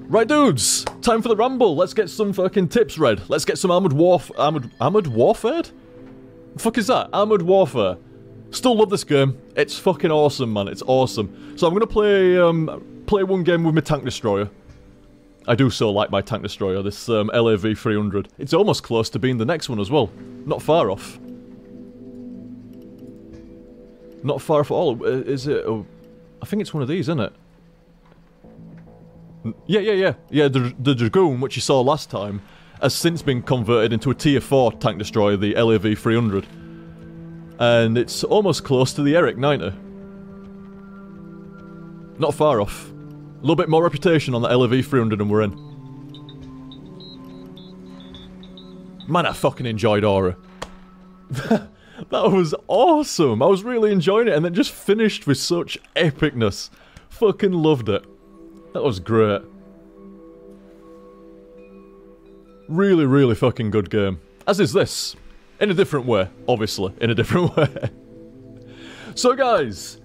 Right, dudes, time for the ramble. Let's get some fucking tips read. Let's get some Armored Warfare. The fuck is that? Armored Warfare. Still love this game. It's fucking awesome, man. It's awesome. So I'm gonna play one game with my tank destroyer. I do so like my tank destroyer. This LAV 300. It's almost close to being the next one as well. Not far off. Not far off at all. Is it? Oh, I think it's one of these, isn't it? Yeah, the Dragoon, which you saw last time, has since been converted into a tier 4 tank destroyer, the LAV 300. And it's almost close to the Eric 90. Not far off. A little bit more reputation on the LAV 300 and we're in. Man, I fucking enjoyed Aura. That was awesome. I was really enjoying it and then just finished with such epicness. Fucking loved it. That was great. Really, really fucking good game. As is this. In a different way, obviously. In a different way. So guys,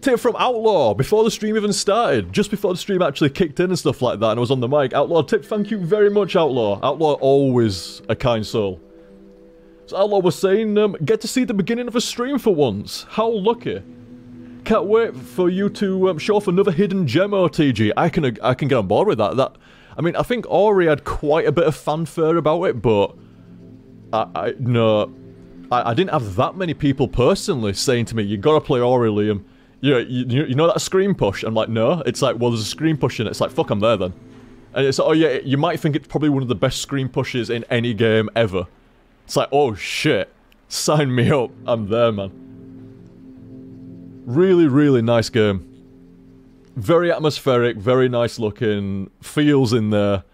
tip from Outlaw, before the stream even started. Just before the stream actually kicked in and stuff like that and I was on the mic. Outlaw tip, thank you very much, Outlaw. Outlaw always a kind soul. So Outlaw was saying, get to see the beginning of a stream for once. How lucky. Can't wait for you to show off another hidden gem, OTG. I can get on board with that. I mean, I think Ori had quite a bit of fanfare about it, but I didn't have that many people personally saying to me, "You gotta play Ori, Liam." You know that screen push? I'm like, no. It's like, well, there's a screen push in it. It's like, fuck, I'm there then. And it's like, oh yeah, you might think it's probably one of the best screen pushes in any game ever. It's like, oh shit, sign me up. I'm there, man. Really, really nice game. Very atmospheric, very nice looking, feels in there.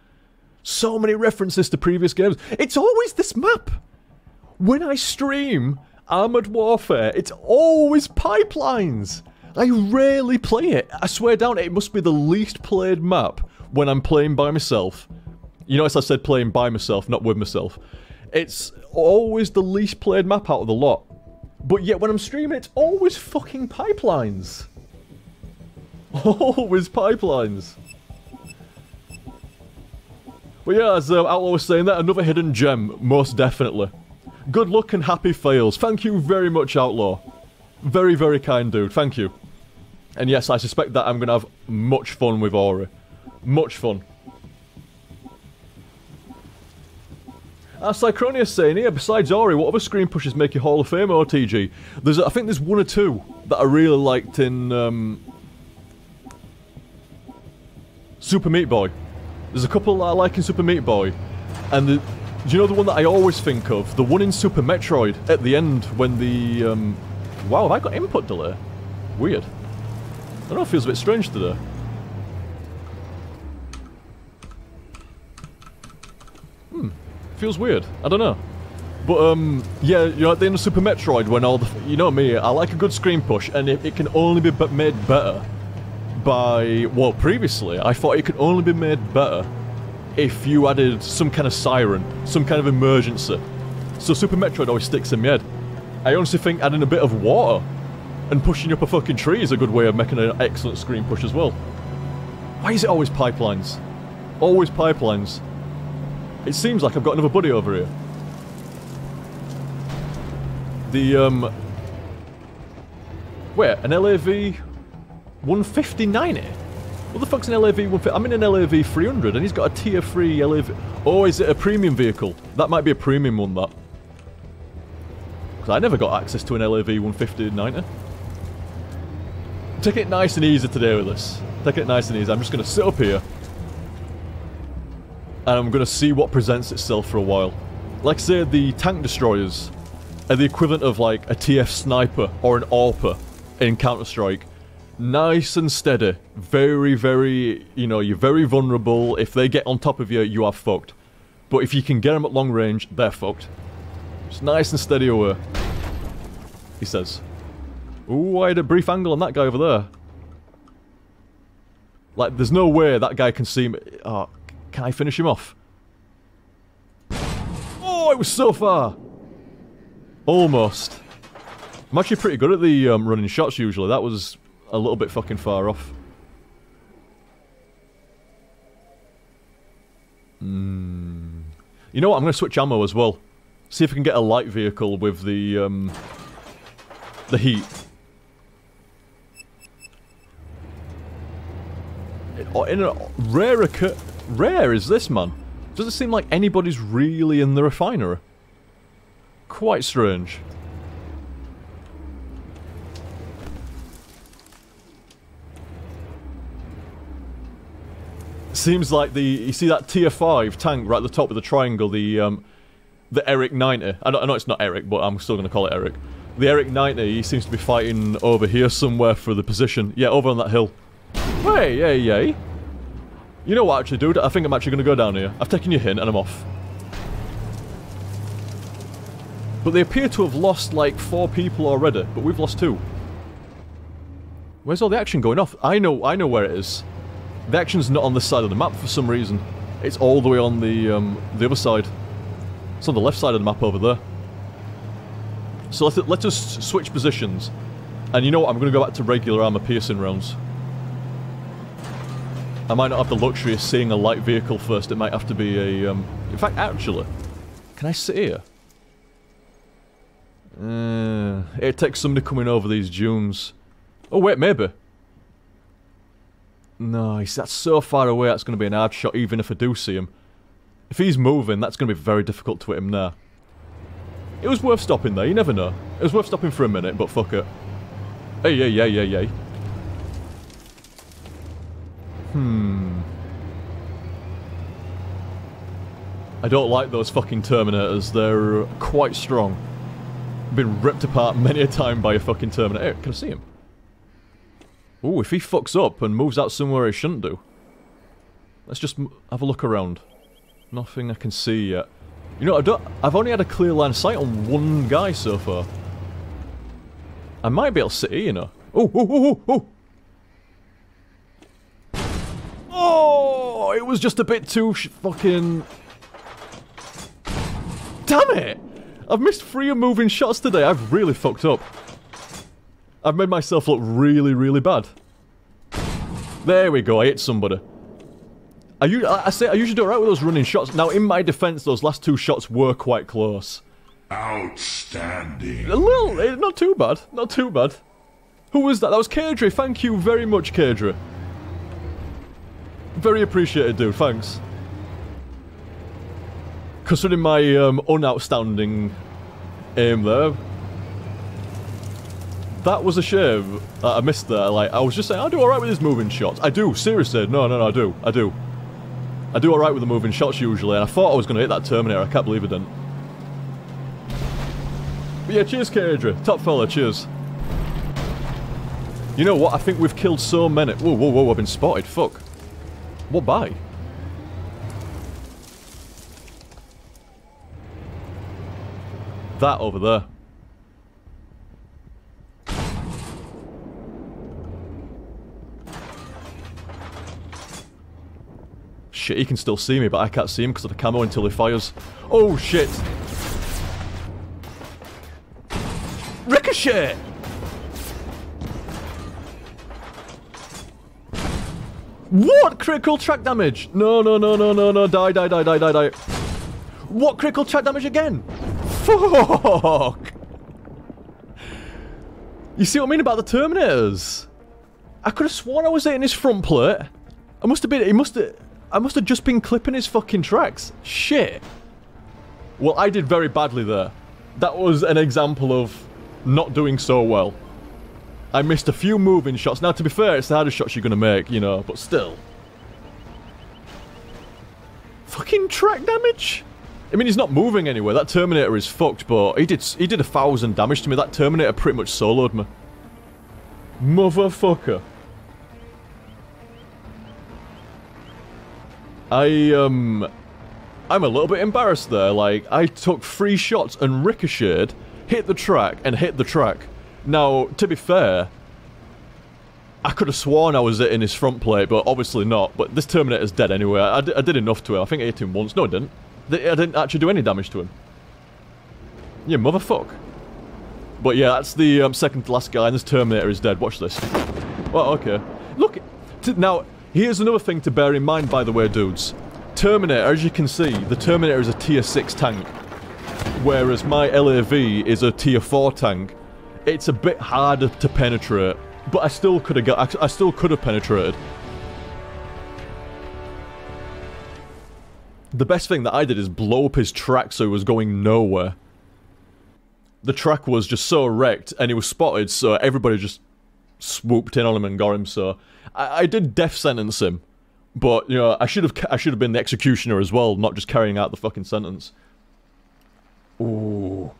So many references to previous games. It's always this map. When I stream Armored Warfare, it's always pipelines. I rarely play it. I swear down, it must be the least played map when I'm playing by myself. You notice I said playing by myself, not with myself. It's always the least played map out of the lot. But yet when I'm streaming, it's always fucking pipelines. Always pipelines. But yeah, as Outlaw was saying, that another hidden gem, most definitely. Good luck and happy fails. Thank you very much, Outlaw. Very, very kind dude. Thank you. And yes, I suspect that I'm going to have much fun with Ori. Much fun. Cycronius saying here, besides Ori, what other screen pushes make you Hall of Fame OTG? I think there's one or two that I really liked in Super Meat Boy. There's a couple that I like in Super Meat Boy. And do you know the one that I always think of? The one in Super Metroid at the end when the wow, have I got input delay? Weird. I don't know, it feels a bit strange today. Feels weird. I don't know. But, yeah, you know, at the end of Super Metroid when all the... You know me, I like a good screen push, and it can only be made better by... Well, previously, I thought it could only be made better if you added some kind of siren, some kind of emergency. So Super Metroid always sticks in my head. I honestly think adding a bit of water and pushing up a fucking tree is a good way of making an excellent screen push as well. Why is it always pipelines? Always pipelines. It seems like I've got another buddy over here. The, wait, an LAV 150-90? What the fuck's an LAV 150? I'm in an LAV 300 and he's got a tier 3 LAV... Oh, is it a premium vehicle? That might be a premium one, that. Because I never got access to an LAV 150-90. Take it nice and easy today with this. Take it nice and easy. I'm just going to sit up here. And I'm going to see what presents itself for a while. Like I say, the tank destroyers are the equivalent of like a TF sniper or an AWPer in Counter-Strike. Nice and steady. Very, very, you know, you're very vulnerable. If they get on top of you, you are fucked. But if you can get them at long range, they're fucked. Just nice and steady away. He says. Ooh, I had a brief angle on that guy over there. Like, there's no way that guy can see me. Oh, can I finish him off? Oh, it was so far! Almost. I'm actually pretty good at the running shots usually. That was a little bit fucking far off. You know what? I'm going to switch ammo as well. See if we can get a light vehicle with the heat. In a rare is this, man? Doesn't seem like anybody's really in the refinery. Quite strange. Seems like you see that tier 5 tank right at the top of the triangle, the Eric 90. I know it's not Eric, but I'm still going to call it Eric. The Eric 90, he seems to be fighting over here somewhere for the position. Yeah, over on that hill. Hey. You know what, actually, dude? I think I'm actually going to go down here. I've taken your hint and I'm off. But they appear to have lost, like, 4 people already, but we've lost 2. Where's all the action going off? I know where it is. The action's not on this side of the map for some reason. It's all the way on the other side. It's on the left side of the map over there. So let us switch positions. And you know what? I'm going to go back to regular armor piercing rounds. I might not have the luxury of seeing a light vehicle first. It might have to be a... In fact, actually... Can I sit here? It takes somebody coming over these dunes. Oh, wait, maybe. Nice, that's so far away, that's going to be an hard shot even if I do see him. If he's moving, that's going to be very difficult to hit him there. It was worth stopping there, you never know. It was worth stopping for a minute, but fuck it. Hey. I don't like those fucking Terminators, they're quite strong. Been ripped apart many a time by a fucking Terminator. Hey, can I see him? Ooh, if he fucks up and moves out somewhere he shouldn't do. Let's just have a look around. Nothing I can see yet. You know, I've only had a clear line of sight on one guy so far. I might be able to sit here, you know. Oh! Oh, it was just a bit too fucking... Damn it! I've missed 3 moving shots today. I've really fucked up. I've made myself look really, really bad. There we go, I hit somebody. I usually do alright with those running shots. Now, in my defense, those last 2 shots were quite close. Outstanding. A little, not too bad, not too bad. Who was that? That was Kadri, thank you very much, Kadri. Very appreciated, dude, thanks. Considering my unoutstanding aim there. That was a shame that I missed there. Like, I was just saying, I do alright with these moving shots. I do, seriously. No, I do. I do alright with the moving shots usually, and I thought I was going to hit that Terminator. I can't believe it didn't. But yeah, cheers, Kadri. Top fella, cheers. You know what? I think we've killed so many. Whoa, I've been spotted. Fuck. What by? That over there. Shit, he can still see me, but I can't see him because of the camo until he fires. Oh, shit. Ricochet! What? Critical track damage? No. Die. What critical track damage again? Fuck! You see what I mean about the Terminators? I could have sworn I was hitting his front plate. I must have just been clipping his fucking tracks. Shit. Well, I did very badly there. That was an example of not doing so well. I missed a few moving shots. Now, to be fair, it's the hardest shots you're going to make, you know, but still. Fucking track damage? I mean, he's not moving anywhere. That Terminator is fucked, but he did 1,000 damage to me. That Terminator pretty much soloed me. Motherfucker. I'm a little bit embarrassed there. Like, I took 3 shots and ricocheted, hit the track, and hit the track. Now, to be fair, I could have sworn I was hitting his front plate, but obviously not. But this Terminator's dead anyway. I did enough to him. I think I hit him once. No, I didn't. I didn't actually do any damage to him. Yeah, motherfuck. But yeah, that's the second to last guy, and this Terminator is dead. Watch this. Well, okay. Look, now, here's another thing to bear in mind, by the way, dudes. Terminator, as you can see, the Terminator is a tier 6 tank, whereas my LAV is a tier 4 tank. It's a bit harder to penetrate, but I still could have penetrated. The best thing that I did is blow up his track so he was going nowhere. The track was just so wrecked, and he was spotted, so everybody just swooped in on him and got him, so... I did death sentence him, but, you know, I should have been the executioner as well, not just carrying out the fucking sentence. Ooh.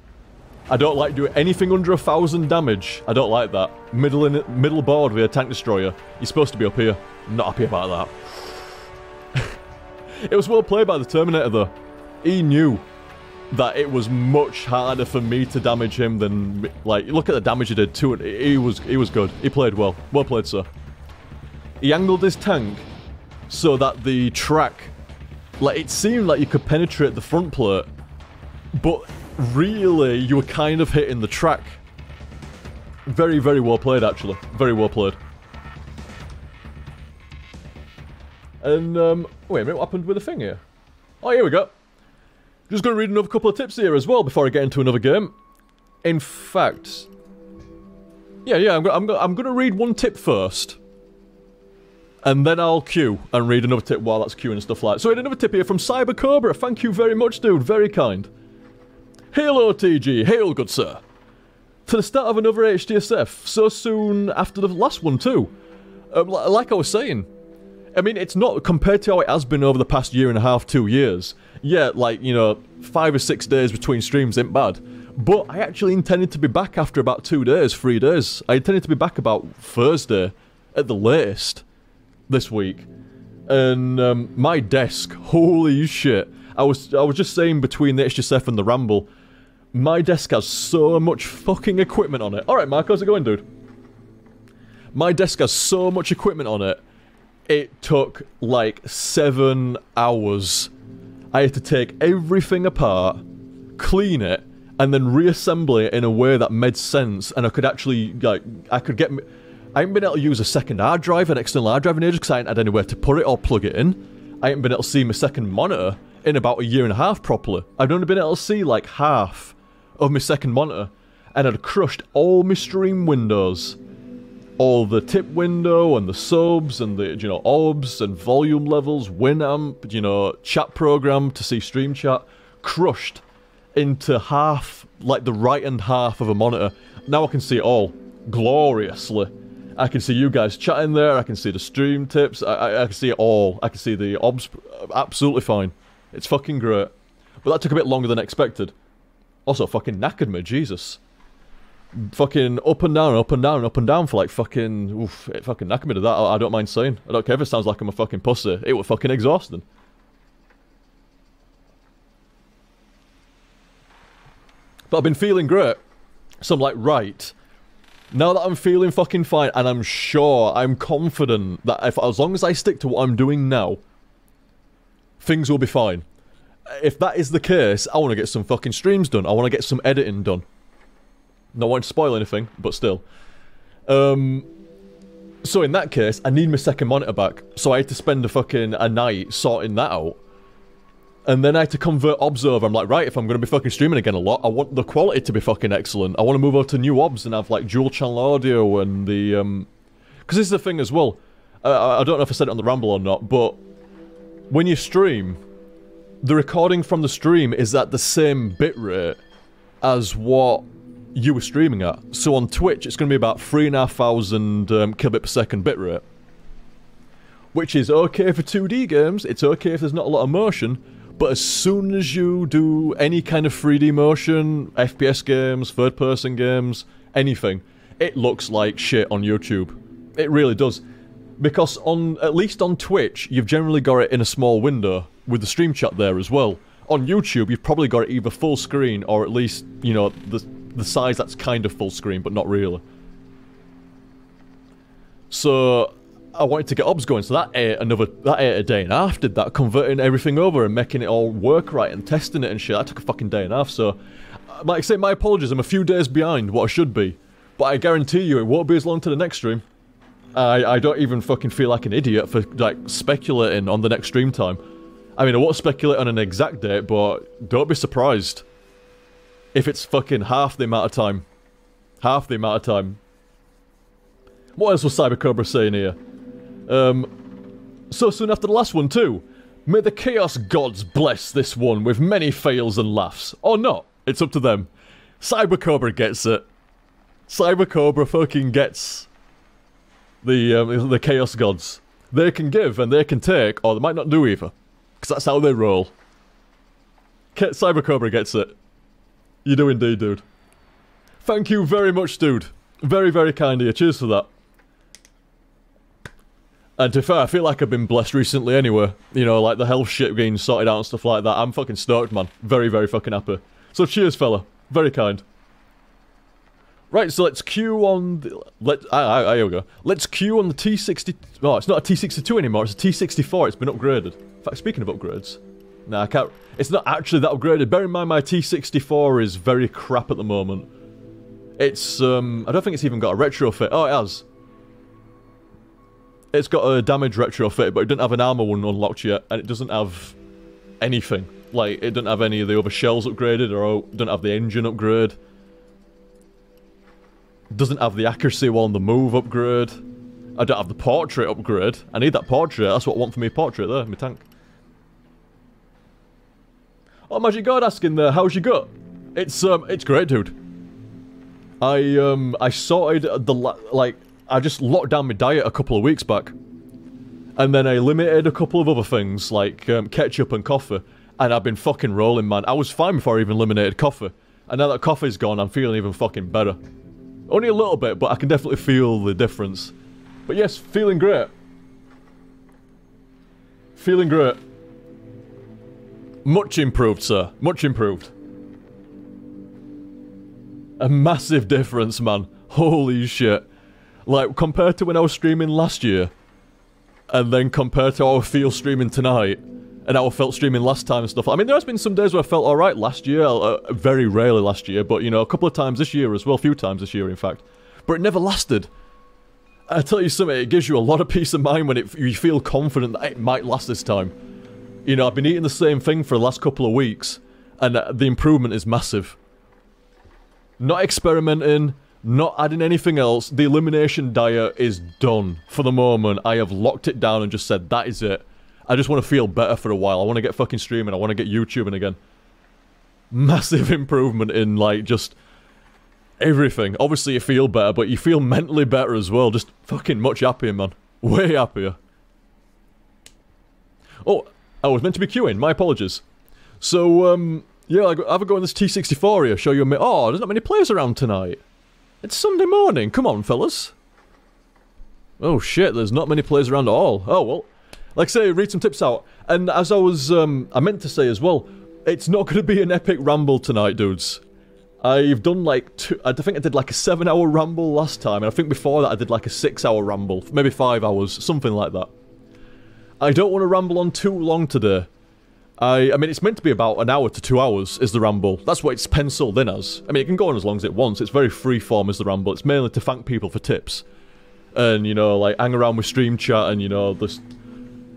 I don't like doing anything under 1,000 damage. I don't like that. Middle board with a tank destroyer. You're supposed to be up here. I'm not happy about that. It was well played by the Terminator, though. He knew that it was much harder for me to damage him than... Like, look at the damage he did to it. He was good. He played well. Well played, sir. He angled his tank so that the track... Like, it seemed like you could penetrate the front plate, but really, you were kind of hitting the track. Very, very well played, actually. Very well played. And, wait a minute, what happened with the thing here? Oh, here we go. Just going to read another couple of tips here as well before I get into another game. In fact... Yeah, I'm going to read one tip first. And then I'll queue and read another tip while that's queuing and stuff like that. So we had another tip here from Cyber Cobra. Thank you very much, dude. Very kind. Hail OTG. Hail, good sir. To the start of another HTSF. So soon after the last one, too. Like I was saying. I mean, it's not compared to how it has been over the past year and a half, 2 years. Yeah, like, you know, 5 or 6 days between streams ain't bad. But I actually intended to be back after about 2 days, 3 days. I intended to be back about Thursday, at the latest, this week. And my desk, holy shit. I was just saying between the HTSF and the Ramble, my desk has so much fucking equipment on it. Alright, Mark, how's it going, dude? My desk has so much equipment on it. It took like 7 hours. I had to take everything apart, clean it, and then reassemble it in a way that made sense, and I could actually, like, I haven't been able to use a second hard drive, an external hard drive in ages, because I haven't had anywhere to put it or plug it in. I haven't been able to see my second monitor in about a year and a half properly. I've only been able to see like half of my second monitor, and I'd crushed all my stream windows. All the tip window, and the subs, and the, you know, OBS, and volume levels, Winamp, you know, chat program to see stream chat, crushed into half, like the right-hand half of a monitor. Now I can see it all, gloriously. I can see you guys chatting there, I can see the stream tips, I can see it all. I can see the OBS, absolutely fine. It's fucking great. But that took a bit longer than expected. Also, fucking knackered me, Jesus. Fucking up and down, up and down, up and down for like fucking... Oof, it fucking knackered me to that, I don't mind saying. I don't care if it sounds like I'm a fucking pussy. It was fucking exhausting. But I've been feeling great. So I'm like, right. Now that I'm feeling fucking fine, and I'm sure, I'm confident that as long as I stick to what I'm doing now, things will be fine. If that is the case, I want to get some fucking streams done. I want to get some editing done. Not wanting to spoil anything, but still. So in that case, I need my second monitor back. So I had to spend a night sorting that out. And then I had to convert OBS over. I'm like, right, if I'm going to be fucking streaming again a lot, I want the quality to be fucking excellent. I want to move over to new OBS and have like dual channel audio and the, because this is the thing as well. I don't know if I said it on the Ramble or not, but when you stream, the recording from the stream is at the same bitrate as what you were streaming at. So on Twitch, it's going to be about 3,500 kilobit per second bitrate. Which is okay for 2D games, it's okay if there's not a lot of motion, but as soon as you do any kind of 3D motion, FPS games, third-person games, anything, it looks like shit on YouTube. It really does. Because at least on Twitch, you've generally got it in a small window, with the stream chat there as well. On YouTube, you've probably got it either full screen, or at least, you know, the size that's kind of full screen, but not really. So I wanted to get OBS going, so that ate a day and a half, did that, converting everything over and making it all work right and testing it and shit. That took a fucking day and a half, so like I say, my apologies, I'm a few days behind what I should be. But I guarantee you it won't be as long to the next stream. I don't even fucking feel like an idiot for, like, speculating on the next stream time. I mean, I won't speculate on an exact date, but don't be surprised if it's fucking half the amount of time. Half the amount of time. What else was Cybercobra saying here? So soon after the last one, too. May the Chaos Gods bless this one with many fails and laughs. Or not. It's up to them. Cybercobra gets it. Cybercobra fucking gets the Chaos Gods. They can give and they can take, or they might not do either. Because that's how they roll. Cybercobra gets it. You do indeed, dude. Thank you very much, dude. Very, very kind of you. Cheers for that. And to be fair, I feel like I've been blessed recently anyway. You know, like the health shit getting sorted out and stuff like that. I'm fucking stoked, man. Very, very fucking happy. So cheers, fella. Very kind. Right, so let's queue on the... here we go. Let's queue on the T60... Oh, it's not a T62 anymore, it's a T64. It's been upgraded. In fact, speaking of upgrades... Nah, I can't... It's not actually that upgraded. Bear in mind, my T64 is very crap at the moment. It's, I don't think it's even got a retrofit. Oh, it has. It's got a damage retrofit, but it doesn't have an armor one unlocked yet, and it doesn't have anything. Like, it doesn't have any of the other shells upgraded, or it doesn't have the engine upgrade. Doesn't have the accuracy on the move upgrade. I don't have the portrait upgrade. I need that portrait. That's what I want for me portrait there, my tank. Oh, Magic God asking there, how's your gut? It's great, dude. I sorted I just locked down my diet a couple of weeks back. And then I limited a couple of other things, like ketchup and coffee. And I've been fucking rolling, man. I was fine before I even eliminated coffee. And now that coffee's gone, I'm feeling even fucking better. Only a little bit, but I can definitely feel the difference. But yes, feeling great. Feeling great. Much improved, sir. Much improved. A massive difference, man. Holy shit. Like, compared to when I was streaming last year, and then compared to how I feel streaming tonight, and how I felt streaming last time and stuff. I mean, there has been some days where I felt alright last year, very rarely last year, but, you know, a couple of times this year as well, a few times this year, in fact. But it never lasted. I tell you something, it gives you a lot of peace of mind when you feel confident that it might last this time. You know, I've been eating the same thing for the last couple of weeks, and the improvement is massive. Not experimenting, not adding anything else, the elimination diet is done. For the moment, I have locked it down and just said, that is it. I just want to feel better for a while. I want to get fucking streaming. I want to get YouTubing again. Massive improvement in, like, just everything. Obviously, you feel better, but you feel mentally better as well. Just fucking much happier, man. Way happier. Oh, I was meant to be queuing. My apologies. So, yeah, have a go on this T64 here. Show you a bit. Oh, there's not many players around tonight. It's Sunday morning. Come on, fellas. Oh, shit. There's not many players around at all. Oh, well. Like I say, read some tips out. And as I was, I meant to say as well, it's not going to be an epic ramble tonight, dudes. I've done like I think I did like a 7-hour ramble last time, and I think before that I did like a 6-hour ramble. Maybe 5 hours, something like that. I don't want to ramble on too long today. I mean, it's meant to be about an hour to 2 hours, is the ramble. That's what it's penciled in as. I mean, it can go on as long as it wants. It's very freeform as the ramble. It's mainly to thank people for tips. And, you know, like, hang around with stream chat and, you know, just...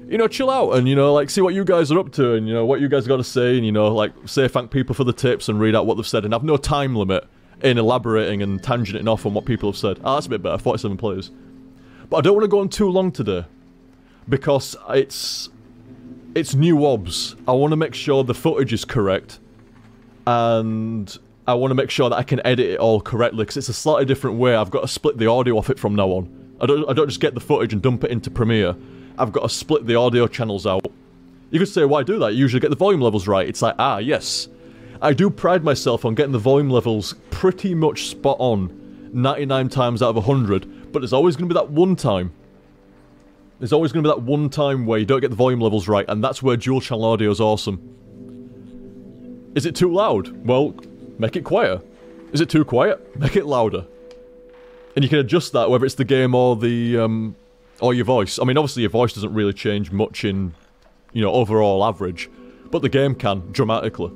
You know, chill out and, you know, like, see what you guys are up to and, you know, what you guys got to say and, you know, like, say thank people for the tips and read out what they've said and have no time limit in elaborating and tangenting off on what people have said. Ah, that's a bit better, 47 players. But I don't want to go on too long today because it's new obs. I want to make sure the footage is correct and I want to make sure that I can edit it all correctly because it's a slightly different way. I've got to split the audio off it from now on. I don't just get the footage and dump it into Premiere. I've got to split the audio channels out. You could say, why do that? You usually get the volume levels right. It's like, ah, yes. I do pride myself on getting the volume levels pretty much spot on. 99 times out of 100. But there's always going to be that one time. There's always going to be that one time where you don't get the volume levels right, and that's where dual channel audio is awesome. Is it too loud? Well, make it quieter. Is it too quiet? Make it louder. And you can adjust that, whether it's the game or the, or your voice. I mean, obviously your voice doesn't really change much in, you know, overall average. But the game can, dramatically.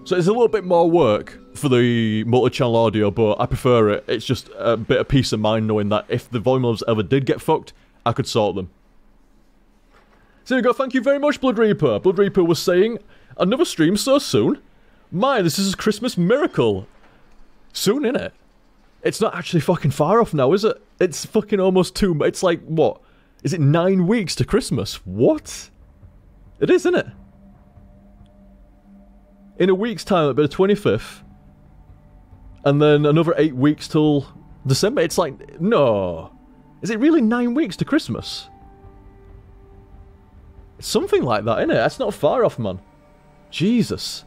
So it's a little bit more work for the multi-channel audio, but I prefer it. It's just a bit of peace of mind knowing that if the volume levels ever did get fucked, I could sort them. So there we go, thank you very much, Blood Reaper. Blood Reaper was saying, another stream so soon? My, this is a Christmas miracle. Soon, innit? It's not actually fucking far off now, is it? It's fucking almost it's like, what? Is it 9 weeks to Christmas? What? It is, isn't it? In a week's time, it'll be the 25th. And then another 8 weeks till December. It's like, no. Is it really 9 weeks to Christmas? It's something like that, isn't it? That's not far off, man. Jesus.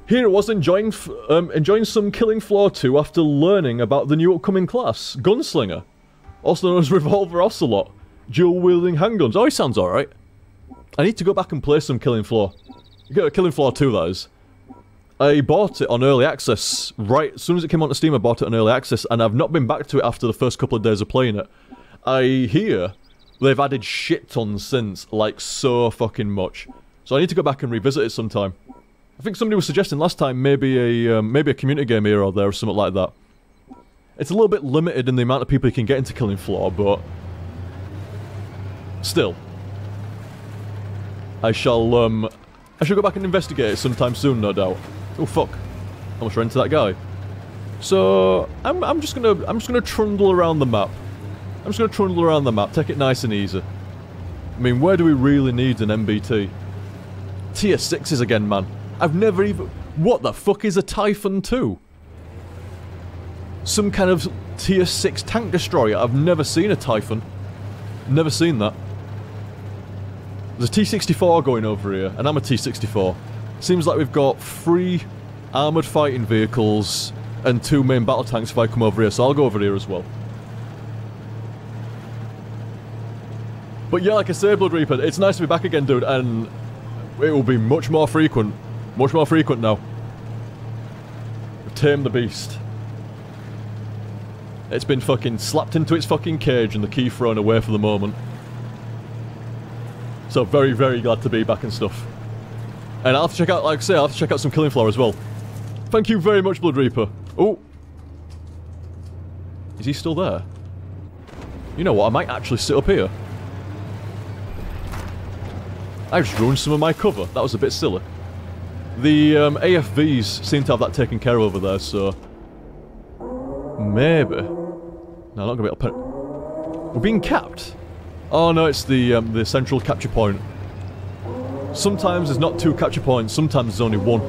Here it was enjoying some Killing Floor 2 after learning about the new upcoming class, Gunslinger. Also known as Revolver Ocelot. Dual-wielding handguns. Oh, he sounds alright. I need to go back and play some Killing Floor. Killing Floor 2, that is. I bought it on Early Access, right as soon as it came onto Steam I bought it on Early Access, and I've not been back to it after the first couple of days of playing it. I hear they've added shit tons since, like so fucking much. So I need to go back and revisit it sometime. I think somebody was suggesting last time maybe a community game here or there or something like that. It's a little bit limited in the amount of people you can get into Killing Floor, but still. I shall go back and investigate it sometime soon, no doubt. Oh fuck! Almost ran into that guy. So I'm just gonna trundle around the map. I'm just gonna trundle around the map, take it nice and easy. I mean, where do we really need an MBT? Tier 6s again, man. I've never even... What the fuck is a Typhon 2? Some kind of Tier 6 tank destroyer. I've never seen a Typhon. Never seen that. There's a T-64 going over here, and I'm a T-64. Seems like we've got 3 armoured fighting vehicles and 2 main battle tanks if I come over here, so I'll go over here as well. But yeah, like I say, Blood Reaper, it's nice to be back again, dude, and it will be much more frequent. Much more frequent now. We've tamed the beast. It's been fucking slapped into its fucking cage and the key thrown away for the moment. So very, very glad to be back and stuff. And I'll have to check out, like I say, I'll have to check out some Killing Floor as well. Thank you very much, Blood Reaper. Oh. Is he still there? You know what, I might actually sit up here. I just ruined some of my cover. That was a bit silly. The AFVs seem to have that taken care of over there, so... Maybe. No, I'm not gonna be able to... We're being capped? Oh no, it's the central capture point. Sometimes there's not 2 capture points, sometimes there's only 1.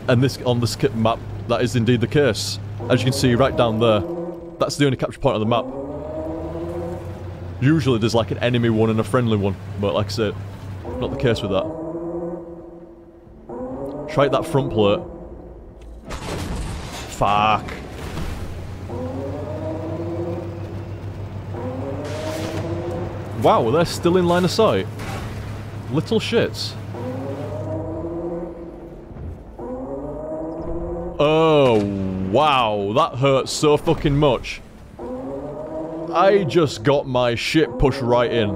And on this map, that is indeed the case. As you can see right down there, that's the only capture point on the map. Usually there's like an enemy one and a friendly one, but like I said, not the case with that. Try that front plate. Fuck. Wow, they're still in line of sight. Little shits. Oh, wow, that hurts so fucking much. I just got my shit pushed right in.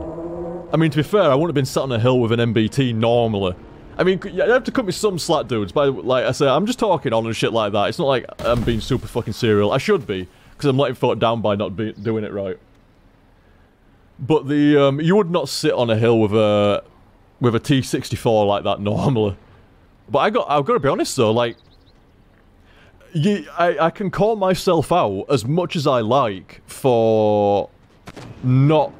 I mean, to be fair, I wouldn't have been sat on a hill with an MBT normally. I mean, you have to cut me some slack, dudes, but like I say, I'm just talking on and shit like that. It's not like I'm being super fucking serial. I should be, because I'm letting folk down by not doing it right. But the, you would not sit on a hill with a T-64 like that normally. But I've got to be honest though, like, I can call myself out as much as I like for not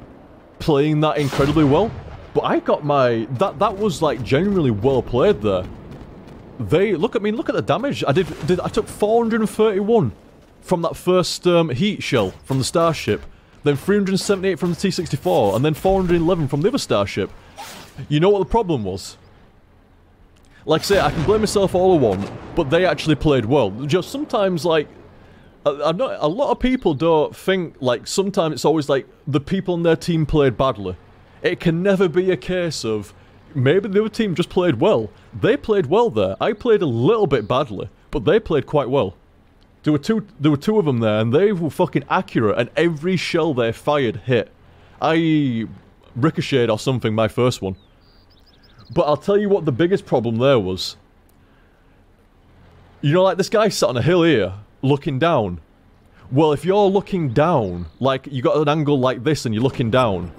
playing that incredibly well. But I got my... That was, like, genuinely well played there. Look at the damage. I took 431 from that first heat shell from the Starship. Then 378 from the T-64. And then 411 from the other Starship. You know what the problem was? Like I say, I can blame myself all I want, but they actually played well. Just sometimes, like... a lot of people don't think, like, sometimes it's always like the people on their team played badly. It can never be a case of, maybe the other team just played well. They played well there. I played a little bit badly, but they played quite well. There were two of them there, and they were fucking accurate, and every shell they fired hit. I ricocheted or something, my first one. But I'll tell you what the biggest problem there was. You know, like this guy sat on a hill here, looking down. Well, if you're looking down, like you got an angle like this and you're looking down,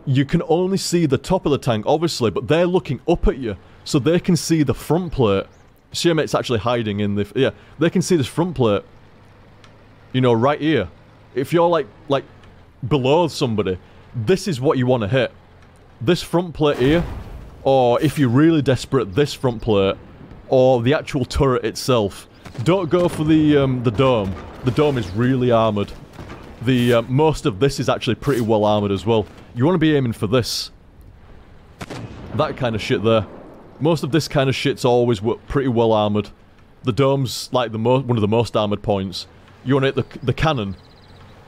you can only see the top of the tank, obviously, but they're looking up at you, so they can see the front plate. Shame it's actually hiding in the... Yeah, they can see this front plate. You know, right here. If you're like below somebody, this is what you want to hit. This front plate here, or if you're really desperate, this front plate, or the actual turret itself. Don't go for the dome. The dome is really armoured. The most of this is actually pretty well armoured as well. You want to be aiming for this. That kind of shit there. Most of this kind of shit's always pretty well armoured. The dome's like one of the most armoured points. You want to hit the cannon,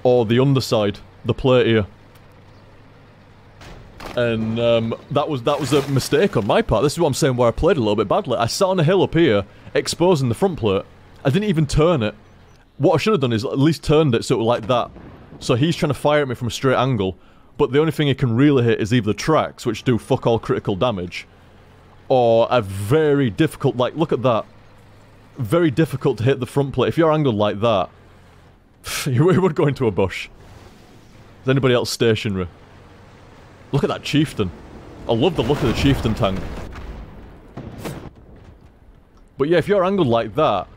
or the underside, the plate here. And that was a mistake on my part. This is what I'm saying where I played a little bit badly. I sat on a hill up here, exposing the front plate. I didn't even turn it. What I should have done is at least turned it so it was like that. So he's trying to fire at me from a straight angle, but the only thing he can really hit is either the tracks, which do fuck all critical damage, or a very difficult, like, look at that. Very difficult to hit the front plate. If you're angled like that, you would go into a bush. Is anybody else stationary? Look at that chieftain. I love the look of the chieftain tank. But yeah, if you're angled like that,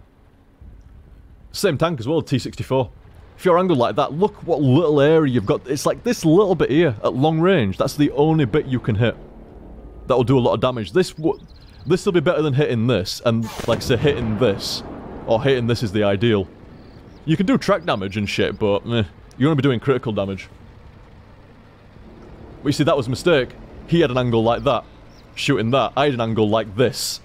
same tank as well, T64. If you're angled like that, look what little area you've got. It's like this little bit here at long range. That's the only bit you can hit. That will do a lot of damage. This will be better than hitting this, and like say hitting this, or hitting this is the ideal. You can do track damage and shit, but you want to be doing critical damage. But you see, that was a mistake. He had an angle like that, shooting that. I had an angle like this.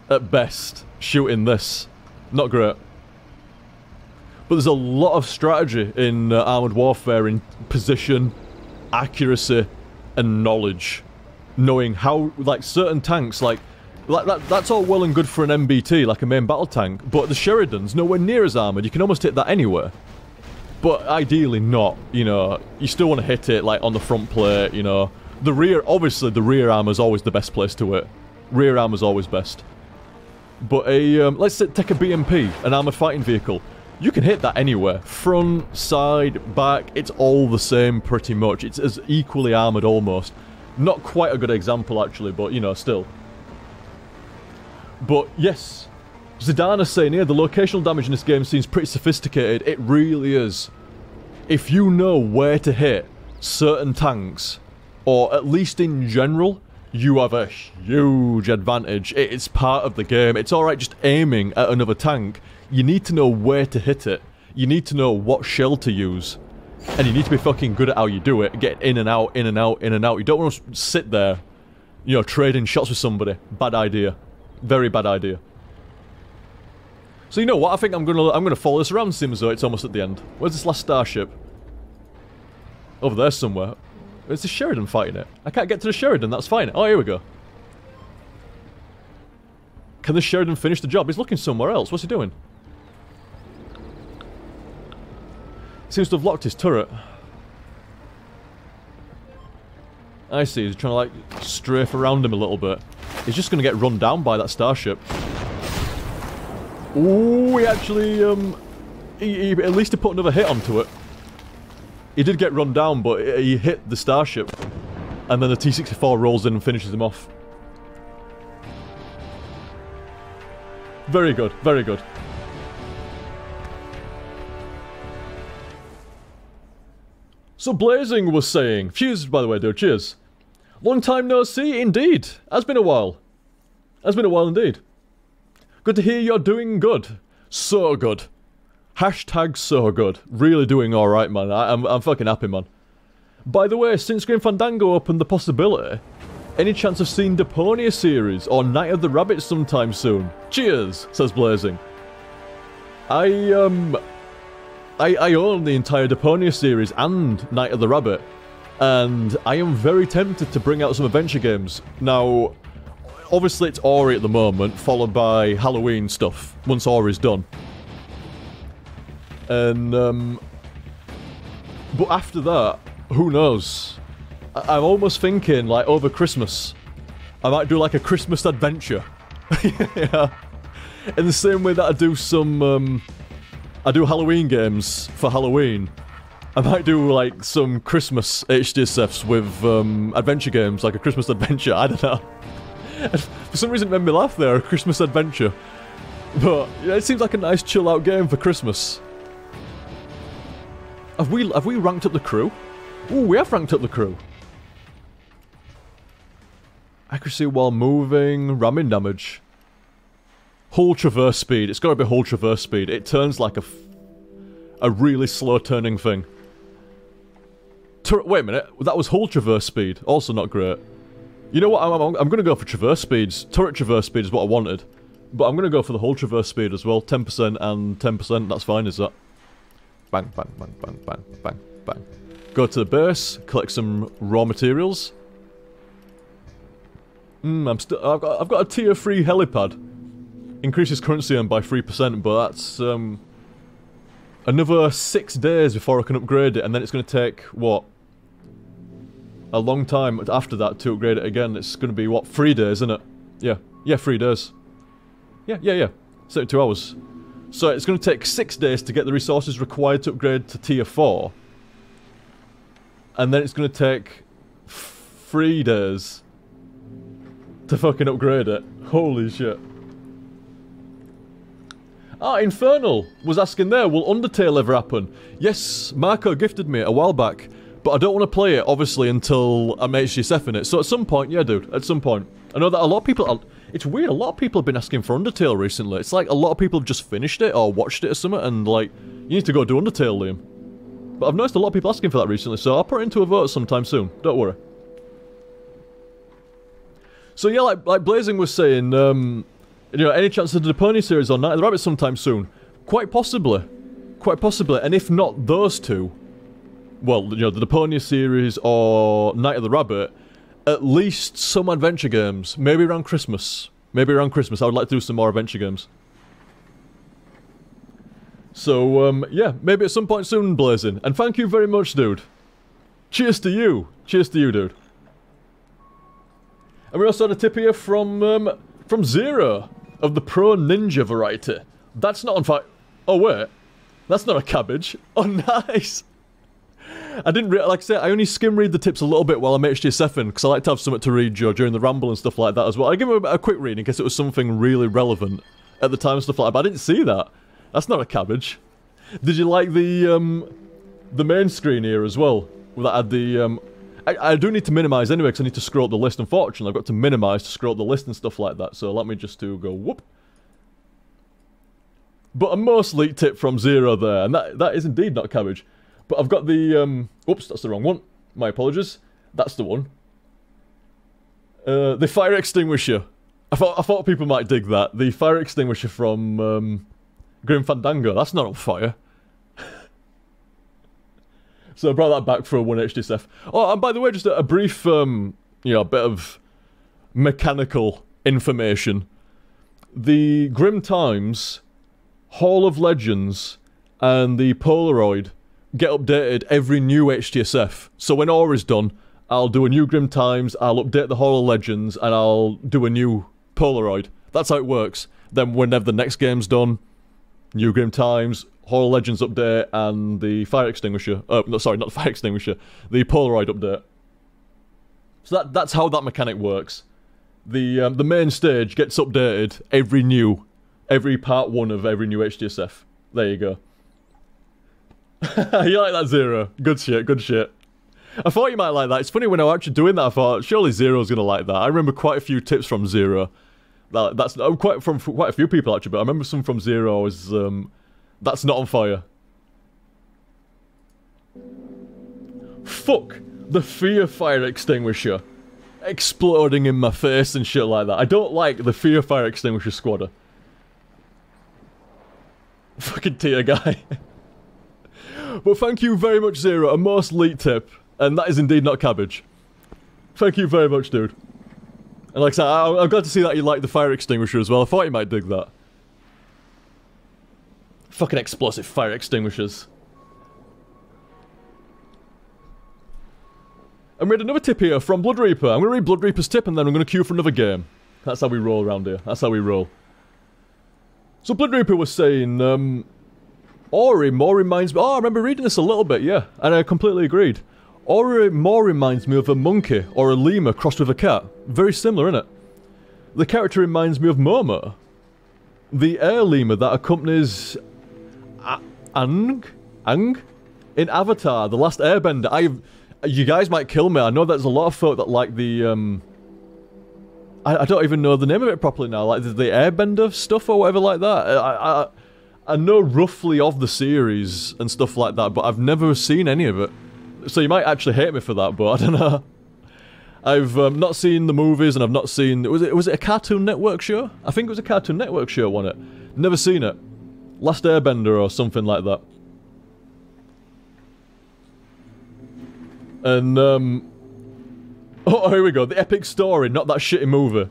At best, shooting this. Not great. But there's a lot of strategy in Armoured Warfare, in position, accuracy, and knowledge. Knowing how, like, certain tanks, like that's all well and good for an MBT, like a main battle tank, but the Sheridan's nowhere near as armoured. You can almost hit that anywhere. But ideally not, you know. You still want to hit it, like, on the front plate, you know. The rear, obviously, the rear armour's always the best place to hit. Rear armour's always best. But let's take a BMP, an armoured fighting vehicle. You can hit that anywhere. Front, side, back, it's all the same pretty much. It's as equally armoured almost. Not quite a good example, actually, but, you know, still. But, yes. Zidane is saying here, the locational damage in this game seems pretty sophisticated. It really is. If you know where to hit certain tanks, or at least in general, you have a huge advantage. It's part of the game. It's alright just aiming at another tank. You need to know where to hit it. You need to know what shell to use. And you need to be fucking good at how you do it. Get in and out, in and out, in and out. You don't want to sit there, you know, trading shots with somebody. Bad idea. Very bad idea. So you know what? I think I'm gonna follow this around, seems though it's almost at the end. Where's this last starship? Over there somewhere. Is the Sheridan fighting it? I can't get to the Sheridan, that's fine. Oh, here we go. Can the Sheridan finish the job? He's looking somewhere else. What's he doing? Seems to have locked his turret. I see, he's trying to like strafe around him a little bit. He's just gonna get run down by that starship. Ooh, he actually, at least he put another hit onto it. He did get run down, but he hit the starship. And then the T-64 rolls in and finishes him off. Very good, very good. So Blazing was saying, Fuse, by the way, dude, cheers. Long time no see, indeed. Has been a while. Has been a while indeed. Good to hear you're doing good. So good. Hashtag so good. Really doing alright, man. I'm fucking happy, man. By the way, since Grim Fandango opened the possibility, any chance of seeing Deponia series or Night of the Rabbit sometime soon? Cheers, says Blazing. I own the entire Deponia series and Night of the Rabbit, and I am very tempted to bring out some adventure games. Now, obviously it's Ori at the moment, followed by Halloween stuff, once Ori's done. And, but after that, who knows? I'm almost thinking, like, over Christmas, I might do like a Christmas adventure. Yeah. In the same way that I do some, I do Halloween games for Halloween. I might do like some Christmas HTSFs with adventure games, like a Christmas adventure, I don't know. For some reason it made me laugh there, a Christmas adventure. But yeah, it seems like a nice chill out game for Christmas. Have we ranked up the crew? Ooh, we have ranked up the crew. Accuracy while moving, ramming damage. Hull traverse speed. It's gotta be hull traverse speed. It turns like a really slow turning thing. Wait a minute, that was hull traverse speed. Also not great. You know what, I'm gonna go for traverse speeds. Turret traverse speed is what I wanted. But I'm gonna go for the hull traverse speed as well. 10% and 10%, that's fine, is that? Bang, bang, bang, bang, bang, bang, bang. Go to the base, collect some raw materials. I've got a tier 3 helipad. Increases currency earned by 3%, but that's another 6 days before I can upgrade it, and then it's going to take, what? A long time after that to upgrade it again. It's going to be, what, 3 days, isn't it? Yeah. Yeah, 3 days. Yeah. 72 hours. So it's going to take 6 days to get the resources required to upgrade to tier 4. And then it's going to take 3 days to fucking upgrade it. Holy shit. Ah, Infernal was asking there, will Undertale ever happen? Yes, Marco gifted me it a while back, but I don't want to play it, obviously, until I'm HTSFing it. So at some point, yeah, dude, at some point. I know that a lot of people... It's weird, a lot of people have been asking for Undertale recently. It's like a lot of people have just finished it or watched it or something, and like, you need to go do Undertale, Liam. But I've noticed a lot of people asking for that recently, so I'll put it into a vote sometime soon. Don't worry. So yeah, like Blazing was saying, you know, any chance of the Pony series on Night of the Rabbit sometime soon? Quite possibly. Quite possibly. And if not those two, well, you know, the Deponia series or Night of the Rabbit, at least some adventure games. Maybe around Christmas. Maybe around Christmas. I would like to do some more adventure games. So, yeah, maybe at some point soon, Blazing. And thank you very much, dude. Cheers to you. Cheers to you, dude. And we also had a tip here from Zero. Of the Pro Ninja variety. That's not on fire. Oh, wait. That's not a cabbage. Oh, nice. I didn't like I said, I only skim read the tips a little bit while I'm HTSFing, because I like to have something to read during the ramble and stuff like that as well. I give him a quick read in case it was something really relevant at the time and stuff like that, but I didn't see that. That's not a cabbage. Did you like the main screen here as well? That had the, I do need to minimise anyway, because I need to scroll up the list. Unfortunately, I've got to minimise to scroll up the list and stuff like that, so let me just go whoop. But a most leaked tip from Zero there, and that is indeed not cabbage. But I've got the, oops, that's the wrong one. My apologies. That's the one. The fire extinguisher. I thought people might dig that. The fire extinguisher from Grim Fandango. That's not on fire. So I brought that back for a 1HTSF. Oh, and by the way, just a brief, you know, bit of mechanical information. The Grim Times, Hall of Legends, and the Polaroid get updated every new HTSF. So when Aura's done, I'll do a new Grim Times, I'll update the Hall of Legends, and I'll do a new Polaroid. That's how it works. Then whenever the next game's done, new Grim Times, Hall of Legends update, and the fire extinguisher. No, sorry, not the fire extinguisher. The Polaroid update. So that's how that mechanic works. The main stage gets updated every part 1 of every new HTSF. There you go. You like that, Zero? Good shit, good shit. I thought you might like that. It's funny when I was actually doing that, I thought, surely Zero's gonna like that. I remember quite a few tips from Zero. That's quite from quite a few people actually, but I remember some from Zero was, that's not on fire. Fuck the fear fire extinguisher exploding in my face and shit like that. I don't like the fear fire extinguisher squadder. Fucking tier guy. But thank you very much, Zero. A most leaked tip. And that is indeed not cabbage. Thank you very much, dude. And like I said, I'm glad to see that you like the fire extinguisher as well. I thought you might dig that. Fucking explosive fire extinguishers. And we had another tip here from Blood Reaper. I'm going to read Blood Reaper's tip and then I'm going to queue for another game. That's how we roll around here. That's how we roll. So Blood Reaper was saying, Ori more reminds me... Oh, I remember reading this a little bit, yeah. And I completely agreed. Ori more reminds me of a monkey or a lemur crossed with a cat. Very similar, innit? The character reminds me of Momo, the air lemur that accompanies Aang in Avatar, The Last Airbender. You guys might kill me. I know there's a lot of folk that like the I don't even know the name of it properly now. Like the Airbender stuff or whatever like that. I know roughly of the series and stuff like that, but I've never seen any of it. So you might actually hate me for that, but I don't know. I've not seen the movies and I've not seen... Was it a Cartoon Network show? I think it was a Cartoon Network show, wasn't it? Never seen it. Last Airbender or something like that. And, oh, here we go. The epic story, not that shitty movie.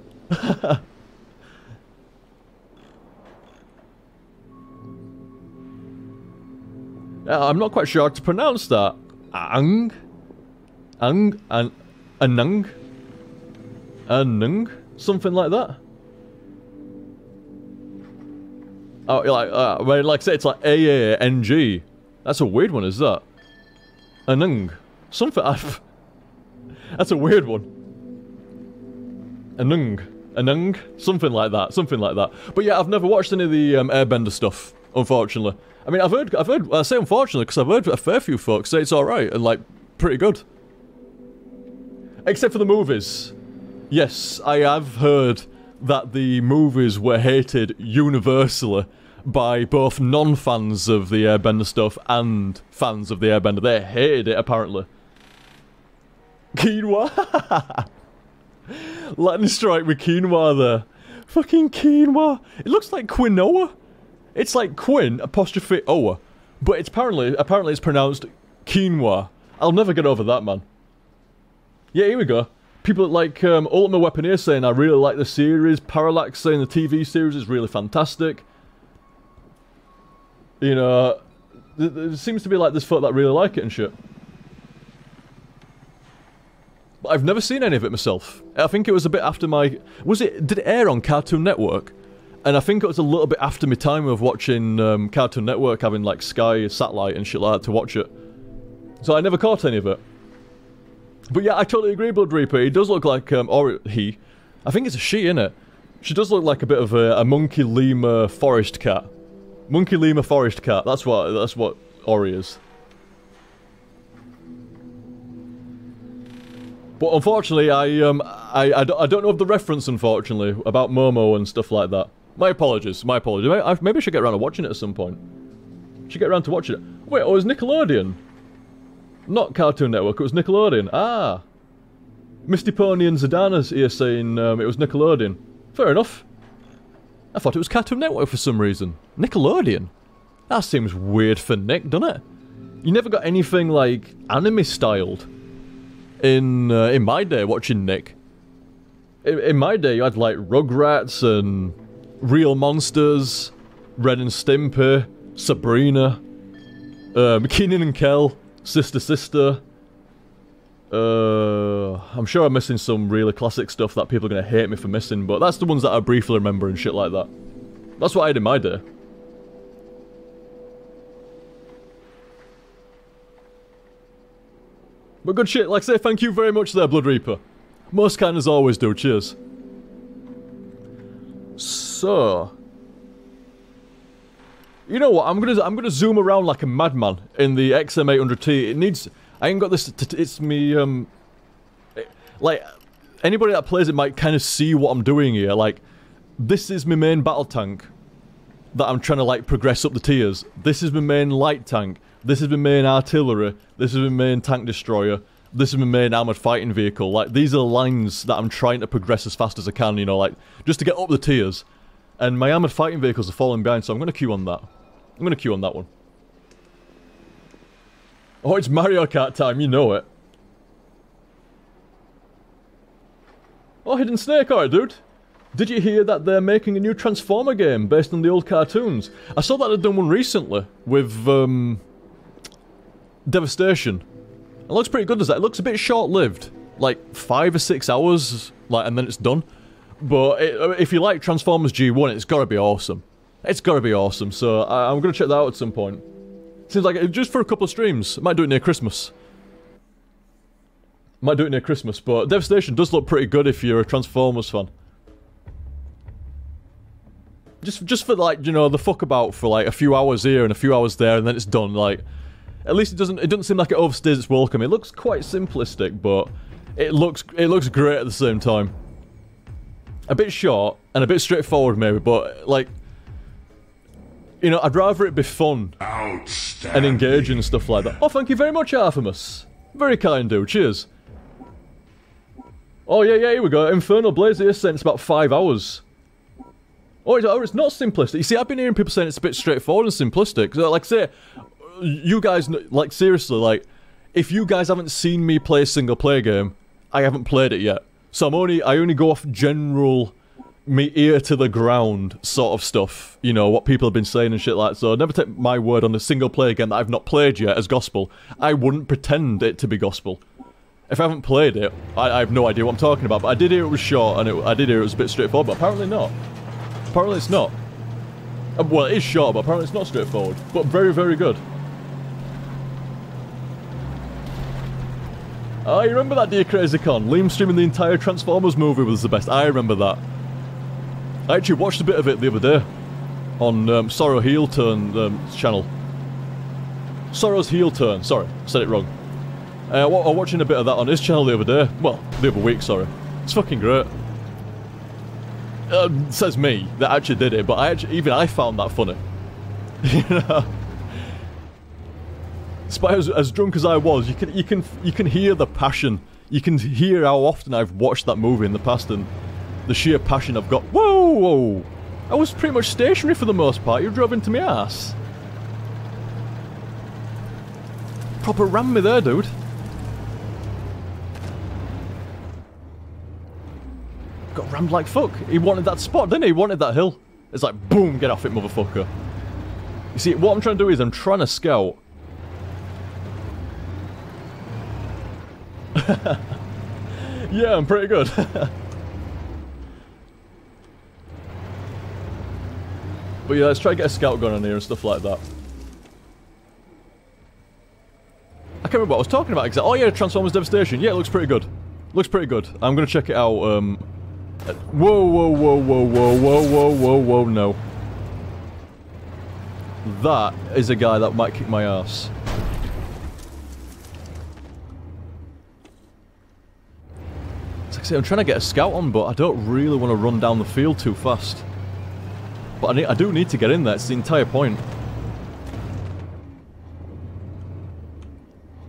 I'm not quite sure how to pronounce that. Anung? Something like that. Oh, like I say, it's like A-A-N-G. That's a weird one, is that? Anung. Something... That's a weird one. Anung. Something like that. But yeah, I've never watched any of the Airbender stuff, unfortunately. I mean, I've heard, I say unfortunately, because I've heard a fair few folks say it's alright, and like, pretty good. Except for the movies. Yes, I have heard that the movies were hated universally by both non-fans of the Airbender stuff and fans of the Airbender. They hated it, apparently. Quinoa! Lightning strike with quinoa there. Fucking quinoa. It looks like quinoa. It's like Quinn apostrophe Oa, but it's apparently it's pronounced quinoa. I'll never get over that, man. Yeah, here we go. People like Ultimate Weaponeer saying I really like the series. Parallax saying the TV series is really fantastic. You know, there seems to be like this folk that really like it and shit. But I've never seen any of it myself. I think it was a bit after my... Did it air on Cartoon Network? And I think it was a little bit after my time of watching Cartoon Network, having like Sky Satellite and shit like that to watch it. So I never caught any of it. But yeah, I totally agree, Blood Reaper. He does look like, or he. I think it's a she, innit? She does look like a bit of a monkey lemur forest cat. Monkey lemur forest cat. That's what Ori is. But unfortunately, I don't know of the reference, unfortunately, about Momo and stuff like that. My apologies. Maybe I should get around to watching it at some point. Should get around to watching it. Wait, oh, it was Nickelodeon. Not Cartoon Network, it was Nickelodeon. Ah. Misty Pony and Zidana's here saying it was Nickelodeon. Fair enough. I thought it was Cartoon Network for some reason. Nickelodeon? That seems weird for Nick, doesn't it? You never got anything like anime styled in my day watching Nick. In my day you had like Rugrats and Real Monsters, Ren and Stimpy, Sabrina, Kenan and Kel, Sister. I'm sure I'm missing some really classic stuff that people are going to hate me for missing, but that's the ones that I briefly remember and shit like that. That's what I had in my day. But good shit, like I say, thank you very much there, Blood Reaper. Most kind as always do, cheers. So... You know what, I'm gonna zoom around like a madman in the XM800T. It needs... I ain't got this... It's me, like, anybody that plays it might kind of see what I'm doing here. Like, this is my main battle tank that I'm trying to, like, progress up the tiers. This is my main light tank. This is my main artillery. This is my main tank destroyer. This is my main armoured fighting vehicle. Like, these are the lines that I'm trying to progress as fast as I can, you know, like, just to get up the tiers. And my armoured fighting vehicles are falling behind, so I'm going to queue on that. I'm going to queue on that one. Oh, it's Mario Kart time, you know it. Oh, Hidden Snake, alright, dude. Did you hear that they're making a new Transformer game based on the old cartoons? I saw that they'd done one recently with, Devastation. It looks pretty good, does it? It looks a bit short-lived. Like, 5 or 6 hours, like, and then it's done. But if you like Transformers G1, it's gotta be awesome. It's gotta be awesome, so I'm gonna check that out at some point. Seems like just for a couple of streams. Might do it near Christmas. Might do it near Christmas, but Devastation does look pretty good if you're a Transformers fan. Just for, like, you know, the fuck about for, like, a few hours here and a few hours there, and then it's done, like... At least it doesn't seem like it overstays its welcome. It looks quite simplistic, but it looks great at the same time. A bit short, and a bit straightforward maybe, but, like... You know, I'd rather it be fun and engaging and stuff like that. Oh, thank you very much, Artemis. Very kind, dude. Cheers. Oh, yeah, here we go. Infernal Blaze here saying it's about 5 hours. Oh, it's not simplistic. You see, I've been hearing people saying it's a bit straightforward and simplistic. So, like, say, you guys, like, seriously, like, if you guys haven't seen me play a single-player game, I haven't played it yet. So I only go off general, me ear to the ground sort of stuff. You know, what people have been saying and shit like that. So never take my word on a single-player game that I've not played yet as gospel. I wouldn't pretend it to be gospel. If I haven't played it, I have no idea what I'm talking about. But I did hear it was short, and I did hear it was a bit straightforward, but apparently not. Apparently it's not. Well, it is short, but apparently it's not straightforward. But very, very good. Oh, you remember that, dear Crazy Con? Liam streaming the entire Transformers movie was the best. I remember that. I actually watched a bit of it the other day. On Sorrow Heel Turn channel. Sorrow's Heel Turn. Sorry, said it wrong. I was watching a bit of that on his channel the other day. Well, the other week, sorry. It's fucking great. Says me that actually did it, but even I found that funny. You know? Despite as drunk as I was, you can hear the passion. You can hear how often I've watched that movie in the past and the sheer passion I've got. Whoa! I was pretty much stationary for the most part. You drove into my ass. Proper rammed me there, dude. Got rammed like fuck. He wanted that spot, didn't he? He wanted that hill. It's like, boom, get off it, motherfucker. You see, what I'm trying to do is I'm trying to scout. Yeah, I'm pretty good. But yeah, let's try to get a scout gun on here and stuff like that. I can't remember what I was talking about exactly. Oh yeah, Transformers Devastation. Yeah, it looks pretty good. Looks pretty good. I'm gonna check it out. Whoa, no. That is a guy that might kick my ass. It's like I say, I'm trying to get a scout on, but I don't really want to run down the field too fast. But I do need to get in there, it's the entire point.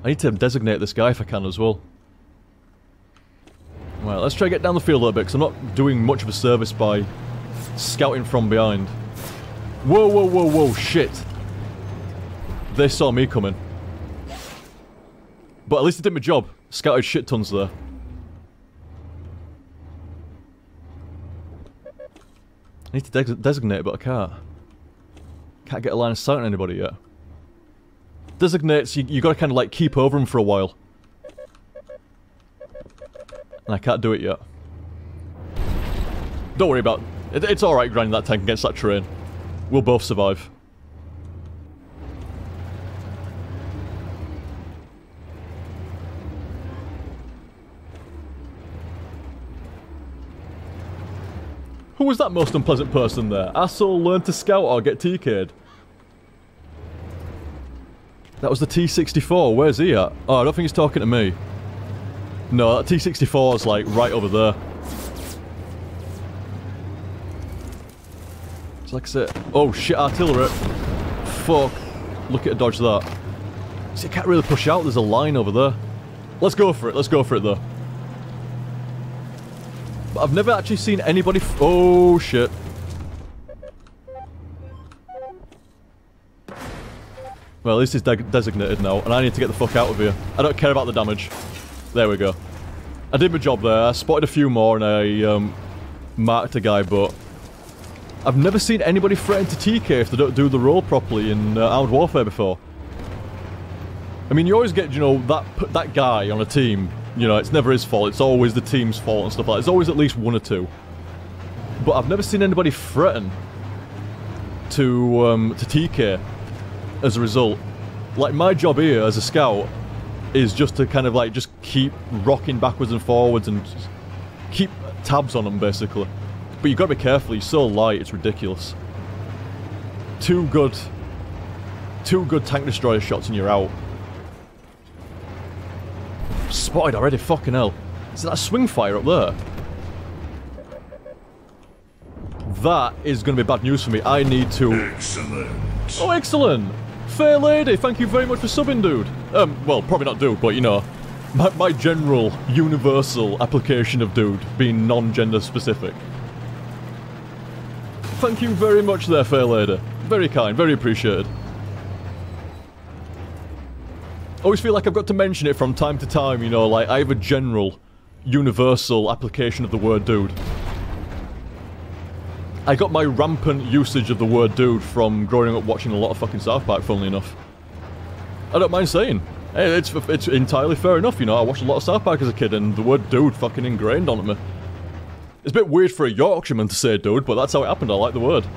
I need to designate this guy if I can as well. Right, let's try to get down the field a little bit, because I'm not doing much of a service by scouting from behind. Whoa, shit. They saw me coming. But at least I did my job. Scouted shit tons there. I need to designate it, but I can't. Can't get a line of sight on anybody yet. Designates, you gotta kind of like keep over them for a while. And I can't do it yet. Don't worry about it. It's alright grinding that tank against that terrain. We'll both survive. Who was that most unpleasant person there? Asshole learn to scout or get TK'd? That was the T-64. Where's he at? Oh, I don't think he's talking to me. No, that T-64 is like right over there. It's like I said. Oh shit, artillery. Fuck. Look at dodge that. See, I can't really push out. There's a line over there. Let's go for it. Let's go for it though. But I've never actually seen anybody oh shit. Well, at least it's designated now, and I need to get the fuck out of here. I don't care about the damage. There we go. I did my job there. I spotted a few more, and I marked a guy, but I've never seen anybody threaten to TK if they don't do the role properly in Armed Warfare before. I mean, you always get, you know, that guy on a team, you know, it's never his fault, it's always the team's fault and stuff like that. There's always at least one or two. But I've never seen anybody threaten to TK as a result. Like, my job here as a scout is just to kind of like, just keep rocking backwards and forwards and just keep tabs on them, basically. But you've got to be careful, he's so light, it's ridiculous. Two good tank destroyer shots and you're out. Spotted already, fucking hell. Is that a swing fire up there? That is going to be bad news for me. I need to... Excellent. Oh, excellent! Fair lady, thank you very much for subbing, dude. Well, probably not dude, but you know, my general, universal application of dude being non-gender specific. Thank you very much there, fair lady. Very kind, very appreciated. Always feel like I've got to mention it from time to time, you know, like I have a general, universal application of the word dude. I got my rampant usage of the word dude from growing up watching a lot of fucking South Park, funnily enough. I don't mind saying. Hey, it's entirely fair enough, you know, I watched a lot of South Park as a kid and the word dude fucking ingrained on me. It's a bit weird for a Yorkshireman to say dude, but that's how it happened, I like the word.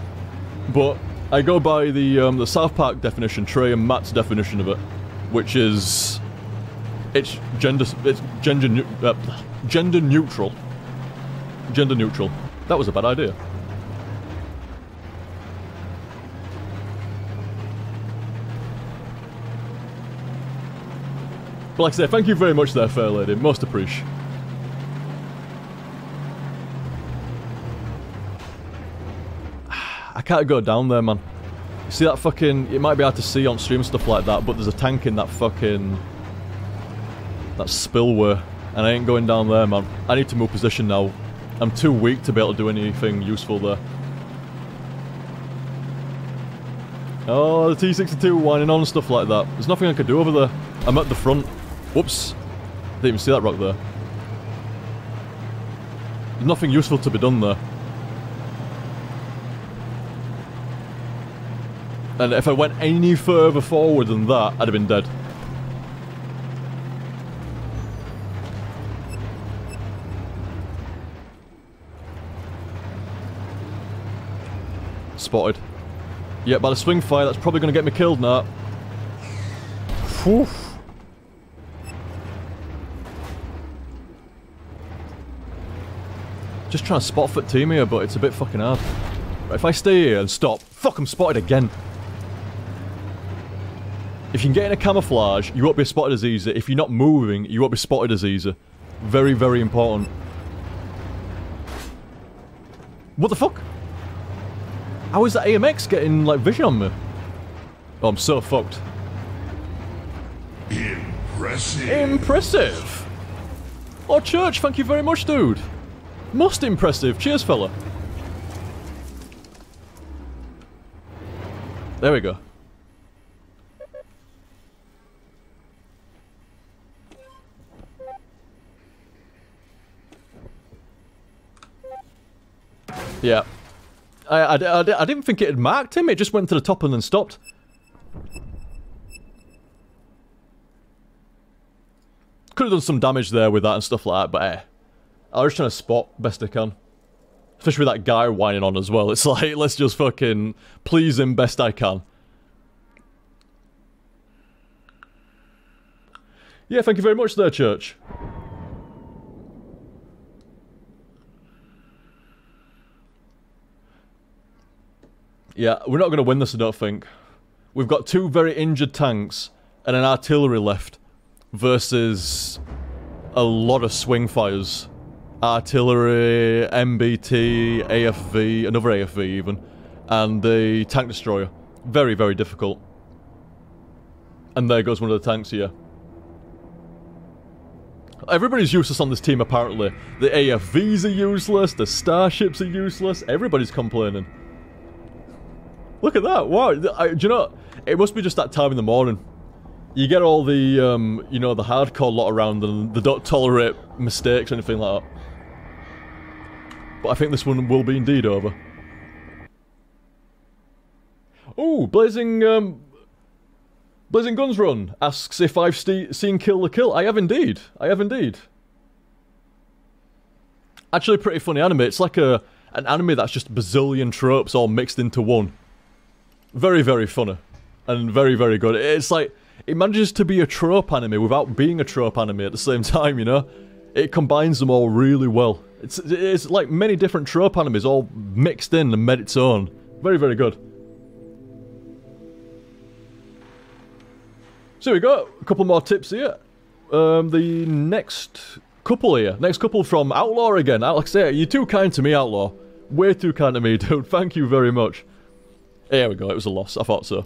But I go by the South Park definition, Trey and Matt's definition of it, which is... It's gender neutral. Gender neutral. That was a bad idea. But like I say, thank you very much there, fair lady. Most appreciated. I can't go down there, man. You see that fucking... It might be hard to see on stream and stuff like that, but there's a tank in that fucking... that spillway. And I ain't going down there, man. I need to move position now. I'm too weak to be able to do anything useful there. Oh, the T-62 winding on and stuff like that. There's nothing I could do over there. I'm at the front. Whoops. Didn't even see that rock there. There's nothing useful to be done there. And if I went any further forward than that, I'd have been dead. Spotted. Yeah, by the swing fire, that's probably going to get me killed now. Whew. Just trying to spot foot team here, but it's a bit fucking hard. Right, if I stay here and stop, fuck, I'm spotted again. If you can get in a camouflage, you won't be spotted as easy. If you're not moving, you won't be spotted as easy. Very, very important. What the fuck? How is that AMX getting, like, vision on me? Oh, I'm so fucked. Impressive. Impressive! Oh, Church, thank you very much, dude. Most impressive. Cheers, fella. There we go. Yeah. I didn't think it had marked him, it just went to the top and then stopped. Could have done some damage there with that and stuff like that, but eh. I was trying to spot best I can. Especially with that guy whining on as well. It's like, let's just fucking please him best I can. Yeah, thank you very much there, Church. Yeah, we're not going to win this, I don't think. We've got two very injured tanks and an artillery left versus a lot of swing fires. Artillery, MBT, AFV, another AFV even, and the tank destroyer. Very, very difficult. And there goes one of the tanks here. Everybody's useless on this team apparently. The AFVs are useless, the starships are useless, everybody's complaining. Look at that, wow, do you know, it must be just that time in the morning. You get all the, you know, the hardcore lot around and they don't tolerate mistakes or anything like that. But I think this one will be indeed over. Ooh, blazing Blazing Guns Run asks if I've seen Kill la Kill. I have indeed. I have indeed. Actually, pretty funny anime. It's like an anime that's just a bazillion tropes all mixed into one. Very, very funny. And very, very good. It's like, it manages to be a trope anime without being a trope anime at the same time, you know? It combines them all really well. It's like many different trope animes all mixed in and made its own. Very, very good. So we got a couple more tips here. The next couple here. Next couple from Outlaw again. Like I say, you're too kind to me, Outlaw. Way too kind to me, dude. Thank you very much. There we go. It was a loss. I thought so.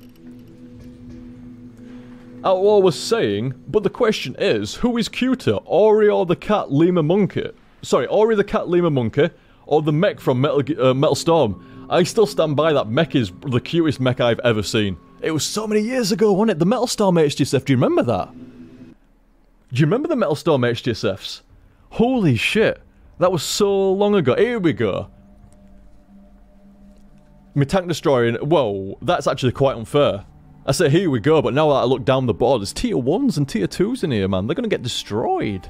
Outlaw was saying, but the question is, who is cuter, Ori or the cat lemur monkey? Sorry, Ori the cat lemur monkey, or the mech from Metal Storm? I still stand by that mech is the cutest mech I've ever seen. It was so many years ago, wasn't it? The Metal Storm HTSF, do you remember that? Do you remember the Metal Storm HTSFs? Holy shit, that was so long ago. Here we go. My tank destroyer, whoa, that's actually quite unfair. I say here we go, but now that I look down the board, there's tier 1s and tier 2s in here, man. They're gonna get destroyed.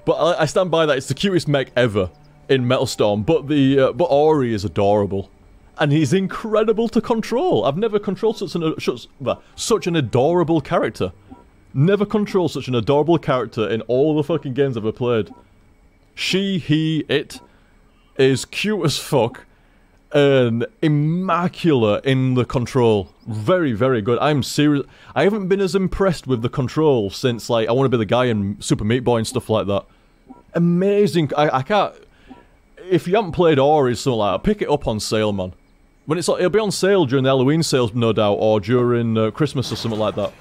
But I stand by that, it's the cutest mech ever in Metal Storm, but Ori is adorable. And he's incredible to control. I've never controlled such an adorable character. Never controlled such an adorable character in all the fucking games I've ever played. She, he, it is cute as fuck. And immaculate in the control. Very, very good. I'm serious. I haven't been as impressed with the control since, like, I Want to Be the Guy and Super Meat Boy and stuff like that. Amazing. I can't... If you haven't played Ori or something like that, pick it up on sale, man. When it'll be on sale during the Halloween sales, no doubt, or during Christmas or something like that.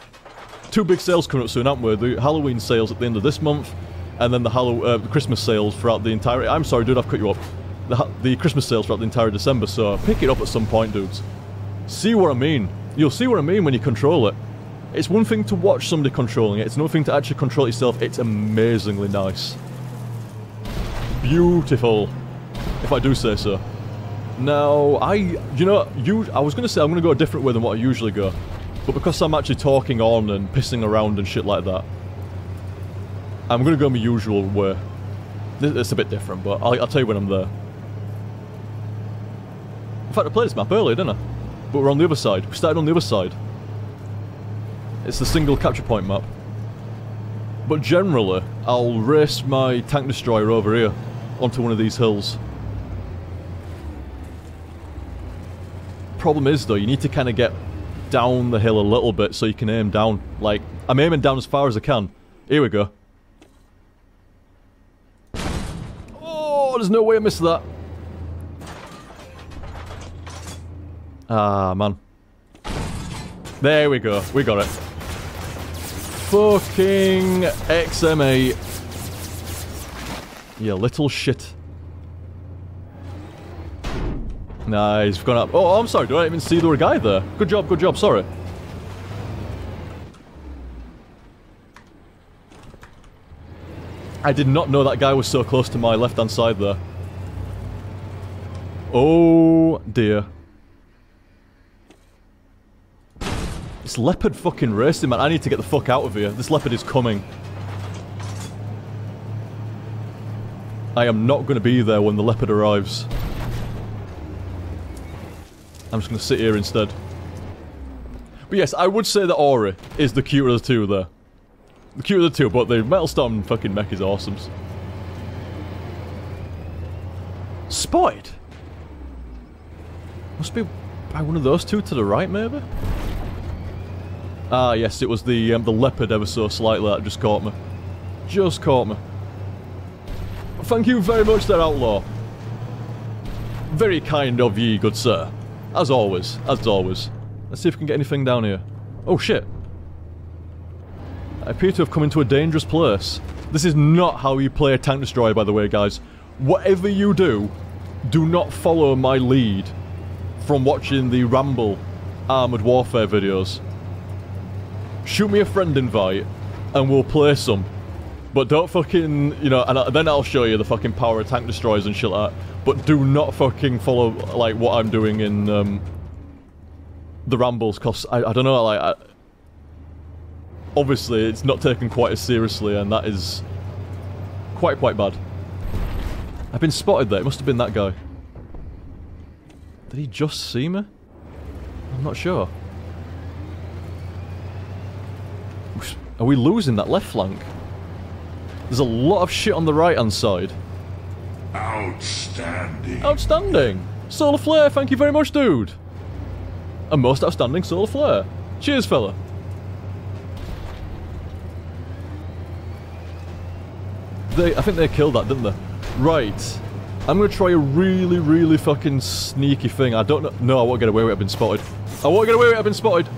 Two big sales coming up soon, aren't we? The Halloween sales at the end of this month, and then the Christmas sales throughout the entire... I'm sorry, dude, I've cut you up. The Christmas sales throughout the entire December, so pick it up at some point, dudes. See what I mean. You'll see what I mean when you control it. It's one thing to watch somebody controlling it, it's another thing to actually control it yourself. It's amazingly nice. Beautiful, if I do say so. Now, I was going to say I'm going to go a different way than what I usually go. But because I'm actually talking on and pissing around and shit like that, I'm going to go my usual way. It's a bit different, but I'll tell you when I'm there. In fact, I played this map earlier, didn't I? But we're on the other side. We started on the other side. It's the single capture point map. But generally, I'll race my tank destroyer over here onto one of these hills. Problem is, though, you need to kind of get down the hill a little bit so you can aim down. Like, I'm aiming down as far as I can. Here we go. Oh, there's no way I missed that. Ah, man. There we go. We got it. Fucking XM8. You little shit. Nah, he's gone up. Oh, I'm sorry. Do I even see there was a guy there? Good job, sorry. I did not know that guy was so close to my left-hand side there. Oh, dear. This leopard fucking racing, man. I need to get the fuck out of here. This leopard is coming. I am not going to be there when the leopard arrives. I'm just going to sit here instead. But yes, I would say that Ori is the cuter of the two there. The cuter of the two, but the Metal Storm fucking mech is awesome. Spotted? Must be by one of those two to the right, maybe? Ah, yes, it was the leopard ever so slightly that just caught me. Just caught me. Thank you very much there, Outlaw. Very kind of ye, good sir. As always, as always. Let's see if we can get anything down here. Oh, shit. I appear to have come into a dangerous place. This is not how you play a tank destroyer, by the way, guys. Whatever you do, do not follow my lead from watching the Ramble Armoured Warfare videos. Shoot me a friend invite, and we'll play some. But don't fucking, you know, and then I'll show you the fucking power of tank destroyers and shit like that. But do not fucking follow, like, what I'm doing in the rambles, because I don't know, like, obviously it's not taken quite as seriously, and that is quite bad. I've been spotted there. It must have been that guy. Did he just see me? I'm not sure. Are we losing that left flank? There's a lot of shit on the right-hand side. Outstanding. Outstanding! Solar Flare, thank you very much, dude! A most outstanding Solar Flare. Cheers, fella. I think they killed that, didn't they? Right. I'm gonna try a really fucking sneaky thing. I don't know. No, I won't get away with it. I've been spotted. I won't get away with it. I've been spotted.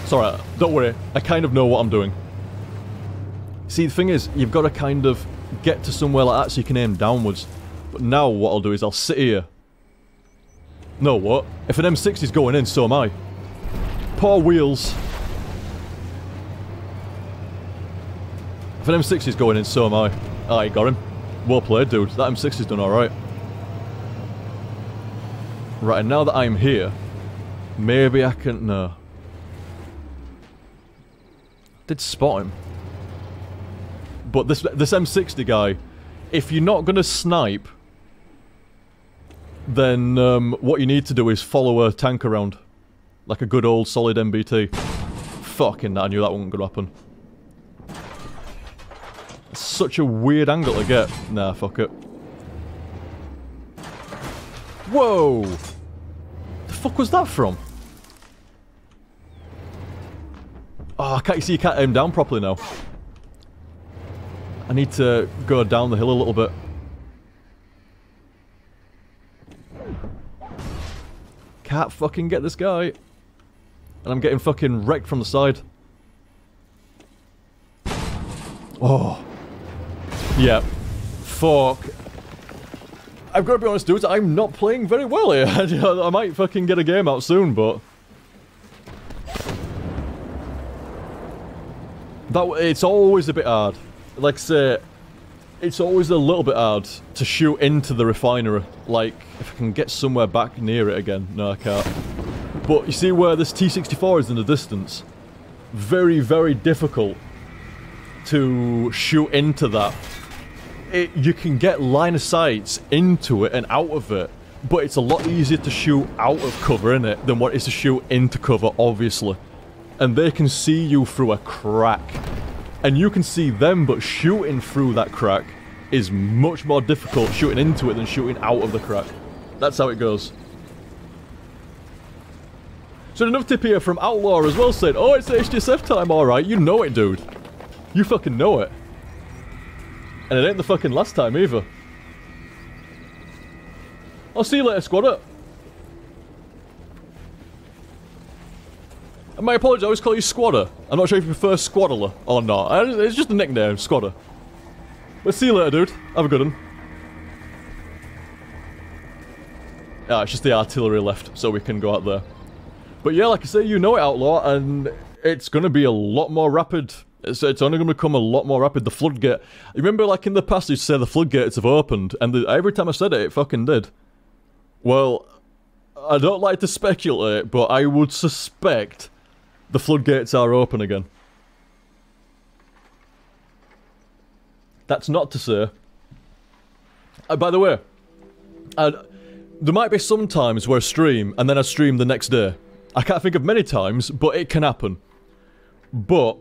It's alright. Don't worry. I kind of know what I'm doing. See, the thing is, you've got to kind of get to somewhere like that so you can aim downwards. But now what I'll do is I'll sit here. No, what? If an M60's going in, so am I. Poor wheels. If an M60's going in, so am I. Alright, got him. Well played, dude. That M60's done alright. Right, and now that I'm here, maybe I can... No. Did spot him. But this M60 guy, if you're not gonna snipe, then what you need to do is follow a tank around. Like a good old solid MBT. Fucking, I knew that wasn't gonna happen. It's such a weird angle to get. Nah, fuck it. Whoa! The fuck was that from? Oh, I can't see, you can't aim down properly now. I need to go down the hill a little bit. Can't fucking get this guy. And I'm getting fucking wrecked from the side. Oh. Yeah. Fuck. I've got to be honest, dudes, I'm not playing very well here. I might fucking get a game out soon, but... it's always a bit hard. Like I say, it's always a little bit hard to shoot into the refinery. Like, if I can get somewhere back near it again. No, I can't. But you see where this T-64 is in the distance? Very difficult to shoot into that. You can get line of sights into it and out of it, but it's a lot easier to shoot out of cover, innit, than what it is to shoot into cover, obviously. And they can see you through a crack. And you can see them, but shooting through that crack is much more difficult shooting into it than shooting out of the crack. That's how it goes. So another tip here from Outlaw as well said, oh, it's HTSF time, alright, you know it, dude. You fucking know it. And it ain't the fucking last time either. I'll see you later, squadder. And my apologies, I always call you Squadder. I'm not sure if you prefer Squaddler or not. It's just a nickname, Squadder. But see you later, dude. Have a good one. Ah, it's just the artillery left, so we can go out there. But yeah, like I say, you know it, Outlaw, and it's going to be a lot more rapid. It's only going to become a lot more rapid. The floodgate. You remember, like, in the past, you say the floodgates have opened, and every time I said it, it fucking did. Well, I don't like to speculate, but I would suspect the floodgates are open again. That's not to say... by the way, there might be some times where I stream, and then I stream the next day. I can't think of many times, but it can happen. But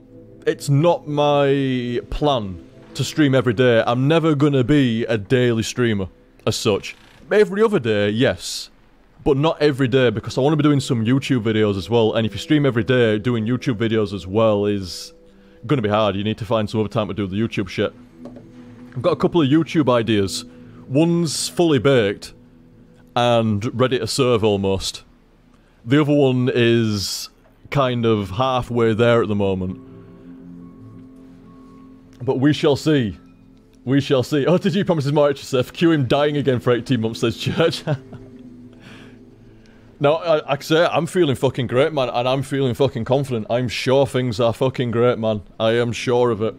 it's not my plan to stream every day. I'm never gonna be a daily streamer, as such. Every other day, yes. But not every day, because I want to be doing some YouTube videos as well, and if you stream every day, doing YouTube videos as well is gonna be hard. You need to find some other time to do the YouTube shit. I've got a couple of YouTube ideas. One's fully baked, and ready to serve almost. The other one is kind of halfway there at the moment. But we shall see. We shall see. Oh, did you promise more HSF? Cue him dying again for 18 months, says Church. No, I say, I'm feeling fucking great, man, and I'm feeling fucking confident. I'm sure things are fucking great, man. I am sure of it.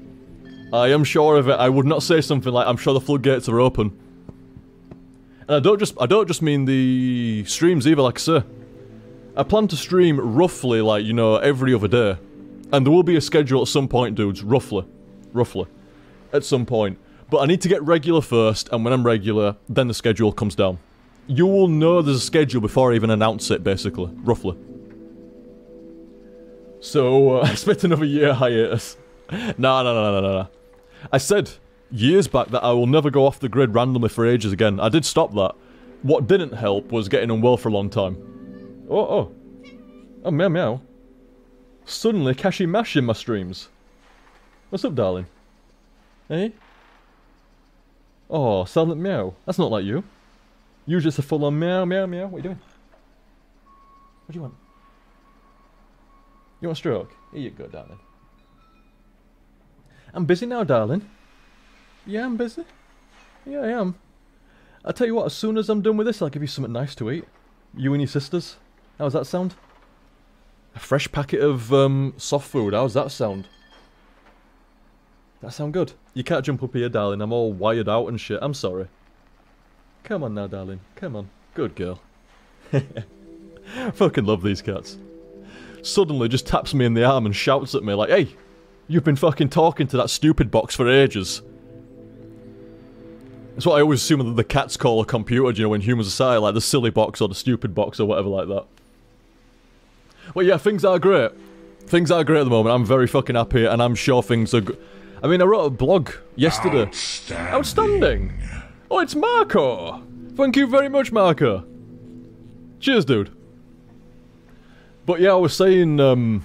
I am sure of it. I would not say something like, I'm sure the floodgates are open. And I don't just mean the streams either, like I say. I plan to stream roughly, like, you know, every other day. And there will be a schedule at some point, dudes, roughly. Roughly. At some point. But I need to get regular first, and when I'm regular, then the schedule comes down. You will know there's a schedule before I even announce it, basically. Roughly. So, I spent another year hiatus. No. I said years back that I will never go off the grid randomly for ages again. I did stop that. What didn't help was getting unwell for a long time. Oh, meow meow. Suddenly, Kashi Mash in my streams. What's up, darling? Hey? Oh, silent meow. That's not like you. Usually it's a full-on meow, meow, meow. What are you doing? What do you want? You want a stroke? Here you go, darling. I'm busy now, darling. Yeah, I'm busy. Yeah, I am. I'll tell you what, as soon as I'm done with this, I'll give you something nice to eat. You and your sisters. How's that sound? A fresh packet of soft food. How's that sound? That sound good? You can't jump up here, darling. I'm all wired out and shit. I'm sorry. Come on now, darling. Come on. Good girl. Fucking love these cats. Suddenly just taps me in the arm and shouts at me like, hey, you've been fucking talking to that stupid box for ages. That's what I always assume that the cats call a computer, you know, when humans are silent, like the silly box or the stupid box or whatever like that. Well, yeah, things are great. Things are great at the moment. I'm very fucking happy, and I'm sure things are good. I mean, I wrote a blog yesterday. Outstanding! Oh, it's Marco! Thank you very much, Marco. Cheers, dude. But yeah, I was saying, in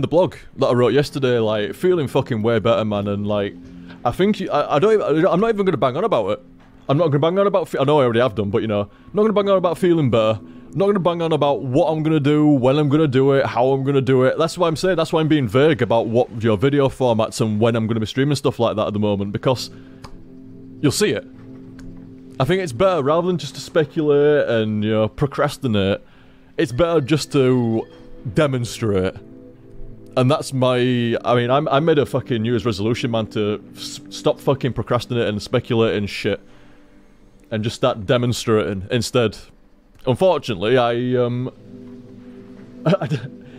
the blog that I wrote yesterday, like, feeling fucking way better, man, and like, I think, I'm not even gonna bang on about it. I'm not gonna bang on about, I know I already have done, but you know, I'm not gonna bang on about feeling better. I'm not gonna bang on about what I'm gonna do, when I'm gonna do it, how I'm gonna do it. That's why I'm saying, that's why I'm being vague about what your video formats and when I'm gonna be streaming stuff like that at the moment, because you'll see it. I think it's better, rather than just to speculate and, you know, procrastinate, it's better just to demonstrate. And that's my, I mean, I made a fucking New Year's resolution, man, to stop fucking procrastinating and speculating shit. And just start demonstrating instead. Unfortunately,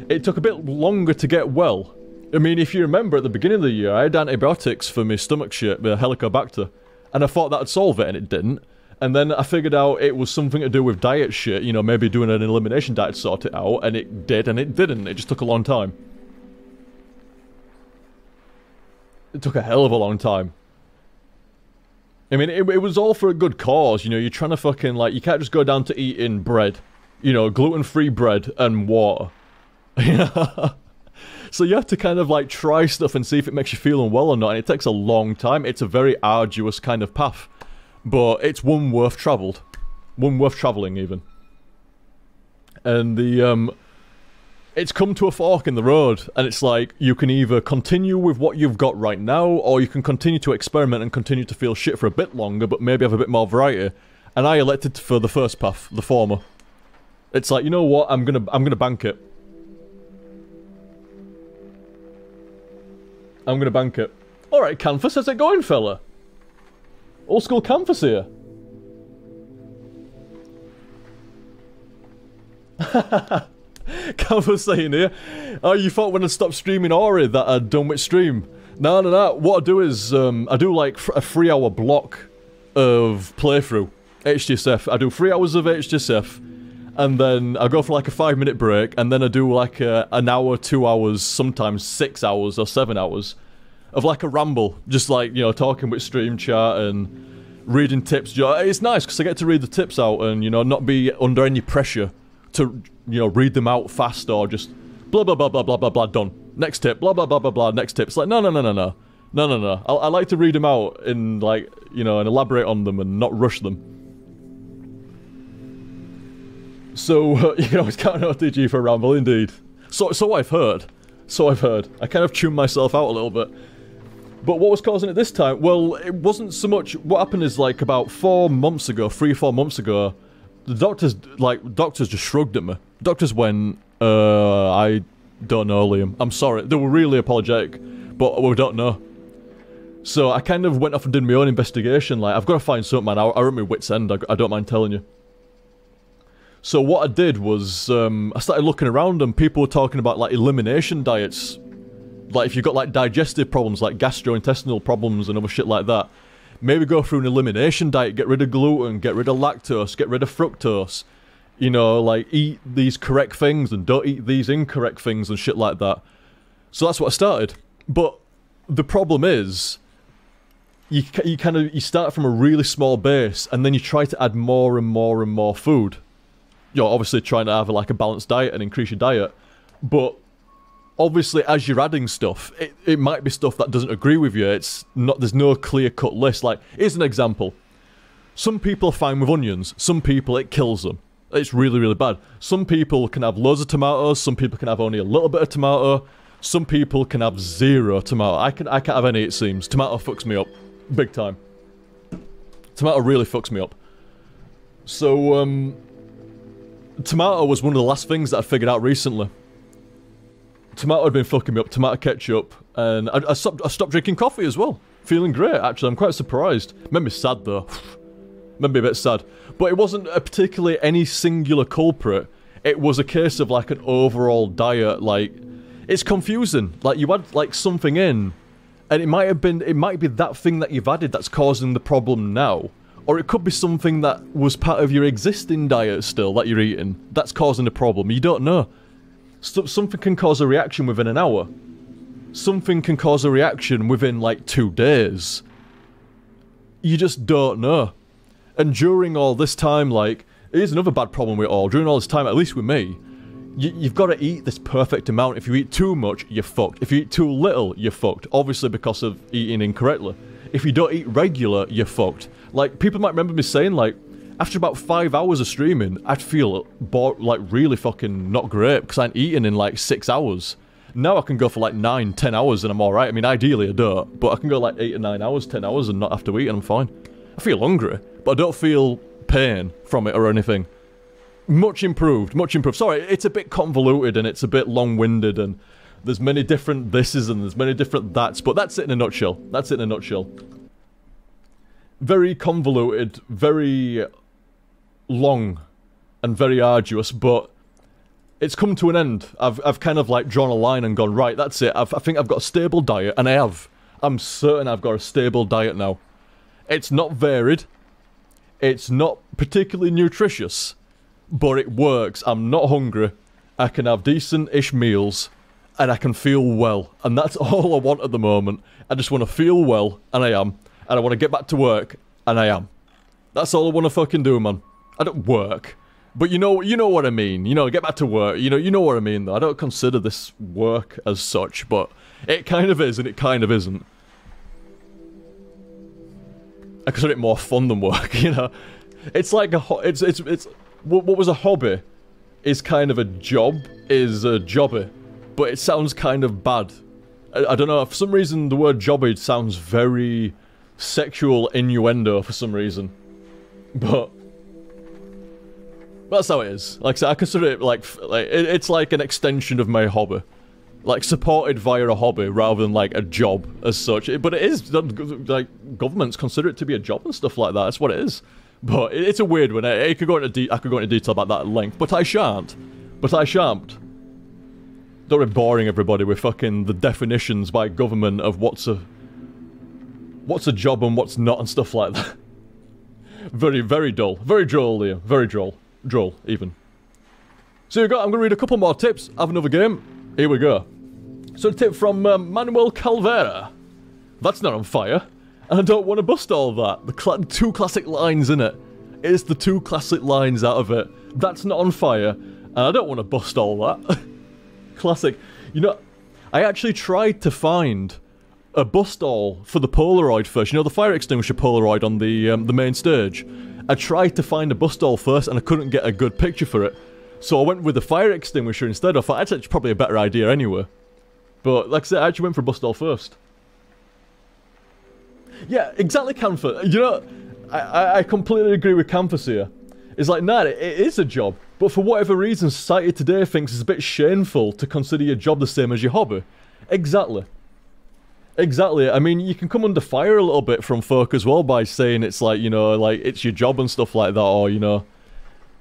it took a bit longer to get well. I mean, if you remember, at the beginning of the year, I had antibiotics for my stomach shit, the Helicobacter. And I thought that'd solve it, and it didn't. And then I figured out it was something to do with diet shit, you know, maybe doing an elimination diet to sort it out, and it did, and it didn't. It just took a long time. It took a hell of a long time. I mean, it was all for a good cause, you know, you're trying to fucking, like, you can't just go down to eating bread. You know, gluten-free bread and water. You know? So you have to kind of, like, try stuff and see if it makes you feel unwell or not, and it takes a long time. It's a very arduous kind of path. But it's one worth travelled. One worth travelling, even. And the, it's come to a fork in the road, and it's like, you can either continue with what you've got right now, or you can continue to experiment and continue to feel shit for a bit longer, but maybe have a bit more variety. And I elected for the first path, the former. It's like, you know what, I'm gonna bank it. I'm gonna bank it. Alright, Canvas, how's it going, fella? Old school Canvas here. Canvas saying here, oh, you thought when I stopped streaming Ori that I'd done with stream. No. What I do is, I do like a 3-hour block of playthrough. HTSF. I do 3 hours of HTSF, and then I go for like a 5-minute break, and then I do like an hour, 2 hours, sometimes 6 hours or 7 hours of like a ramble. Just like, you know, talking with stream chat and reading tips. You know, it's nice because I get to read the tips out and, you know, not be under any pressure to, you know, read them out fast or just blah blah blah blah blah blah blah, done. Next tip, blah blah blah blah blah, next tip. It's like, no. I like to read them out and, like, you know, and elaborate on them and not rush them. So, you know, it's counting OTG for Ramble, indeed. So I've heard. I kind of tuned myself out a little bit. But what was causing it this time? Well, it wasn't so much. What happened is, like, about 4 months ago, 3 or 4 months ago, the doctors just shrugged at me. Doctors went, I don't know, Liam. I'm sorry. They were really apologetic, but we don't know. So I kind of went off and did my own investigation. Like, I've got to find something, man. I'm at my wit's end. I don't mind telling you. So what I did was, I started looking around and people were talking about, like, elimination diets. Like, if you've got, like, digestive problems, like gastrointestinal problems and other shit like that, maybe go through an elimination diet, get rid of gluten, get rid of lactose, get rid of fructose. You know, like, eat these correct things and don't eat these incorrect things and shit like that. So that's what I started. But the problem is, you start from a really small base, and then you try to add more and more and more food. You're obviously trying to have like a balanced diet and increase your diet, but obviously as you're adding stuff, it might be stuff that doesn't agree with you. It's not, there's no clear-cut list. Like, here's an example. Some people are fine with onions. Some people, it kills them. It's really, really bad. Some people can have loads of tomatoes. Some people can have only a little bit of tomato. Some people can have zero tomato. I can't have any, it seems. Tomato fucks me up. Big time. Tomato really fucks me up. So, tomato was one of the last things that I figured out recently. Tomato had been fucking me up, tomato ketchup, and I stopped drinking coffee as well. Feeling great, actually. I'm quite surprised. Made me sad, though. Made me a bit sad. But it wasn't a particularly any singular culprit. It was a case of, like, an overall diet, like... It's confusing. Like, you add, like, something in... And it might be that thing that you've added that's causing the problem now. Or it could be something that was part of your existing diet still that you're eating. That's causing the problem. You don't know. Something can cause a reaction within an hour. Something can cause a reaction within like 2 days. You just don't know. And during all this time, like, here's another bad problem with it all. During all this time, at least with me, you've got to eat this perfect amount. If you eat too much, you're fucked. If you eat too little, you're fucked. Obviously because of eating incorrectly. If you don't eat regular, you're fucked. Like, people might remember me saying, like, after about 5 hours of streaming, I'd feel bored, like, really fucking not great, because I ain't eaten in, like, 6 hours. Now I can go for, like, 9, 10 hours and I'm alright. I mean, ideally I don't, but I can go, like, 8 or 9 hours, 10 hours and not have to eat and I'm fine. I feel hungry, but I don't feel pain from it or anything. Much improved, much improved. Sorry, it's a bit convoluted and it's a bit long-winded and there's many different thises and there's many different that's, but that's it in a nutshell. That's it in a nutshell. Very convoluted, very long and very arduous, but it's come to an end. I've kind of like drawn a line and gone, right, that's it. I think I've got a stable diet, and I have. I'm certain I've got a stable diet now. It's not varied. It's not particularly nutritious. But it works. I'm not hungry. I can have decent-ish meals. And I can feel well. And that's all I want at the moment. I just want to feel well. And I am. And I want to get back to work. And I am. That's all I want to fucking do, man. I don't work. But you know what I mean. You know, get back to work. You know what I mean, though. I don't consider this work as such. But it kind of is and it kind of isn't. I consider it more fun than work, you know? It's like a... It's what was a hobby is kind of a job, is a jobby, but it sounds kind of bad. I don't know, for some reason the word jobby sounds very sexual innuendo for some reason. But that's how it is. Like I said, I consider it like it's like an extension of my hobby. Like, supported via a hobby rather than, like, a job as such. But it is, like, governments consider it to be a job and stuff like that. That's what it is. But it's a weird one. I could go into detail about that at length, but I shan't. Don't be boring everybody with fucking the definitions by government of what's a job and what's not and stuff like that. Very, very dull. Very droll, Leo. Very droll. Droll, even. So I'm going to read a couple more tips. Have another game. Here we go. So a tip from Manuel Calvera. That's not on fire. And I don't want to bust all that. The two classic lines in it. It's the two classic lines out of it. That's not on fire. And I don't want to bust all that. Classic. You know, I actually tried to find a bust all for the Polaroid first. You know, the fire extinguisher Polaroid on the main stage. I tried to find a bust all first and I couldn't get a good picture for it. So I went with the fire extinguisher instead. I thought that's actually probably a better idea anyway. But like I said, I actually went for bust all first. Yeah, exactly, Canfer. You know, I completely agree with Canfer here. It's like, nah, it is a job. But for whatever reason, society today thinks it's a bit shameful to consider your job the same as your hobby. Exactly. Exactly. I mean, you can come under fire a little bit from folk as well by saying it's like, you know, like it's your job and stuff like that, or, you know,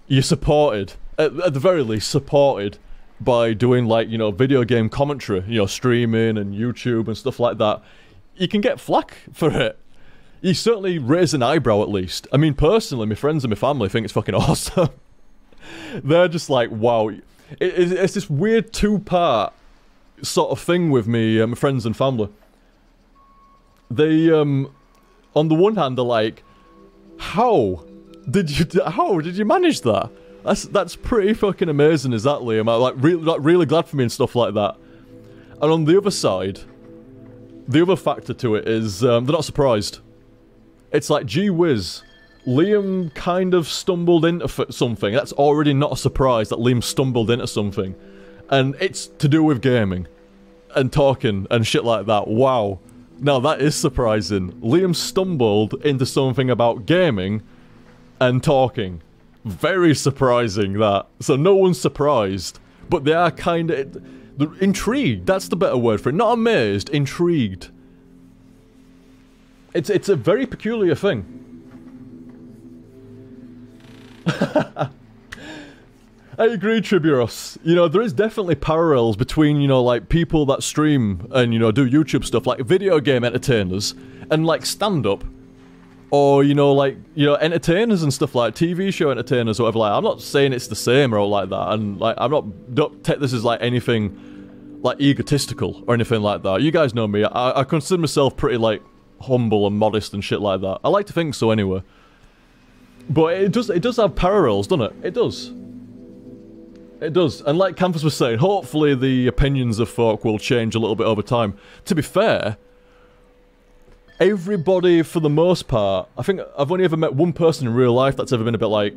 you're supported, at the very least, supported by doing, like, you know, video game commentary, you know, streaming and YouTube and stuff like that. You can get flack for it. You certainly raise an eyebrow at least. I mean, personally, my friends and my family think it's fucking awesome. They're just like, wow. It's this weird two-part sort of thing with me, my friends and family. They, on the one hand, are like, how did you manage that? That's pretty fucking amazing, is that, Liam? I'm like really glad for me and stuff like that. And on the other side, the other factor to it is they're not surprised. It's like, gee whiz, Liam kind of stumbled into something. That's already not a surprise that Liam stumbled into something. And it's to do with gaming and talking and shit like that. Wow. Now that is surprising. Liam stumbled into something about gaming and talking. Very surprising, that. So no one's surprised. But they are kind of intrigued. That's the better word for it. Not amazed, intrigued. It's a very peculiar thing. I agree, Triburos. You know, there is definitely parallels between, you know, like, people that stream and, you know, do YouTube stuff, like video game entertainers, and, like, stand-up. Or, you know, like, you know, entertainers and stuff, like TV show entertainers or whatever. Like, I'm not saying it's the same or like that, and, like, don't take this as, like, anything, like, egotistical or anything like that. You guys know me. I consider myself pretty, like, humble and modest and shit like that. I like to think so anyway. But it does have parallels, doesn't it? It does. It does. And like Campus was saying, hopefully the opinions of folk will change a little bit over time. To be fair, everybody, for the most part, I think I've only ever met one person in real life that's ever been a bit like,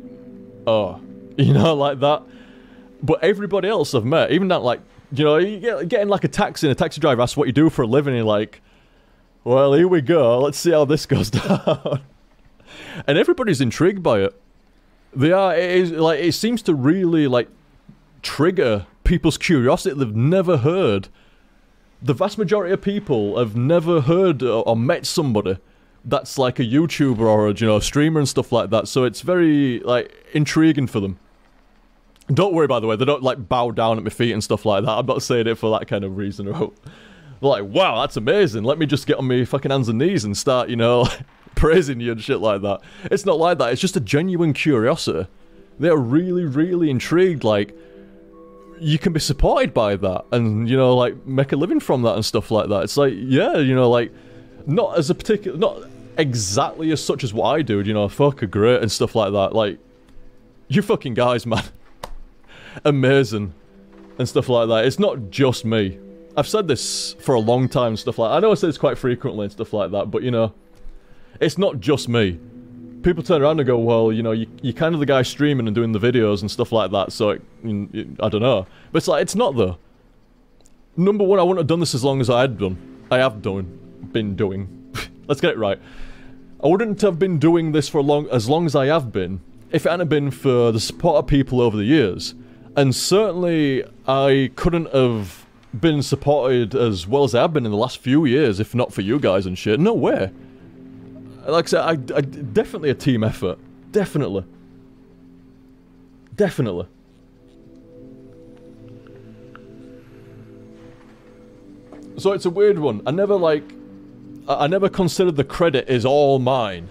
oh, you know, like that. But everybody else I've met, even that, like, you know, you get in like a taxi and a taxi driver asks what you do for a living, and you're like, well, here we go, let's see how this goes down. And everybody's intrigued by it. They are, it seems to really, like, trigger people's curiosity they've never heard. The vast majority of people have never heard or met somebody that's like a YouTuber or a, you know, streamer and stuff like that, so it's very, like, intriguing for them. Don't worry, by the way, they don't, like, bow down at my feet and stuff like that. I'm not saying it for that kind of reason. They're like, wow, that's amazing, let me just get on my fucking hands and knees and start, you know, praising you and shit like that. It's not like that, it's just a genuine curiosity. They're really, really intrigued, like, you can be supported by that and, you know, like, make a living from that and stuff like that. It's like, yeah, you know, like, not as a particular, not exactly as such as what I do, you know, fuck are great and stuff like that. Like, you fucking guys, man. Amazing. And stuff like that. It's not just me. I've said this for a long time and stuff like that. I know I say this quite frequently and stuff like that, but, you know, it's not just me. People turn around and go, well, you know, you're kind of the guy streaming and doing the videos and stuff like that, so I don't know. But it's like, it's not though. Number one, I wouldn't have done this as long as I had done. Been doing. Let's get it right. I wouldn't have been doing this for as long as I have been if it hadn't been for the support of people over the years. And certainly, I couldn't have been supported as well as I have been in the last few years if not for you guys and shit. No way. Like I said, I definitely a team effort. Definitely. Definitely. So it's a weird one. I never considered the credit is all mine.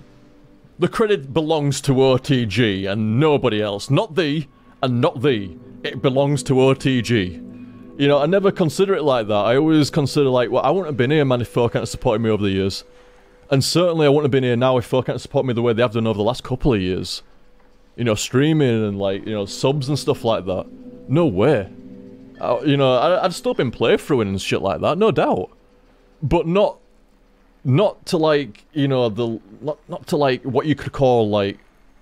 The credit belongs to OTG and nobody else. Not thee, and not thee. It belongs to OTG. You know, I never consider it like that. I always consider, like, well, I wouldn't have been here, man, if folk hadn't supported me over the years. And certainly I wouldn't have been here now if folk hadn't supported me the way they have done over the last couple of years. You know, streaming and, like, you know, subs and stuff like that. No way. You know, I'd still been playthroughing and shit like that, no doubt. But not to, like, you know, not to, like, what you could call, like,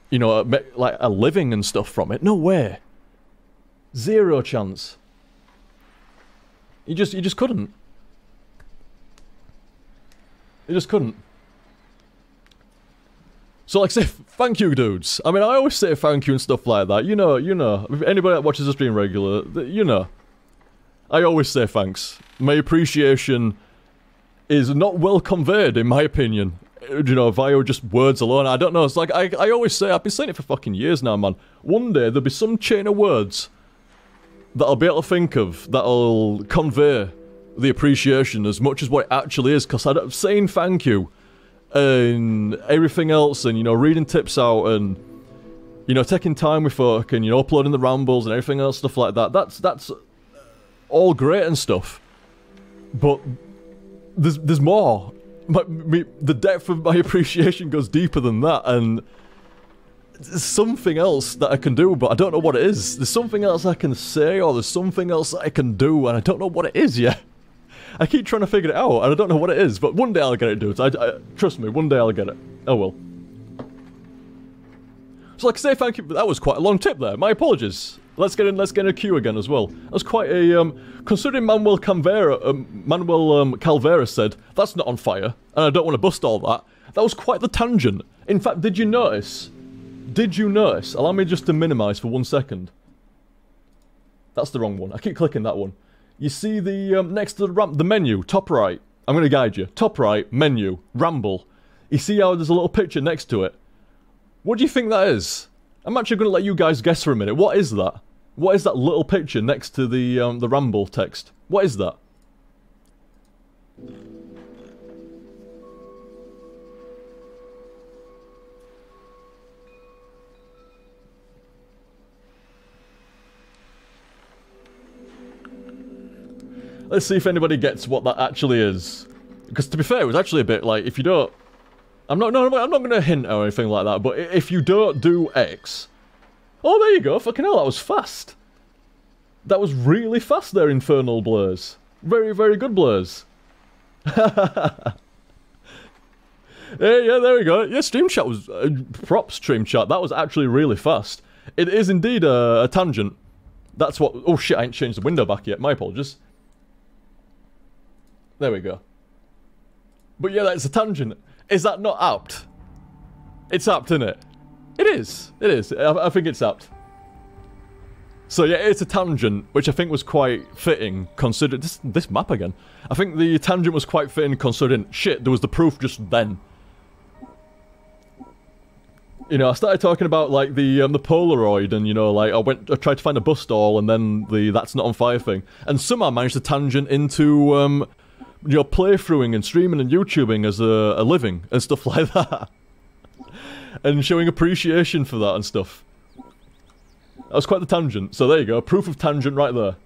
you know, like a living and stuff from it. No way. Zero chance. You just couldn't. You just couldn't. So, like, say, thank you, dudes. I mean, I always say thank you and stuff like that. You know. If anybody that watches the stream regular, you know. I always say thanks. My appreciation is not well conveyed, in my opinion. You know, via just words alone. I don't know, it's like, I always say, I've been saying it for fucking years now, man. One day, there'll be some chain of words that I'll be able to think of that'll convey the appreciation as much as what it actually is, because saying thank you and everything else, and, you know, reading tips out, and, you know, taking time with folk, and, you know, uploading the rambles and everything else, stuff like that, that's all great and stuff. But there's more. The depth of my appreciation goes deeper than that, and there's something else that I can do, but I don't know what it is. There's something else I can say, or there's something else that I can do, and I don't know what it is yet. I keep trying to figure it out, and I don't know what it is, but one day I'll get it, dudes. Trust me, one day I'll get it. Oh well. So like I say, thank you. That was quite a long tip there. My apologies. Let's get in a queue again as well. That was quite a, considering Manuel Calvera said, that's not on fire, and I don't want to bust all that. That was quite the tangent. In fact, did you notice, allow me just to minimise for 1 second. That's the wrong one. I keep clicking that one. You see the, next to the menu, top right. I'm going to guide you. Top right, menu, ramble. You see how there's a little picture next to it? What do you think that is? I'm actually going to let you guys guess for a minute. What is that? What is that little picture next to the ramble text? What is that? Let's see if anybody gets what that actually is. Because to be fair, it was actually a bit like, if you don't... I'm not going to hint or anything like that, but if you don't do X... Oh, there you go. Fucking hell, that was fast. That was really fast there, Infernal Blurs. Very, very good Blurs. Yeah, there we go. Yeah, stream chat was... props, stream chat. That was actually really fast. It is indeed a tangent. That's what... Oh shit, I ain't changed the window back yet. My apologies. There we go. But yeah, that's a tangent. Is that not apt? It's apt, isn't it? It is. It is. I think it's apt. So yeah, it's a tangent, which I think was quite fitting, considering... This map again. I think the tangent was quite fitting, considering... Shit, there was the proof just then. You know, I started talking about, like, the Polaroid, and, you know, like, I tried to find a bus stall, and then the that's not on fire thing. And somehow managed to tangent into, you know, playthroughing and streaming and YouTubing as a living, and stuff like that. And showing appreciation for that and stuff. That was quite the tangent. So there you go, proof of tangent right there.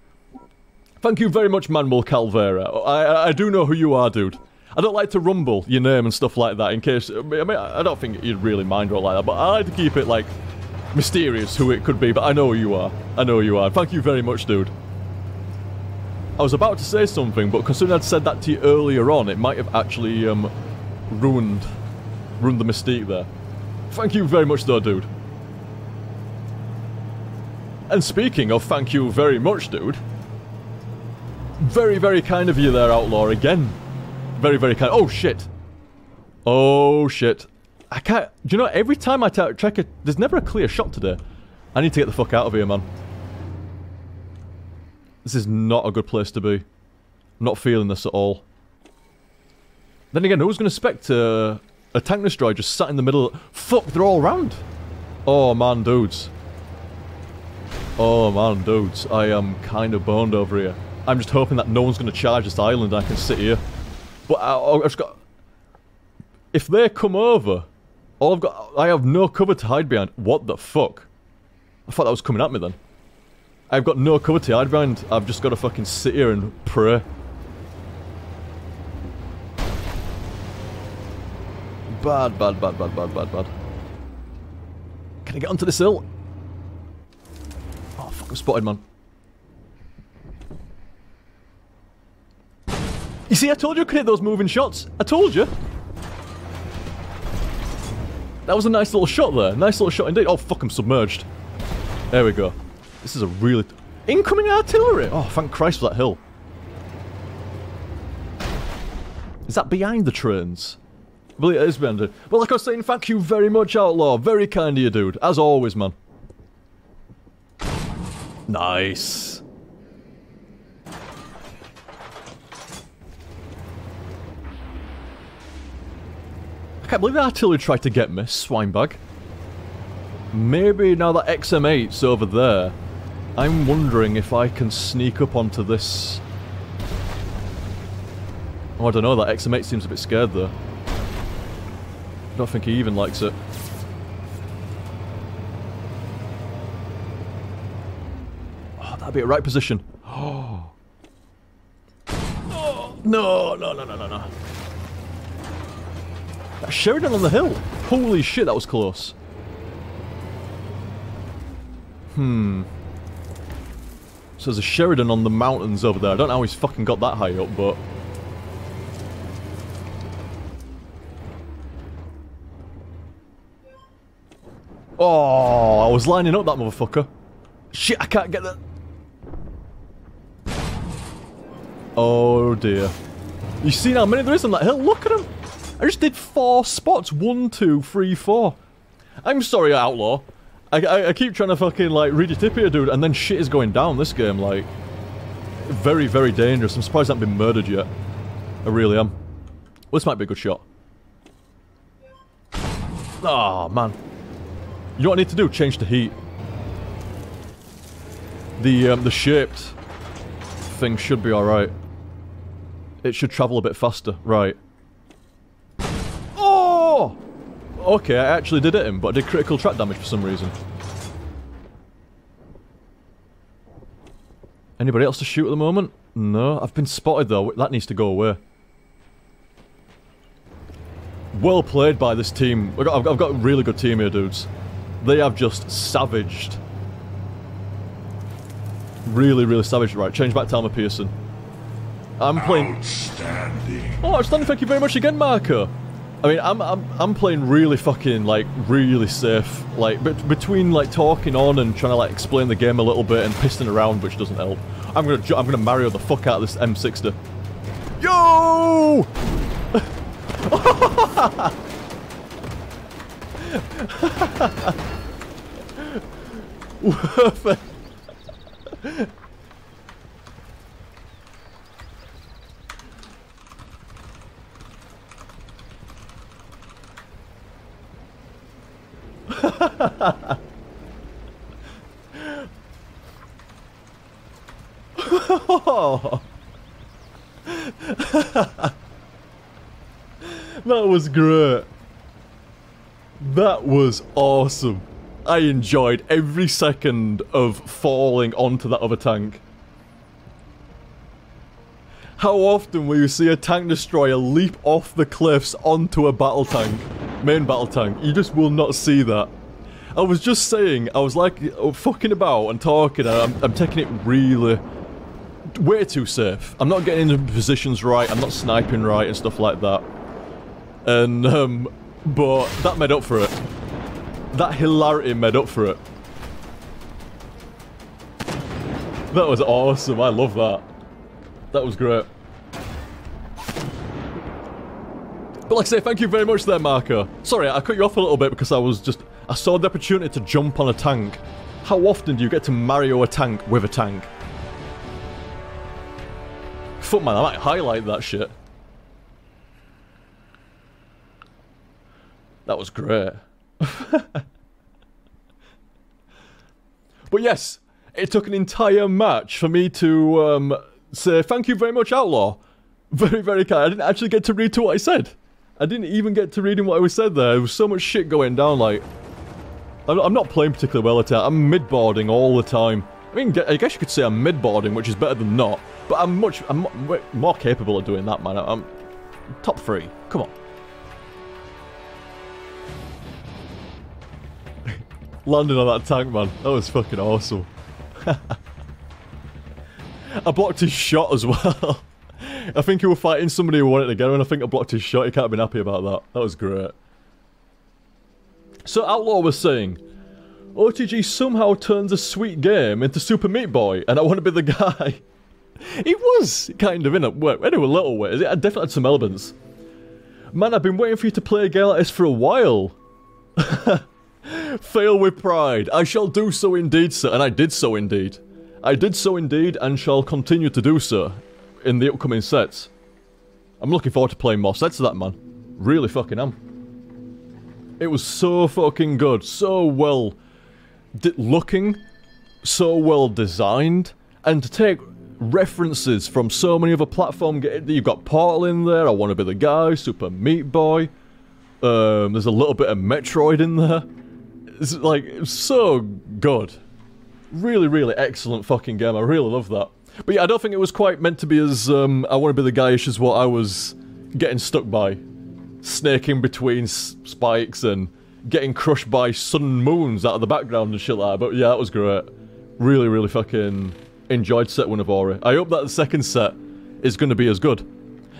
Thank you very much, Manuel Calvera. I do know who you are, dude. I don't like to rumble your name and stuff like that in case... I mean, I don't think you'd really mind or like that, but I like to keep it, like, mysterious who it could be, but I know who you are. I know who you are. Thank you very much, dude. I was about to say something, but considering I'd said that to you earlier on, it might have actually, ruined the mystique there. Thank you very much, though, dude. And speaking of thank you very much, dude. Very, very kind of you there, Outlaw, again. Very, very kind. Oh, shit. Oh, shit. I can't... Do you know, every time I check it... There's never a clear shot today. I need to get the fuck out of here, man. This is not a good place to be. I'm not feeling this at all. Then again, who's going to expect a tank destroyer just sat in the middle... Fuck, they're all around. Oh, man, dudes. Oh, man, dudes. I am kind of boned over here. I'm just hoping that no one's going to charge this island and I can sit here. But I've just got... If they come over, all I've got... I have no cover to hide behind. What the fuck? I thought that was coming at me then. I've got no cover to hide behind. I've just got to fucking sit here and pray. Bad, bad, bad, bad, bad, bad, bad. Can I get onto this hill? Oh, fuck, I'm spotted, man. You see, I told you I could hit those moving shots. I told you. That was a nice little shot there. Nice little shot indeed. Oh, fuck, I'm submerged. There we go. This is a really... Incoming artillery! Oh, thank Christ for that hill. Is that behind the trains? I believe it is behind it. Well, like I was saying, thank you very much, Outlaw. Very kind of you, dude. As always, man. Nice. can't believe the artillery tried to get me, swinebag. Maybe now that XM8's over there, I'm wondering if I can sneak up onto this... Oh, I don't know, that XM8 seems a bit scared though. I don't think he even likes it. Oh, that'd be a right position. Oh. Oh. No, no, no, no, no, no. That Sheridan on the hill. Holy shit, that was close. So there's a Sheridan on the mountains over there. I don't know how he's fucking got that high up, but... Oh, I was lining up that motherfucker. Shit, I can't get that. Oh dear. You see how many there is on that hill? Look at him. I just did 4 spots. 1, 2, 3, 4. I'm sorry, Outlaw. I keep trying to fucking, like, read your tip here, dude, and then shit is going down this game, like... Very, very dangerous. I'm surprised I haven't been murdered yet. I really am. Well, this might be a good shot. Oh, man. You know what I need to do? Change the heat. The shaped thing should be alright. It should travel a bit faster. Right. Oh! Okay, I actually did hit him, but I did critical track damage for some reason. Anybody else to shoot at the moment? No, I've been spotted though. That needs to go away. Well played by this team. I've got a really good team here, dudes. They have just savaged. Really, really savaged. Right, change back to Alma Pearson. I'm playing... Outstanding. Oh, outstanding, thank you very much again, Marco. I mean, I'm playing really fucking, like, really safe. Like, between, like, talking on and trying to, like, explain the game a little bit and pissing around, which doesn't help. I'm gonna Mario the fuck out of this M60. Yo! Worth it. That was great. That was awesome. I enjoyed every second of falling onto that other tank. How often will you see a tank destroyer leap off the cliffs onto a battle tank? Main battle tank. You just will not see that. I was just saying, I was like fucking about and talking, and I'm taking it really way too safe. I'm not getting into positions right, I'm not sniping right and stuff like that. And, but that made up for it. That hilarity made up for it. That was awesome, I love that. That was great. But like I say, thank you very much there, Marco. Sorry, I cut you off a little bit because I saw the opportunity to jump on a tank. How often do you get to Mario a tank with a tank? Fuck man, I might highlight that shit. That was great. But yes, it took an entire match for me to say thank you very much, Outlaw. Very, very kind. I didn't actually get to read to what I said. I didn't even get to reading what I was said there. There was so much shit going down, like... I'm not playing particularly well at it. I'm mid-boarding all the time. I mean, I guess you could say I'm mid-boarding, which is better than not. But I'm more capable of doing that, man. I'm top 3. Come on. Landing on that tank, man. That was fucking awesome. I blocked his shot as well. I think he was fighting somebody who wanted to get him, and I think I blocked his shot. He can't have been happy about that. That was great. So Outlaw was saying, OTG somehow turns a sweet game into Super Meat Boy, and I want to be the guy. He was kind of in a way, anyway, a little way. I definitely had some elements. Man, I've been waiting for you to play a game like this for a while. Fail with pride. I shall do so indeed, sir. And I did so indeed. I did so indeed and shall continue to do so in the upcoming sets. I'm looking forward to playing more sets of that, man. Really fucking am. It was so fucking good, so well looking, so well designed, and to take references from so many other platforms. You've got Portal in there, I Want to Be the Guy, Super Meat Boy. There's a little bit of Metroid in there. It's like, it's so good. Really, really excellent fucking game. I really love that. But yeah, I don't think it was quite meant to be as, I Want to Be the Guy-ish as what I was getting stuck by. Snaking between spikes and getting crushed by sun and moons out of the background and shit like that. But yeah, that was great. Really, really fucking enjoyed set 1 of Ori. I hope that the second set is going to be as good.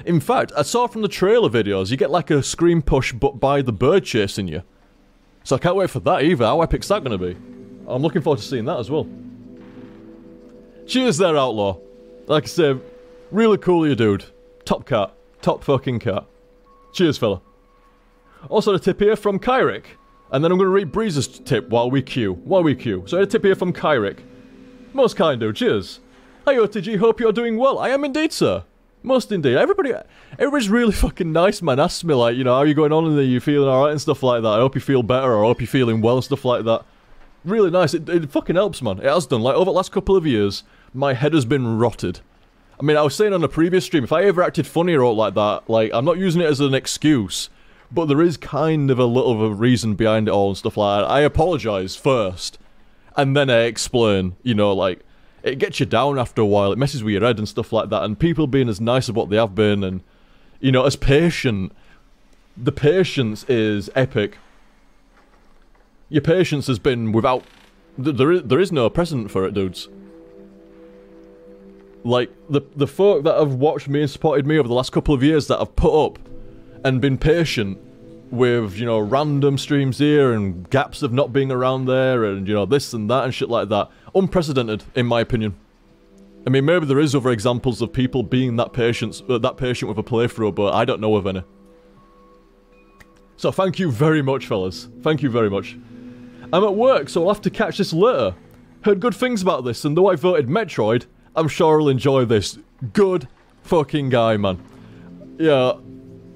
In fact, I saw from the trailer videos, you get like a screen push but by the bird chasing you. So I can't wait for that either. How epic's that going to be? I'm looking forward to seeing that as well. Cheers there, Outlaw. Like I said, really cool of you, dude. Top cat. Top fucking cat. Cheers, fella. Also, a tip here from Kyrick. And then I'm going to read Breeze's tip while we queue. So, a tip here from Kyrick. Most kind, dude. Cheers. Hi, OTG. Hope you're doing well. I am indeed, sir. Most indeed. Everybody's really fucking nice, man. Asks me, like, you know, how are you going on in there? You feeling alright and stuff like that? I hope you feel better, or I hope you're feeling well and stuff like that. Really nice. It fucking helps, man. It has done. Like, over the last couple of years, my head has been rotted. I mean, I was saying on a previous stream, if I ever acted funny or like that, like, I'm not using it as an excuse, but there is kind of a little of a reason behind it all and stuff like that. I apologise first, and then I explain, you know, like, it gets you down after a while, it messes with your head and stuff like that, and people being as nice as what they have been, and, you know, as patient, the patience is epic. Your patience has been without, there is no precedent for it, dudes. Like, the folk that have watched me and supported me over the last couple of years that have put up and been patient with, you know, random streams here and gaps of not being around there and, you know, this and that and shit like that. Unprecedented, in my opinion. I mean, maybe there is other examples of people being that patient with a playthrough, but I don't know of any. So thank you very much, fellas. Thank you very much. I'm at work, so I'll have to catch this later. Heard good things about this, and though I voted Metroid, I'm sure I'll enjoy this. Good fucking guy, man. Yeah,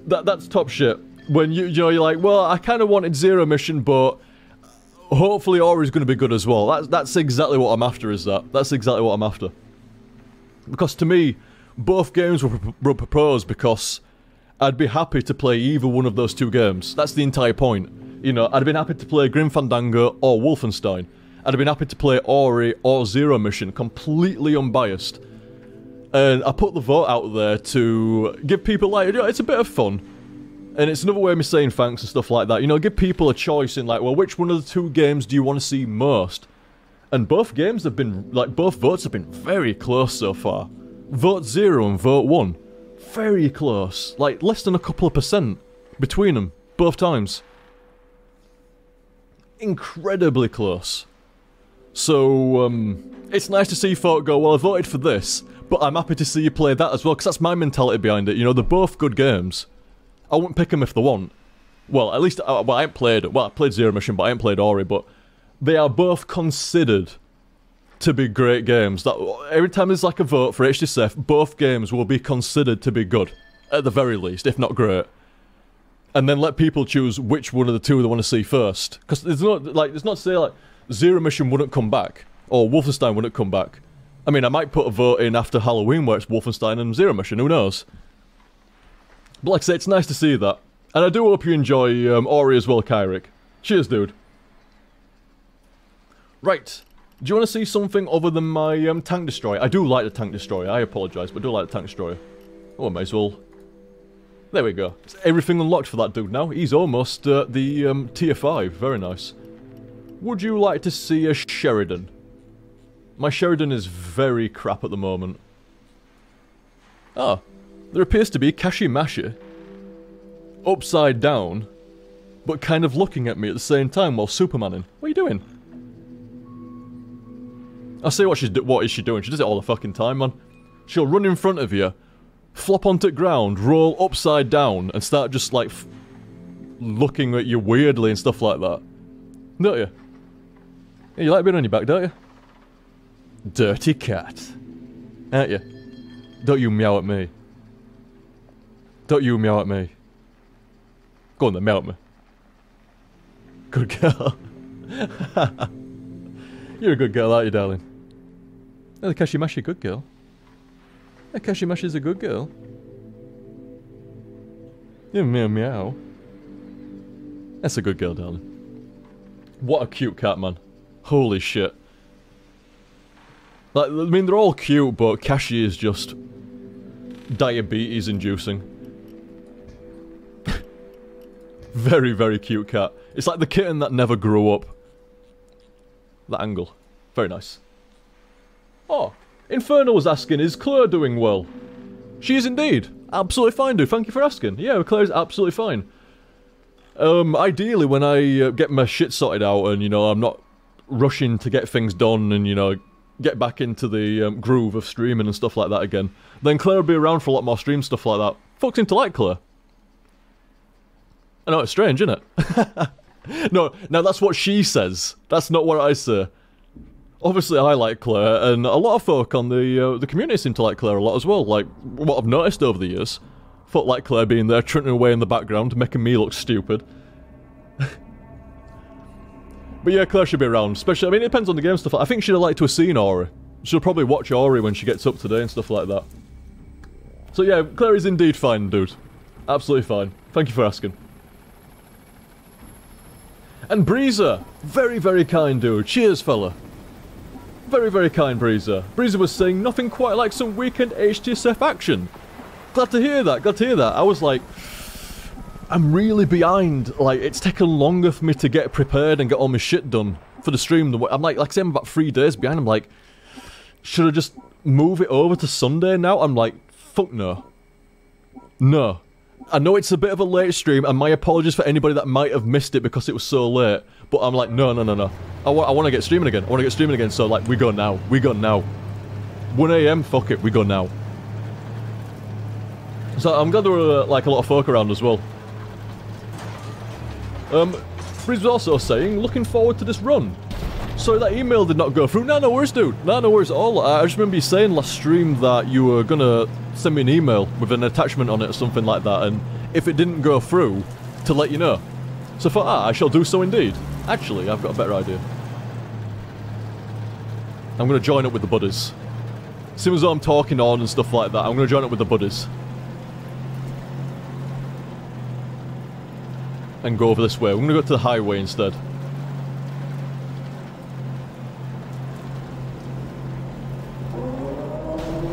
that's top shit. When you know, you're like, well, I kind of wanted Zero Mission, but hopefully Ori's going to be good as well. That's exactly what I'm after, is that. That's exactly what I'm after. Because to me, both games were proposed because I'd be happy to play either one of those two games. That's the entire point. You know, I'd have been happy to play Grim Fandango or Wolfenstein. I'd have been happy to play Ori or Zero Mission, completely unbiased. And I put the vote out there to give people, like, you know, it's a bit of fun. And it's another way of me saying thanks and stuff like that. You know, give people a choice in, like, well, which one of the two games do you want to see most? And both games have been, like, both votes have been very close so far. Vote 0 and vote 1. Very close. Like, less than a couple of % between them, both times. Incredibly close. So, it's nice to see folk go, well, I voted for this, but I'm happy to see you play that as well, because that's my mentality behind it. You know, they're both good games. I wouldn't pick them if they want. Well, at least, well, I played Zero Mission, but I ain't played Ori, but they are both considered to be great games. That every time there's like a vote for HTSF, both games will be considered to be good, at the very least, if not great. And then let people choose which one of the two they want to see first. Because there's not, like, there's not to say, like, Zero Mission wouldn't come back, or Wolfenstein wouldn't come back. I mean, I might put a vote in after Halloween where it's Wolfenstein and Zero Mission, who knows? But like I say, it's nice to see that. And I do hope you enjoy Ori as well, Kyrick. Cheers, dude. Right. Do you want to see something other than my tank destroyer? I do like the tank destroyer, I apologise, but I do like the tank destroyer. Oh, I may as well. There we go. It's everything unlocked for that dude now. He's almost the tier 5. Very nice. Would you like to see a Sheridan? My Sheridan is very crap at the moment. Ah, there appears to be Kashimashi. Upside down, but kind of looking at me at the same time while Supermaning. What are you doing? I'll see what is she doing. She does it all the fucking time, man. She'll run in front of you, flop onto the ground, roll upside down, and start just, like, looking at you weirdly and stuff like that. Don't you? Yeah, you like being on your back, don't you? Dirty cat. Aren't you? Don't you meow at me. Don't you meow at me. Go on then, meow at me. Good girl. You're a good girl, aren't you, darling? Oh, the Kashimashi, good girl. The Kashimashi's a good girl. Yeah, meow meow. That's a good girl, darling. What a cute cat, man. Holy shit. Like, I mean, they're all cute, but Kashi is just diabetes-inducing. Very, very cute cat. It's like the kitten that never grew up. That angle. Very nice. Oh, Inferno was asking, is Claire doing well? She is indeed. Absolutely fine, dude. Thank you for asking. Yeah, Claire's absolutely fine. Ideally, when I get my shit sorted out and, you know, I'm not rushing to get things done and, you know, get back into the groove of streaming and stuff like that again, then Claire will be around for a lot more stream stuff like that. Folks seem to like Claire. I know, it's strange, isn't it? No, now that's what she says. That's not what I say. Obviously, I like Claire, and a lot of folk on the community seem to like Claire a lot as well. Like, what I've noticed over the years. Folk like Claire being there, trunting away in the background, making me look stupid. But yeah, Claire should be around, especially, I mean, it depends on the game stuff. I think she'd like to have seen Ori. She'll probably watch Ori when she gets up today and stuff like that. So yeah, Claire is indeed fine, dude. Absolutely fine. Thank you for asking. And Breezer, very, very kind dude. Cheers, fella. Very, very kind, Breezer. Breezer was saying nothing quite like some weekend HTSF action. Glad to hear that, glad to hear that. I was like, I'm really behind. Like, it's taken longer for me to get prepared and get all my shit done for the stream. I'm like I say, I'm about 3 days behind. I'm like, should I just move it over to Sunday now? I'm like, fuck no. No. I know it's a bit of a late stream, and my apologies for anybody that might have missed it because it was so late, but I'm like, no. I want to get streaming again, so like, we go now. 1 AM, fuck it, we go now. So I'm glad there were like a lot of folk around as well. Breeze was also saying, looking forward to this run. Sorry that email did not go through. No worries, dude. No worries at all. I just remember you saying last stream that you were gonna send me an email with an attachment on it or something like that, and if it didn't go through, to let you know. So I thought, I shall do so indeed. Actually, I've got a better idea. I'm gonna join up with the buddies. As soon as I'm talking on and stuff like that, I'm gonna join up with the buddies. And go over this way. We're gonna go to the highway instead.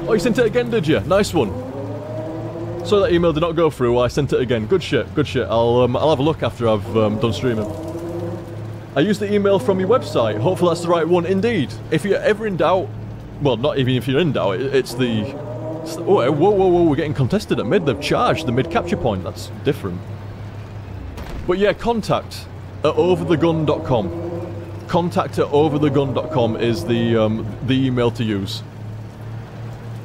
Oh, you sent it again, did you? Nice one. So that email did not go through, I sent it again. Good shit, good shit. I'll have a look after I've done streaming. I used the email from your website. Hopefully that's the right one. Indeed. If you're ever in doubt, well, not even if you're in doubt, it's the... Oh, whoa, we're getting contested at mid. They've charged the mid capture point. That's different. But yeah, contact at overthegun.com. Contact at overthegun.com is the email to use.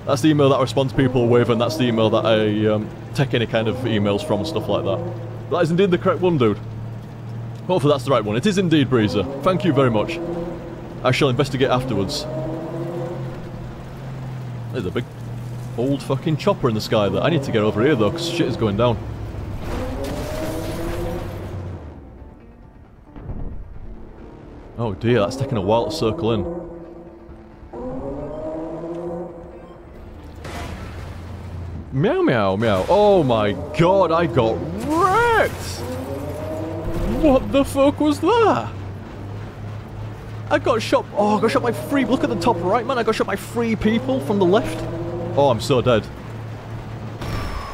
That's the email that I respond to people with, and that's the email that I take any kind of emails from and stuff like that. That is indeed the correct one, dude. Hopefully that's the right one. It is indeed, Breezer. Thank you very much. I shall investigate afterwards. There's a big old fucking chopper in the sky there. I need to get over here though, because shit is going down. Oh dear, that's taking a while to circle in. Meow meow meow. Oh my god, I got wrecked! What the fuck was that? I got shot. Oh, I got shot by 3. Look at the top right, man. I got shot by 3 people from the left. Oh, I'm so dead.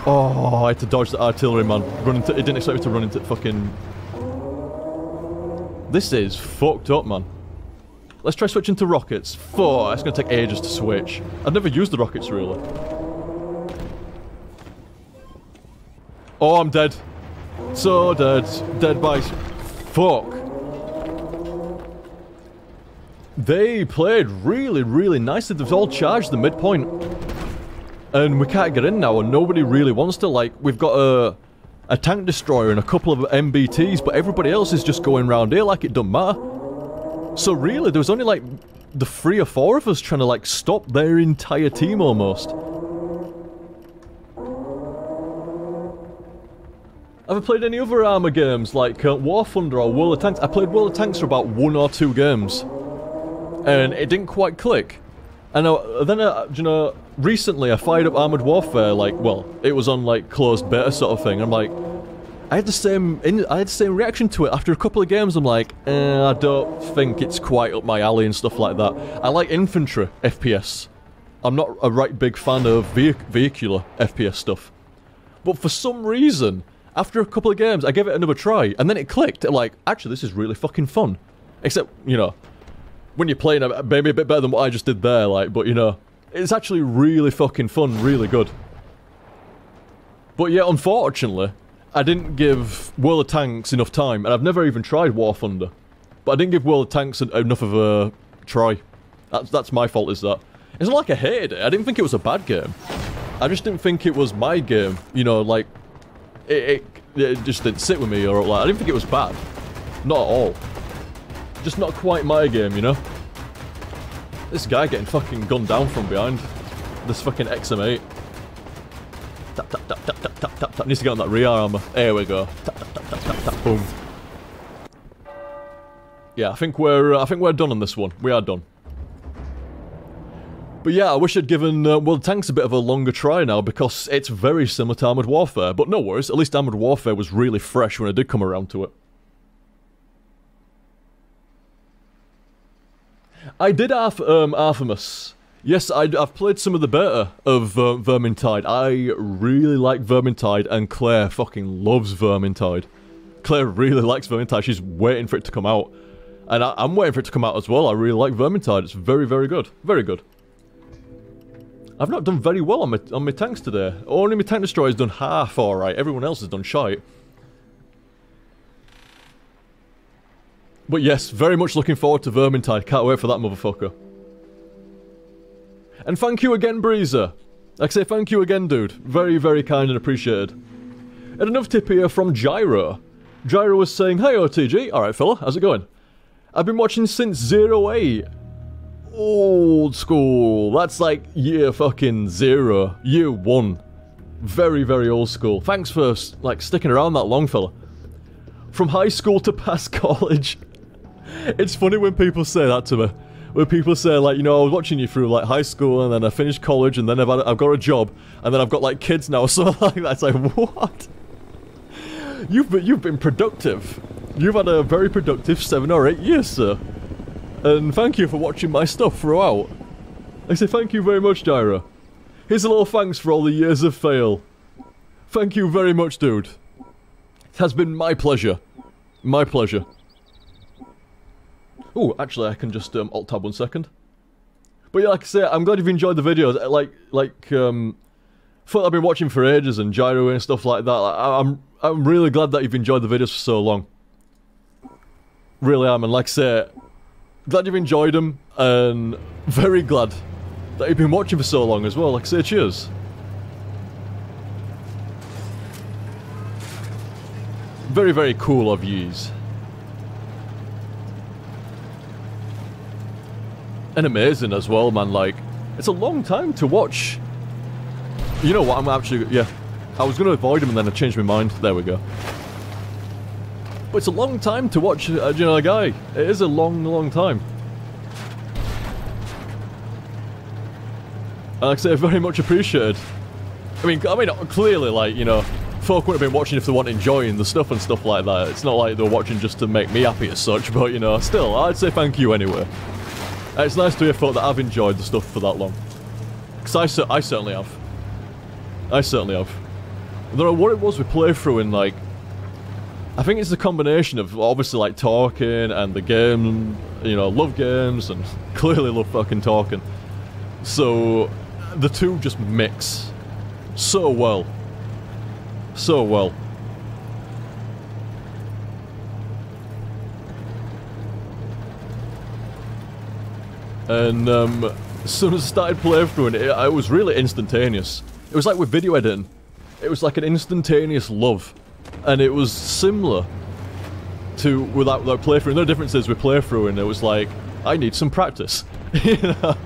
Oh, I had to dodge the artillery, man. It didn't expect me to run into fucking... This is fucked up, man. Let's try switching to rockets. Fuck, it's gonna take ages to switch. I've never used the rockets, really. Oh, I'm dead. So dead. Dead by... Fuck. They played really, really nicely. They've all charged the midpoint. And we can't get in now, and nobody really wants to. Like, we've got a tank destroyer and a couple of MBTs, but everybody else is just going round here like it doesn't matter. So really, there was only like the 3 or 4 of us trying to like stop their entire team almost. Have I played any other Armour games like War Thunder or World of Tanks? I played World of Tanks for about 1 or 2 games. And it didn't quite click. And then, you know, recently I fired up Armoured Warfare, like, well, it was on, like, closed beta sort of thing. I'm like, I had the same reaction to it after a couple of games. I'm like, I don't think it's quite up my alley and stuff like that. I like infantry FPS. I'm not a right big fan of vehicular FPS stuff. But for some reason, after a couple of games, I gave it another try, and then it clicked. Like, actually, this is really fucking fun. Except, you know, when you're playing maybe a bit better than what I just did there, like, but, you know, it's actually really fucking fun, really good. But yeah, unfortunately, I didn't give World of Tanks enough time, and I've never even tried War Thunder. But I didn't give World of Tanks enough of a try. That's my fault, is that. It's not like I hated it. I didn't think it was a bad game. I just didn't think it was my game. You know, like, it just didn't sit with me, or like, I didn't think it was bad. Not at all. Just not quite my game, you know? This guy getting fucking gunned down from behind. This fucking XM8. Tap, tap, tap, tap, tap, tap, tap, tap. Needs to get on that rear armor. There we go. Tap, tap, tap, tap, tap, tap. Boom. Yeah, I think we're done on this one. We are done. But yeah, I wish I'd given World Tanks a bit of a longer try now, because it's very similar to Armoured Warfare. But no worries, at least Armoured Warfare was really fresh when I did come around to it. I did Artemis. Yes, I've played some of the beta of Vermintide. I really like Vermintide, and Claire fucking loves Vermintide. Claire really likes Vermintide. She's waiting for it to come out. And I'm waiting for it to come out as well. I really like Vermintide. It's very, very good. Very good. I've not done very well on my tanks today. Only my tank destroyer's done half alright. Everyone else has done shite. But yes, very much looking forward to Vermintide. Can't wait for that motherfucker. And thank you again, Breezer. Like I say, thank you again, dude. Very, very kind and appreciated. And another tip here from Gyro. Gyro was saying, "Hey OTG, alright fella, how's it going? I've been watching since 08. Old school. That's like year fucking 0. Year 1. Very, very old school. Thanks for, like, sticking around that long, fella. From high school to past college." It's funny when people say that to me. When people say, like, you know, I was watching you through, like, high school, and then I finished college, and then I've got a job, and then I've got, like, kids now, so like that. It's like, what? You've been productive. You've had a very productive 7 or 8 years, sir. And thank you for watching my stuff throughout. I say thank you very much, Gyro. Here's a little thanks for all the years of fail. Thank you very much, dude. It has been my pleasure. My pleasure. Oh, actually, I can just alt-tab 1 second. But yeah, like I say, I'm glad you've enjoyed the videos. Fun I've been watching for ages, and Gyro and stuff like that. I'm really glad that you've enjoyed the videos for so long. Really am, and like I say, glad you've enjoyed them, and very glad that you've been watching for so long as well. Like I say, cheers. Very, very cool of yous. And amazing as well, man. Like, it's a long time to watch. You know what, I'm actually, yeah. I was going to avoid him and then I changed my mind. There we go. But it's a long time to watch, you know, a guy. It is a long, long time. And like I say, very much appreciated. I mean, clearly, like, you know, folk would have been watching if they weren't enjoying the stuff and stuff like that. It's not like they're watching just to make me happy as such, but, you know, still, I'd say thank you anyway. It's nice to hear folk that have enjoyed the stuff for that long. Because I certainly have. I certainly have. I don't know what it was with playthrough in, like... I think it's a combination of, obviously, like, talking and the game, you know, love games, and clearly love fucking talking. So, the two just mix so well. So well. And, as soon as I started playthrough, it was really instantaneous. It was like with video editing. It was like an instantaneous love. And it was similar to without playthrough. No differences with playthrough, and it was like, I need some practice. You know?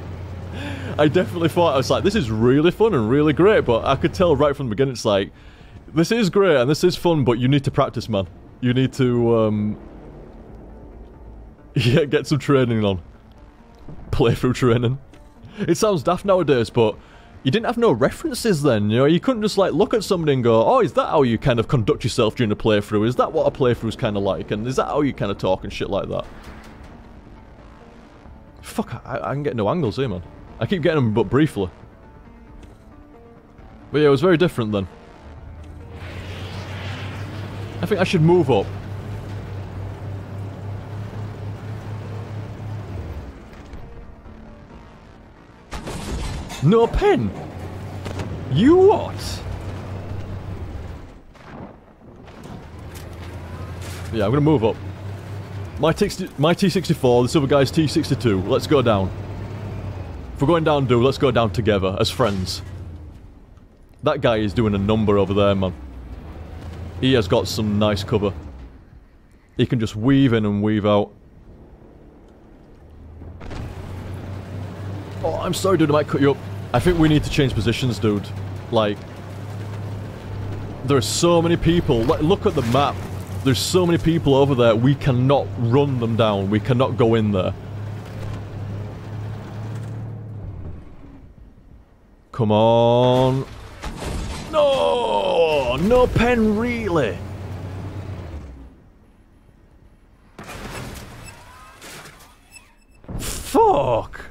I definitely thought, I was like, this is really fun and really great, but I could tell right from the beginning, it's like, This is great and this is fun, but you need to practice, man. You need to, yeah, get some training on. Playthrough training. It sounds daft nowadays, but you didn't have no references then, you know? You couldn't just, like, look at somebody and go, oh, is that how you kind of conduct yourself during a playthrough? Is that what a playthrough's kind of like? And is that how you kind of talk and shit like that? Fuck, I can get no angles here, man. I keep getting them, but briefly. But yeah, it was very different then. I think I should move up. No pen? You what? Yeah, I'm gonna move up. My T64, this other guy's T62. Let's go down. If we're going down, let's go down together, as friends. That guy is doing a number over there, man. He has got some nice cover. He can just weave in and weave out. Oh, I'm sorry, dude, I might cut you up. I think we need to change positions, dude. Like, there are so many people. Look at the map. There's so many people over there. We cannot run them down. We cannot go in there. Come on. No! No pen, really? Fuck!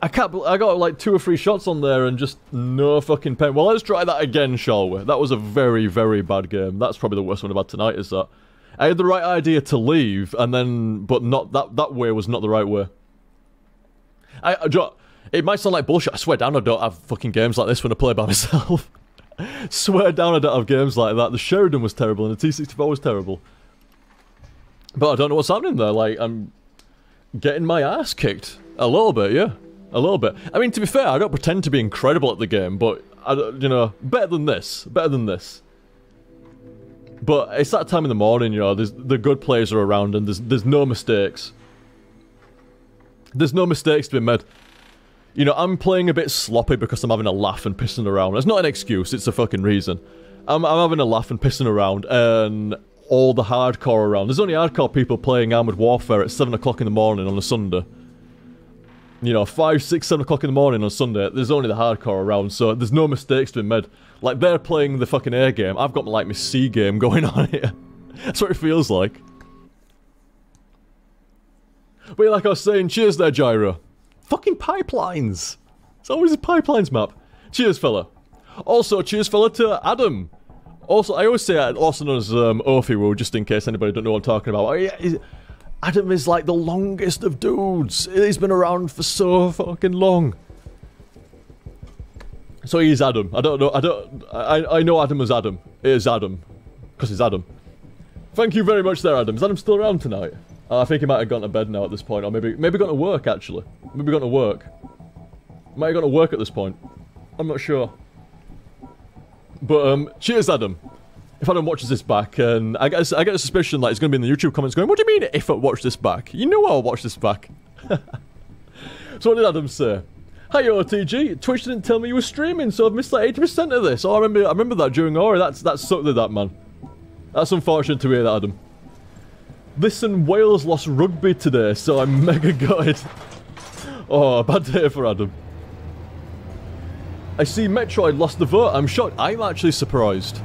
I can't believe I got like 2 or 3 shots on there and just no fucking pen. Well, let's try that again, shall we? That was a very, very bad game. That's probably the worst one I've had tonight, is that. I had the right idea to leave, and then, but not, that way was not the right way. It might sound like bullshit. I swear down I don't have fucking games like this when I play by myself. Swear down I don't have games like that. The Sheridan was terrible and the T64 was terrible. But I don't know what's happening there. Like, I'm getting my ass kicked. A little bit, yeah. A little bit. I mean, to be fair, I don't pretend to be incredible at the game, but, you know, better than this. Better than this. But it's that time in the morning, you know, the good players are around and there's no mistakes. There's no mistakes to be made. You know, I'm playing a bit sloppy because I'm having a laugh and pissing around. It's not an excuse, it's a fucking reason. I'm having a laugh and pissing around, and all the hardcore around. There's only hardcore people playing Armored Warfare at 7 o'clock in the morning on a Sunday. You know, 5, 6, 7 o'clock in the morning on Sunday, there's only the hardcore around, so there's no mistakes to be made. Like, they're playing the fucking A game, I've got, like, my C game going on here. That's what it feels like. But yeah, like I was saying, cheers there, Gyro. Fucking pipelines! It's always a pipelines map. Cheers, fella. Also, cheers, fella, to Adam. Also, I always say, also known as Ophiwu, just in case anybody don't know what I'm talking about. Adam is like the longest of dudes. He's been around for so fucking long. So he's Adam. I don't know. I know Adam as Adam. It is Adam, because he's Adam. Thank you very much, there, Adam. Is Adam still around tonight? I think he might have gone to bed now at this point, or maybe gone to work actually. Maybe gone to work. Might have gone to work at this point. I'm not sure. But cheers, Adam. If Adam watches this back, and I get a suspicion that he's going to be in the YouTube comments going, "What do you mean if I watch this back? You know I'll watch this back." So what did Adam say? Hi OTG, Twitch didn't tell me you were streaming, so I've missed like 80% of this. Oh, I remember that during Ori. That sucked at that, man. That's unfortunate to hear that, Adam. Listen, Wales lost rugby today, so I'm mega gutted. Oh, a bad day for Adam. I see Metroid lost the vote. I'm shocked. I'm actually surprised.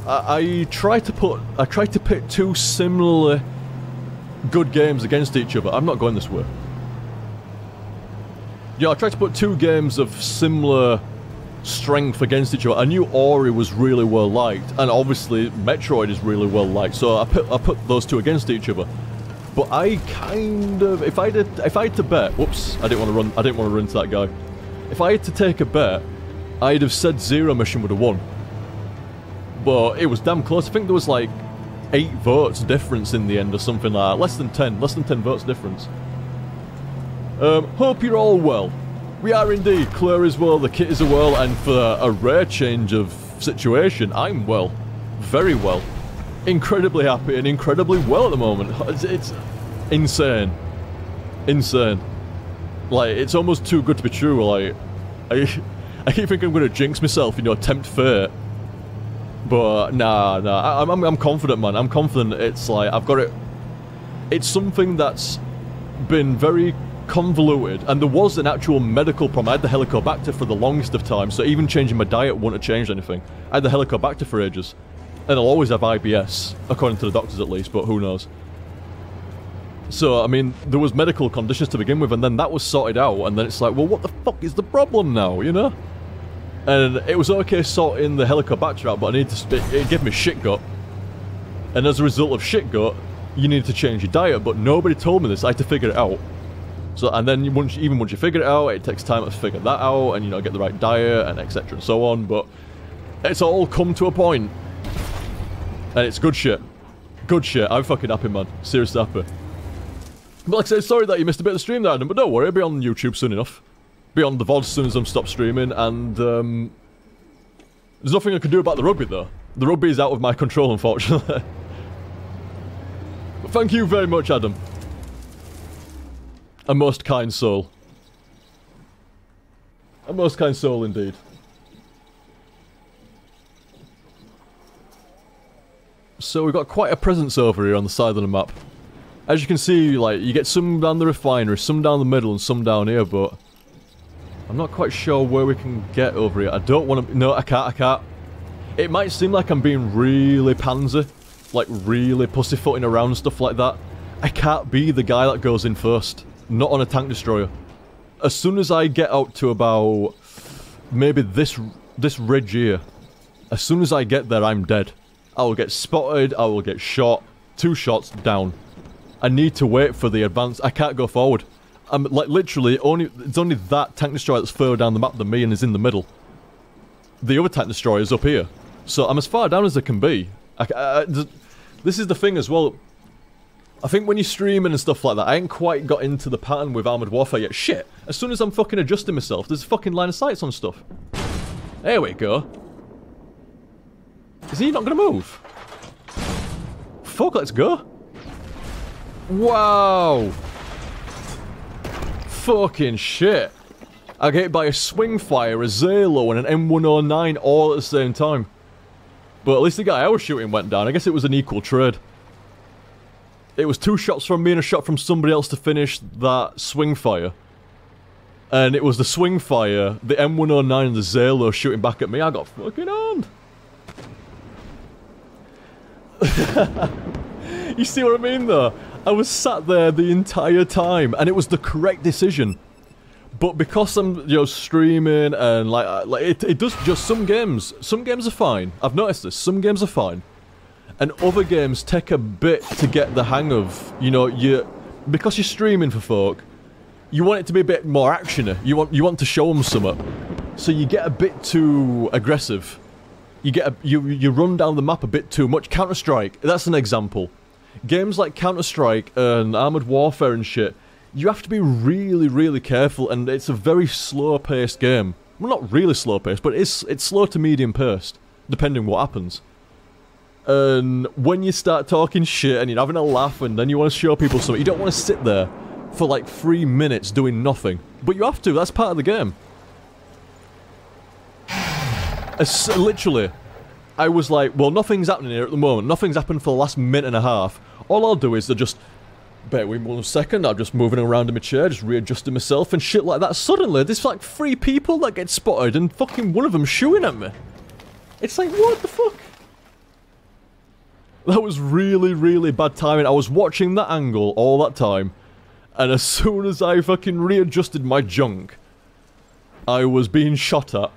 I tried to pit 2 similarly good games against each other. I'm not going this way. Yeah, I tried to put 2 games of similar strength against each other. I knew Ori was really well liked, and obviously Metroid is really well liked, so I put those 2 against each other. But I kind of, if I had to bet, whoops, I didn't want to run into that guy. If I had to take a bet, I'd have said Zero Mission would have won. But it was damn close. I think there was like 8 votes difference in the end or something like that. Less than 10 votes difference. Hope you're all well. We are indeed. Claire is well, the kit is well, and for a rare change of situation, I'm well. Very well. Incredibly happy and incredibly well at the moment. It's insane. Insane. Like, it's almost too good to be true. Like, I keep thinking I'm gonna jinx myself, you know, tempt fate. But, nah, I'm confident, man. I'm confident it's like, I've got it... It's something that's been very convoluted, and there was an actual medical problem. I had the Helicobacter for the longest of time, so even changing my diet wouldn't have changed anything. I had the Helicobacter for ages. And I'll always have IBS, according to the doctors at least, but who knows. So, I mean, there was medical conditions to begin with, and then that was sorted out, and then it's like, well, what the fuck is the problem now, you know? And it was okay sorting the Helicobacter out, but it gave me shit gut. And as a result of shit gut, you need to change your diet, but nobody told me this. I had to figure it out. So, and then even once you figure it out, it takes time to figure that out, and, you know, get the right diet, and etc. and so on, but it's all come to a point. And it's good shit. Good shit. I'm fucking happy, man. Seriously happy. But like I said, sorry that you missed a bit of the stream there, Adam, but don't worry, I'll be on YouTube soon enough. Be on the VOD as soon as I'm stopped streaming, and, there's nothing I can do about the rugby, though. The rugby is out of my control, unfortunately. But thank you very much, Adam. A most kind soul. A most kind soul, indeed. So we've got quite a presence over here on the side of the map. As you can see, like, you get some down the refinery, some down the middle, and some down here, but I'm not quite sure where we can get over here. I don't want to... No, I can't. It might seem like I'm being really pansy, like really pussyfooting around and stuff like that. I can't be the guy that goes in first. Not on a tank destroyer. As soon as I get out to about... maybe this ridge here, as soon as I get there, I'm dead. I will get spotted, I will get shot. 2 shots, down. I need to wait for the advance. I can't go forward. I'm like literally it's only that tank destroyer that's further down the map than me and is in the middle. The other tank destroyer is up here, so I'm as far down as I can be. This is the thing as well. I think when you're streaming and stuff like that, I ain't quite got into the pattern with Armoured Warfare yet. Shit! As soon as I'm fucking adjusting myself, there's a fucking line of sights on stuff. There we go. Is he not gonna move? Fuck, let's go. Wow! Fucking shit. I get hit by a swing fire, a Zalo, and an M109 all at the same time. But at least the guy I was shooting went down. I guess it was an equal trade. It was 2 shots from me and a shot from somebody else to finish that swing fire. And it was the swing fire, the M109 and the Zalo shooting back at me. I got fucking on. You see what I mean though? I was sat there the entire time, and it was the correct decision. But because I'm, you know, streaming and like it does just some games are fine. I've noticed this. Some games are fine, and other games take a bit to get the hang of. You know, because you're streaming for folk, you want it to be a bit more actiony. You want to show them something, so you get a bit too aggressive. You run down the map a bit too much. Counter-Strike, that's an example. Games like Counter-Strike and Armoured Warfare and shit, you have to be really, really careful, and it's a very slow-paced game. Well, not really slow-paced, but it's slow to medium-paced, depending what happens. And when you start talking shit and you're having a laugh and then you want to show people something, you don't want to sit there for like 3 minutes doing nothing. But you have to, that's part of the game. Literally, I was like, well, nothing's happening here at the moment. Nothing's happened for the last minute and a half. All I'll do is just... bear with me 1 second, I'm just moving around in my chair, just readjusting myself and shit like that. Suddenly, there's like 3 people that get spotted and fucking one of them shooting at me. It's like, what the fuck? That was really, really bad timing. I was watching that angle all that time, and as soon as I fucking readjusted my junk, I was being shot at.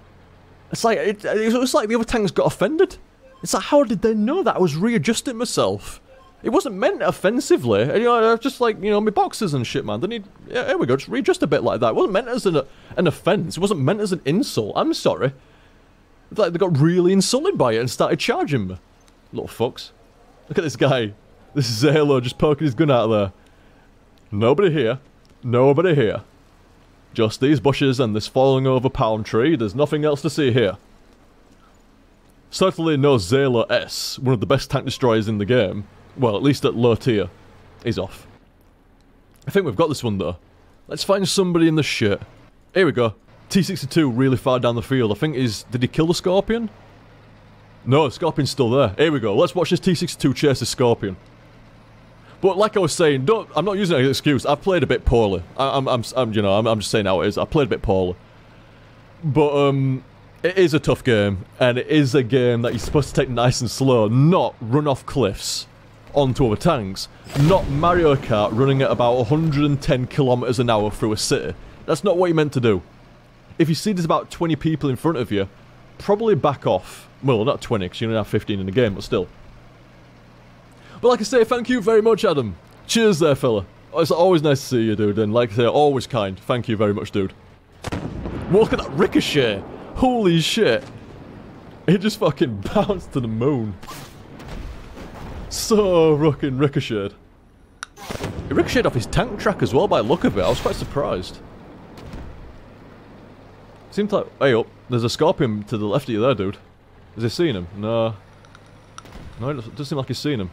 It's like, it was like the other tanks got offended. It's like, how did they know that? I was readjusting myself. It wasn't meant offensively. And, you know, just like, you know, my boxers and shit, man. They need, yeah, here we go, just readjust a bit like that. It wasn't meant as an offense. It wasn't meant as an insult. I'm sorry. Like, they got really insulted by it and started charging me. Little fucks. Look at this guy. This Zalo just poking his gun out there. Nobody here. Nobody here. Just these bushes and this falling over palm tree. There's nothing else to see here. Certainly no Zalo S, one of the best tank destroyers in the game. Well, at least at low tier. He's off. I think we've got this one though. Let's find somebody in the shit. Here we go. T-62 really far down the field. I think did he kill the Scorpion? No, the Scorpion's still there. Here we go. Let's watch this T-62 chase the Scorpion. But like I was saying, I'm not using it as an excuse. I've played a bit poorly. I'm just saying how it is. I played a bit poorly. But it is a tough game, and it is a game that you're supposed to take nice and slow, not run off cliffs onto other tanks. Not Mario Kart running at about 110 kilometers an hour through a city. That's not what you're meant to do. If you see there's about 20 people in front of you, probably back off. Well, not 20, because you only have 15 in the game, but still. But like I say, thank you very much, Adam. Cheers there, fella. It's always nice to see you, dude, and like I say, always kind. Thank you very much, dude. Look at that ricochet! Holy shit! It just fucking bounced to the moon. So fucking ricocheted. It ricocheted off his tank track as well by the look of it. I was quite surprised. Seems like... Hey up, there's a Scorpion to the left of you there, dude. Has he seen him? No. No, it doesn't seem like he's seen him.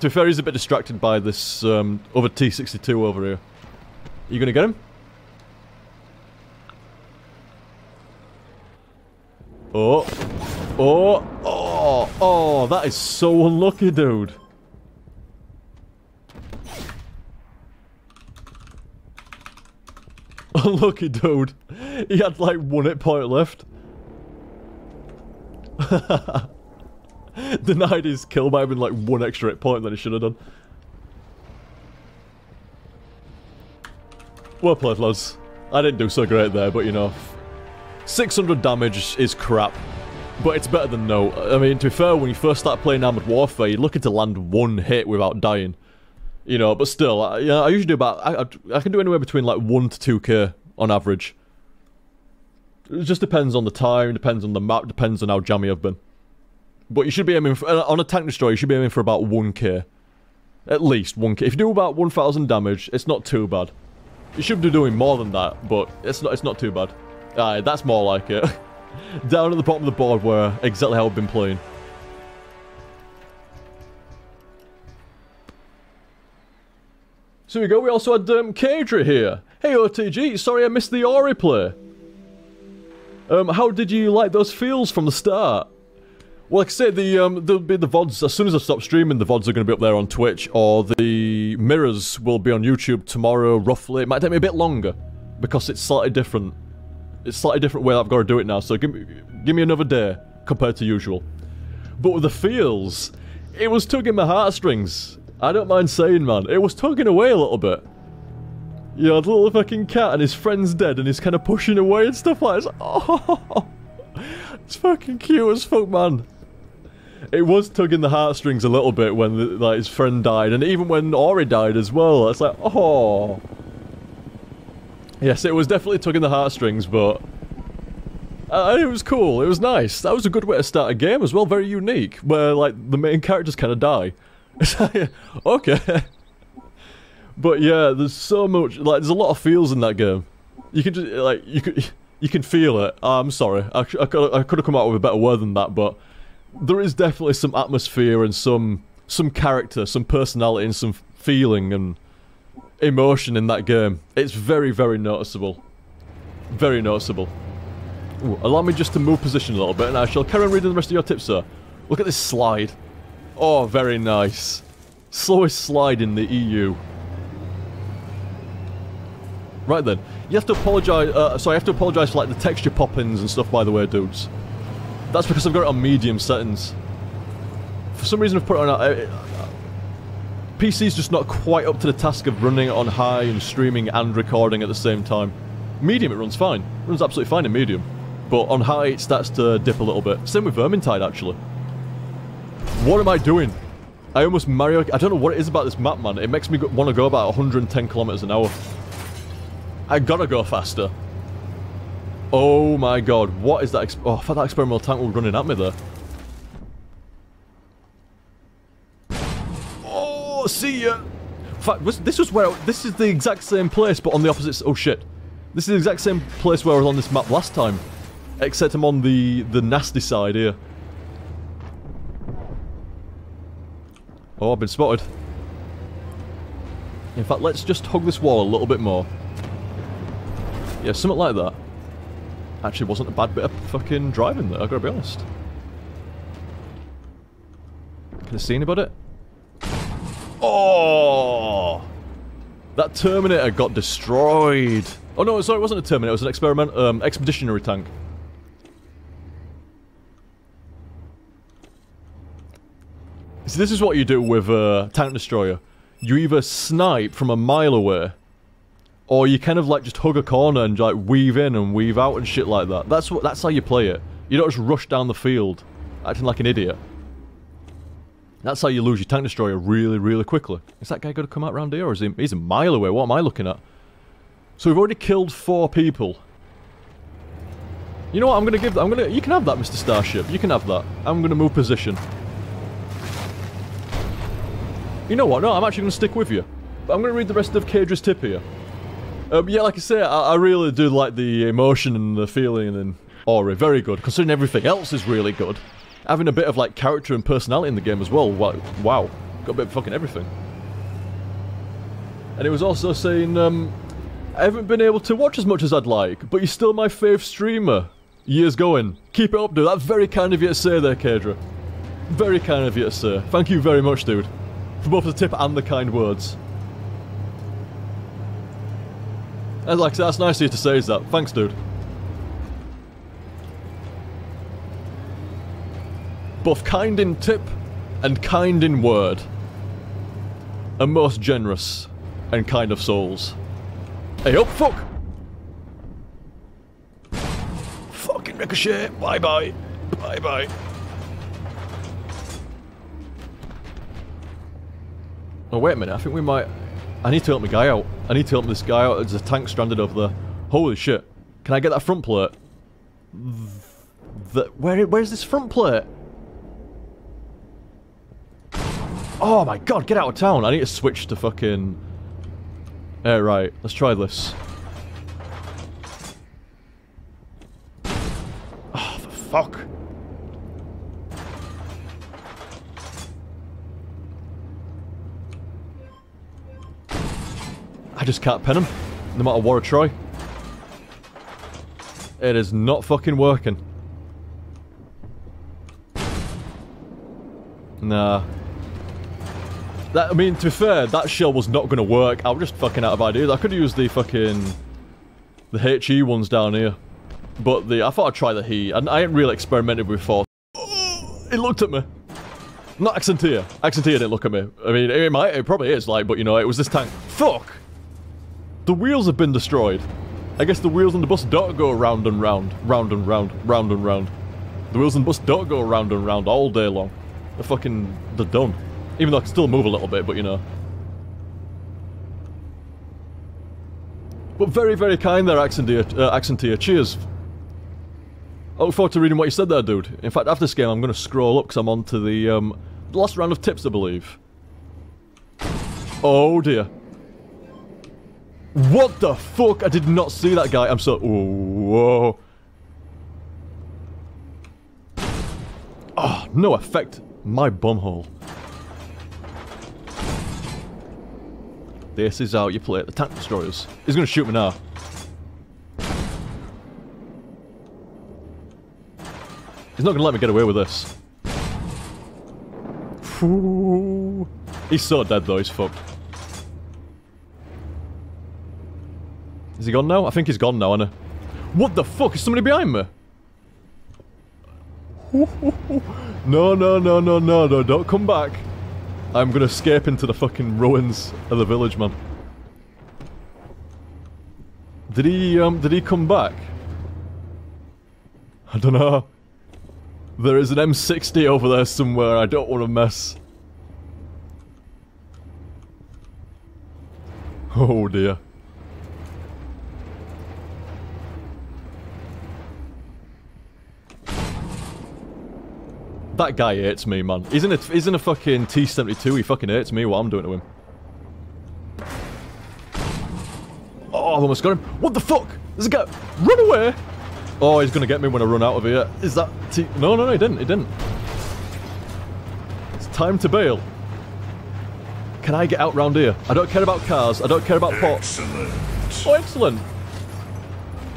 To be fair, he's a bit distracted by this other T-62 over here. You gonna get him? Oh. Oh. Oh. Oh, that is so unlucky, dude. Unlucky, dude. He had like 1 hit point left. Denied his kill by having like 1 extra hit point than he should have done. Well played, lads. I didn't do so great there, but you know. 600 damage is crap, but it's better than no. I mean, to be fair, when you first start playing Armored Warfare, you're looking to land 1 hit without dying. You know, but still, I usually do about... I can do anywhere between like 1 to 2k on average. It just depends on the time, depends on the map, depends on how jammy I've been. But you should be aiming for... On a tank destroyer, you should be aiming for about 1k. At least 1k. If you do about 1000 damage, it's not too bad. You should be doing more than that, but it's not too bad. Aye, that's more like it. Down at the bottom of the board where exactly how I've been playing. So here we go, we also had Kadra here. Hey OTG, sorry I missed the Ori play. How did you like those feels from the start? Well, like I say, there'll be the VODs, as soon as I stop streaming, the VODs are going to be up there on Twitch, or the mirrors will be on YouTube tomorrow, roughly. It might take me a bit longer, because it's slightly different. It's slightly different way I've got to do it now, so give me another day, compared to usual. But with the feels, it was tugging my heartstrings. I don't mind saying, man, it was tugging away a little bit. You know, the little fucking cat and his friend's dead, and he's kind of pushing away and stuff like that. Oh, it's fucking cute as fuck, man. It was tugging the heartstrings a little bit when like his friend died, and even when Ori died as well. It's like, oh. Yes, it was definitely tugging the heartstrings, but it was cool. It was nice. That was a good way to start a game as well. Very unique, where like the main characters kind of die. It's like, okay. But yeah, there's so much. Like, there's a lot of feels in that game. You can just like you can feel it. I'm sorry. I could have come out with a better word than that, but there is definitely some atmosphere and some character, some personality, and some feeling and emotion in that game. It's very, very noticeable. Very noticeable. Ooh, allow me just to move position a little bit, and I shall carry on reading the rest of your tips, sir. Look at this slide. Oh, very nice. Slowest slide in the EU. Right then, you have to apologise. Sorry, I have to apologise for like the texture pop-ins and stuff. By the way, dudes, that's because I've got it on medium settings. For some reason, I've put it on. PC's just not quite up to the task of running it on high and streaming and recording at the same time. Medium, it runs fine. It runs absolutely fine in medium, but on high, it starts to dip a little bit. Same with Vermintide, actually. What am I doing? I almost Mario... I don't know what it is about this map, man. It makes me want to go about 110 kilometers an hour. I gotta go faster. Oh my god, what is that? Oh, I thought that experimental tank was running at me there. Oh, see ya! In fact, this was where... This is the exact same place, but on the opposite... Oh shit. This is the exact same place where I was on this map last time. Except I'm on the nasty side here. Oh, I've been spotted. In fact, let's just hug this wall a little bit more. Yeah, something like that. Actually wasn't a bad bit of fucking driving there, I gotta be honest. Can I see anybody? Oh! That Terminator got destroyed. Oh no, sorry, it wasn't a Terminator, it was an expeditionary tank. See, this is what you do with a tank destroyer. You either snipe from a mile away, or you kind of like just hug a corner and like weave in and weave out and shit like that. That's how you play it. You don't just rush down the field, acting like an idiot. That's how you lose your tank destroyer really, really quickly. Is that guy going to come out round here, or is he? He's a mile away? What am I looking at? So we've already killed 4 people. You know what? I'm gonna give that. You can have that, Mr. Starship. You can have that. I'm gonna move position. You know what? No, I'm actually gonna stick with you. But I'm gonna read the rest of Kadra's tip here. Yeah, like I say, I really do like the emotion and the feeling and Ori. Very good, considering everything else is really good. Having a bit of like character and personality in the game as well. Wow, got a bit of fucking everything. And it was also saying, I haven't been able to watch as much as I'd like, but you're still my fave streamer. Years going. Keep it up, dude. That's very kind of you to say there, Kadra. Very kind of you to say. Thank you very much, dude. For both the tip and the kind words. And like I said, that's nice of you to say, is that. Thanks, dude. Both kind in tip and kind in word. And most generous and kind of souls. Hey, oh, fuck! Fucking ricochet! Bye-bye! Bye-bye! Oh, wait a minute, I think we might... I need to help my guy out. I need to help this guy out. There's a tank stranded over there. Holy shit. Can I get that front plate? Where's this front plate? Oh my god, get out of town! I need to switch to fucking... right, let's try this. Oh, for fuck. I just can't pen him, no matter what I try. It is not fucking working. Nah. I mean, to be fair, that shell was not going to work. I was just fucking out of ideas. I could have used the fucking... the HE ones down here. But I thought I'd try the HE. And I hadn't really experimented before. Oh, it looked at me. Not Accentia. Accentia didn't look at me. I mean, it probably is, like, but you know, it was this tank. Fuck! The wheels have been destroyed. I guess the wheels on the bus don't go round and round. Round and round. Round and round. The wheels on the bus don't go round and round all day long. They're done. Even though I can still move a little bit, but you know. But very, very kind there, Accentia. Cheers. I look forward to reading what you said there, dude. In fact, after this game, I'm going to scroll up because I'm on to the last round of tips, I believe. Oh, dear. What the fuck? I did not see that guy. I'm so... Whoa. Oh, no effect. My bumhole. This is how you play the tank destroyers. He's gonna shoot me now. He's not gonna let me get away with this. Ooh. He's so dead though, he's fucked. Is he gone now? I think he's gone now, isn't he? What the fuck? Is somebody behind me? No, no, no, no, no, no, don't come back. I'm gonna escape into the fucking ruins of the village, man. Did he come back? I don't know. There is an M60 over there somewhere, I don't want to mess. Oh dear. That guy hates me, man. He's in a fucking T-72. He fucking hates me, what I'm doing to him. Oh, I've almost got him. What the fuck? There's a guy. Run away! Oh, he's gonna get me when I run out of here. Is that T... No, no, no, he didn't. He didn't. It's time to bail. Can I get out round here? I don't care about cars. I don't care about pots. Excellent. Oh, excellent.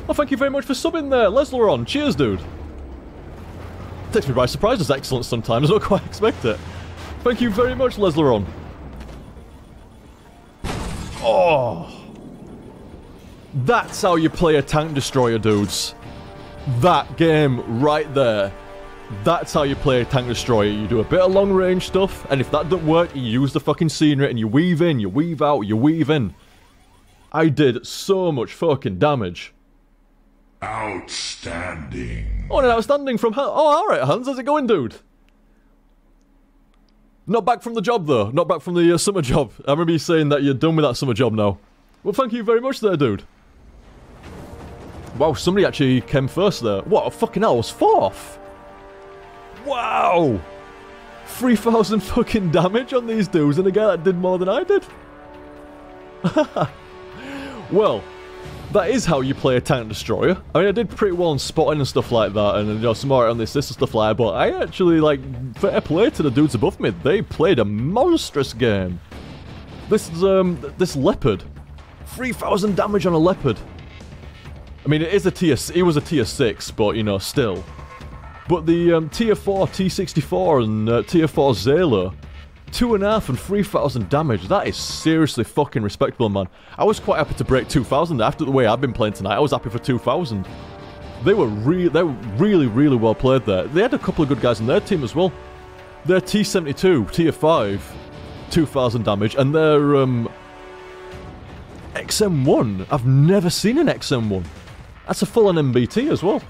Oh, thank you very much for subbing there, Lesleron. Cheers, dude. Takes me by surprise. It's excellent sometimes. I don't quite expect it. Thank you very much, Lesleron. Oh. That's how you play a tank destroyer, dudes. That game right there. That's how you play a tank destroyer. You do a bit of long range stuff, and if that doesn't work, you use the fucking scenery and you weave in, you weave out, you weave in. I did so much fucking damage. Outstanding. Oh, an outstanding from Hans. Oh, alright, Hans, how's it going, dude? Not back from the job, though. Not back from the summer job. I remember you saying that you're done with that summer job now. Well, thank you very much there, dude. Wow, somebody actually came first there. What, fucking hell, I was fourth? Wow! 3,000 fucking damage on these dudes, and a guy that did more than I did? Well, that is how you play a tank destroyer. I mean, I did pretty well in spotting and stuff like that, and, you know, some more on this and stuff like that, but I actually, like, fair play to the dudes above me. They played a monstrous game. This is, this leopard. 3,000 damage on a leopard. I mean, it was a tier 6, but, you know, still. But the tier 4 T64 and tier 4 Zalo, 2.5 and 3,000 damage. That is seriously fucking respectable, man. I was quite happy to break 2,000 after the way I've been playing tonight. I was happy for 2,000. They were really, really well played there. They had a couple of good guys in their team as well. Their T72, tier 5, 2,000 damage, and their XM1. I've never seen an XM1. That's a full-on MBT as well.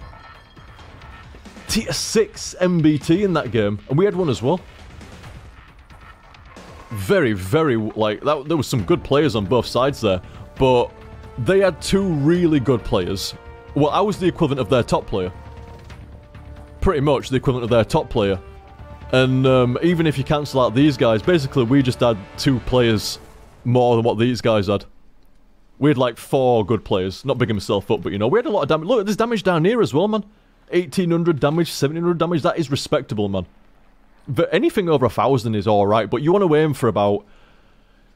Tier 6 MBT in that game, and we had one as well. Very, very, like, there was some good players on both sides there, but they had two really good players. Well, I was the equivalent of their top player. Pretty much the equivalent of their top player. And even if you cancel out these guys, basically we just had 2 players more than what these guys had. We had like 4 good players. Not bigging myself up, but you know, we had a lot of damage. Look, there's damage down here as well, man. 1,800 damage, 1,700 damage, that is respectable, man. But anything over 1,000 is alright, but you want to aim for about...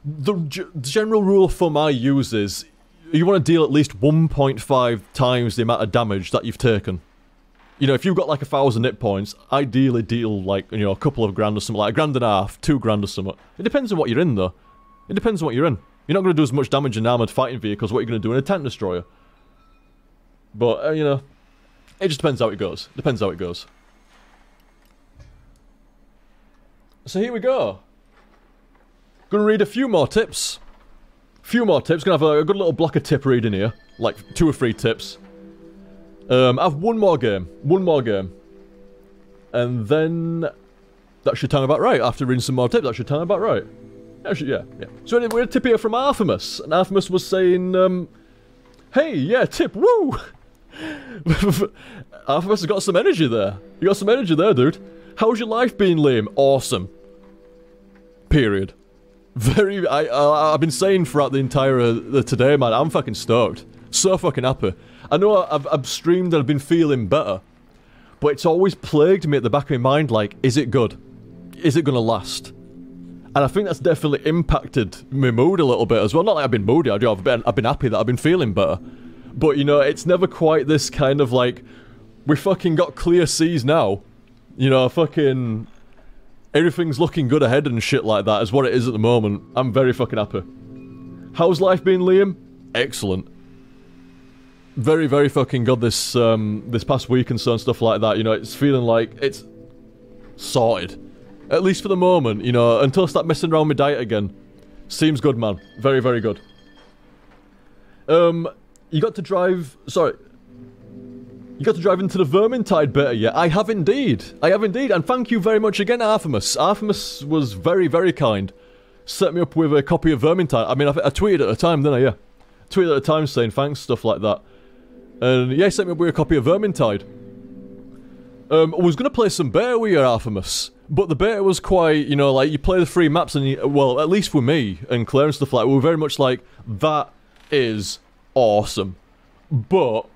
The general rule of thumb I use is, you want to deal at least 1.5 times the amount of damage that you've taken. You know, if you've got like 1,000 hit points, ideally deal like, you know, a couple of grand or something, like $1.5, 2 grand or something. It depends on what you're in, though. It depends on what you're in. You're not going to do as much damage in armoured fighting vehicles, what you're going to do in a tank destroyer. But, you know... It just depends how it goes. Depends how it goes. So here we go. Gonna read a few more tips. Gonna have a good little block of tip reading here. Like 2 or 3 tips. I have one more game. And then... That should time about right. After reading some more tips, that should time about right. Actually, yeah. So anyway, we had a tip here from Artemis. And Artemis was saying, hey, yeah, tip, woo! Artemis has got some energy there. You got some energy there, dude. How's your life been, Liam? Awesome. Period. I've been saying throughout the entire today, man, I'm fucking stoked. So fucking happy. I know I've streamed and I've been feeling better, but it's always plagued me at the back of my mind, like, is it good? Is it gonna last? And I think that's definitely impacted my mood a little bit as well. Not like I've been moody, I've been happy that I've been feeling better. But, you know, it's never quite this kind of like, we fucking got clear seas now. You know, fucking... Everything's looking good ahead and shit like that is what it is at the moment. I'm very fucking happy. How's life been, Liam? Excellent. Very, very fucking good this past week and so and stuff like that. You know, it's feeling like it's sorted. At least for the moment, you know, until I start messing around with diet again. Seems good, man. Very, very good. You got to drive... Sorry. You got to drive into the Vermintide beta yet? I have indeed. And thank you very much again, Artemis. Artemis was very, very kind. Set me up with a copy of Vermintide. I mean, I tweeted at the time, didn't I? Yeah. Tweeted at the time saying thanks, stuff like that. And yeah, he set me up with a copy of Vermintide. I was going to play some beta with you, Artemis. But the beta was quite, you know, like, you play the 3 maps and you, well, at least with me and Claire and stuff like that, we were very much like, that is awesome. But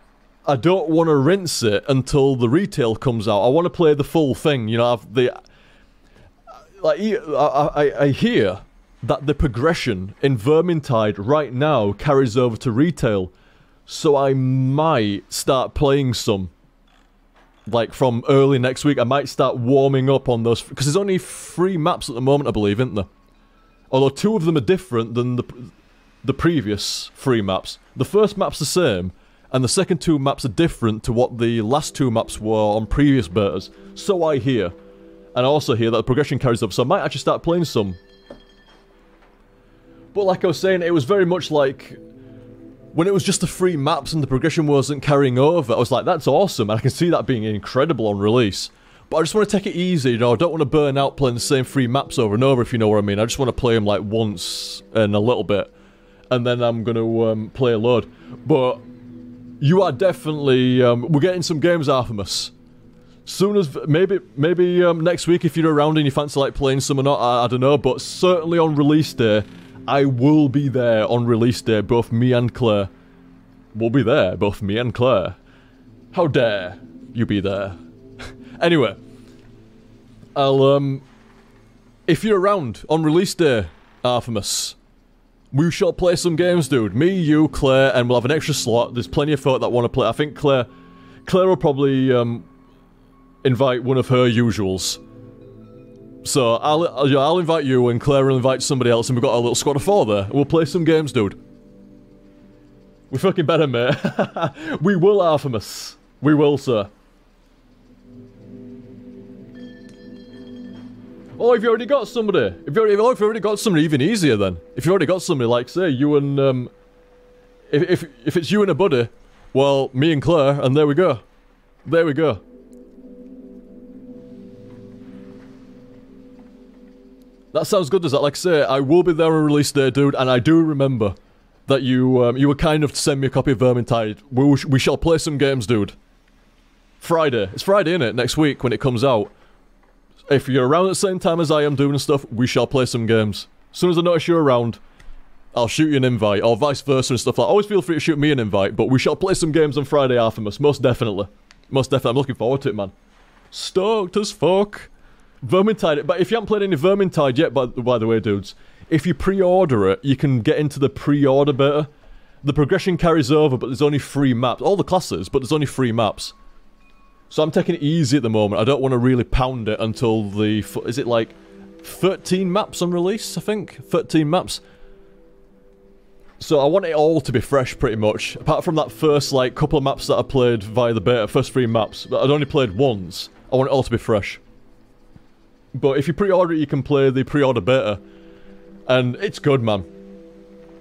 I don't want to rinse it until the retail comes out. I want to play the full thing, you know, have the... Like, I hear that the progression in Vermintide right now carries over to retail. So I might start playing some. Like, from early next week, I might start warming up on those... Because there's only 3 maps at the moment, I believe, isn't there? Although 2 of them are different than the previous 3 maps. The first map's the same, and the second 2 maps are different to what the last 2 maps were on previous betas. So I hear. And I also hear that the progression carries up, so I might actually start playing some. But like I was saying, it was very much like... When it was just the 3 maps and the progression wasn't carrying over, I was like, that's awesome, and I can see that being incredible on release. But I just want to take it easy, you know, I don't want to burn out playing the same 3 maps over and over, if you know what I mean. I just want to play them like once and a little bit, and then I'm going to play a load. But you are definitely, we're getting some games Artemis. Soon as, maybe next week if you're around and you fancy like playing some or not, I don't know, but certainly on release day, I will be there on release day, both me and Claire. We'll be there, both me and Claire. How dare you be there? Anyway, I'll, if you're around on release day, Artemis, we shall play some games, dude. Me, you, Claire, and we'll have an extra slot. There's plenty of folk that want to play. I think Claire will probably, invite one of her usuals. So, I'll invite you, and Claire will invite somebody else, and we've got a little squad of 4 there. We'll play some games, dude. We fucking better, mate. We will, Artemis. We will, sir. Oh, if you already got somebody. If you already got somebody, even easier then. If you already got somebody, like, say, you and, if it's you and a buddy, well, me and Claire, and there we go. There we go. That sounds good, does that? Like I say, I will be there on release day, dude, and I do remember that you, you were kind enough to send me a copy of Vermintide. We shall play some games, dude. Friday. It's Friday, innit? Next week, when it comes out. If you're around at the same time as I am doing stuff, we shall play some games. As soon as I notice you're around, I'll shoot you an invite, or vice versa and stuff like that. Always feel free to shoot me an invite, but we shall play some games on Friday, Artemis. Most definitely. Most definitely. I'm looking forward to it, man. Stoked as fuck. Vermintide, but if you haven't played any Vermintide yet, by the way, dudes, if you pre-order it, you can get into the pre-order beta. The progression carries over, but there's only 3 maps. All the classes, but there's only 3 maps. So I'm taking it easy at the moment. I don't want to really pound it until the... Is it like 13 maps on release, I think? 13 maps. So I want it all to be fresh, pretty much. Apart from that first, like, couple of maps that I played via the beta, first 3 maps, that I'd only played once. I want it all to be fresh. But if you pre-order it, you can play the pre-order beta. And it's good, man.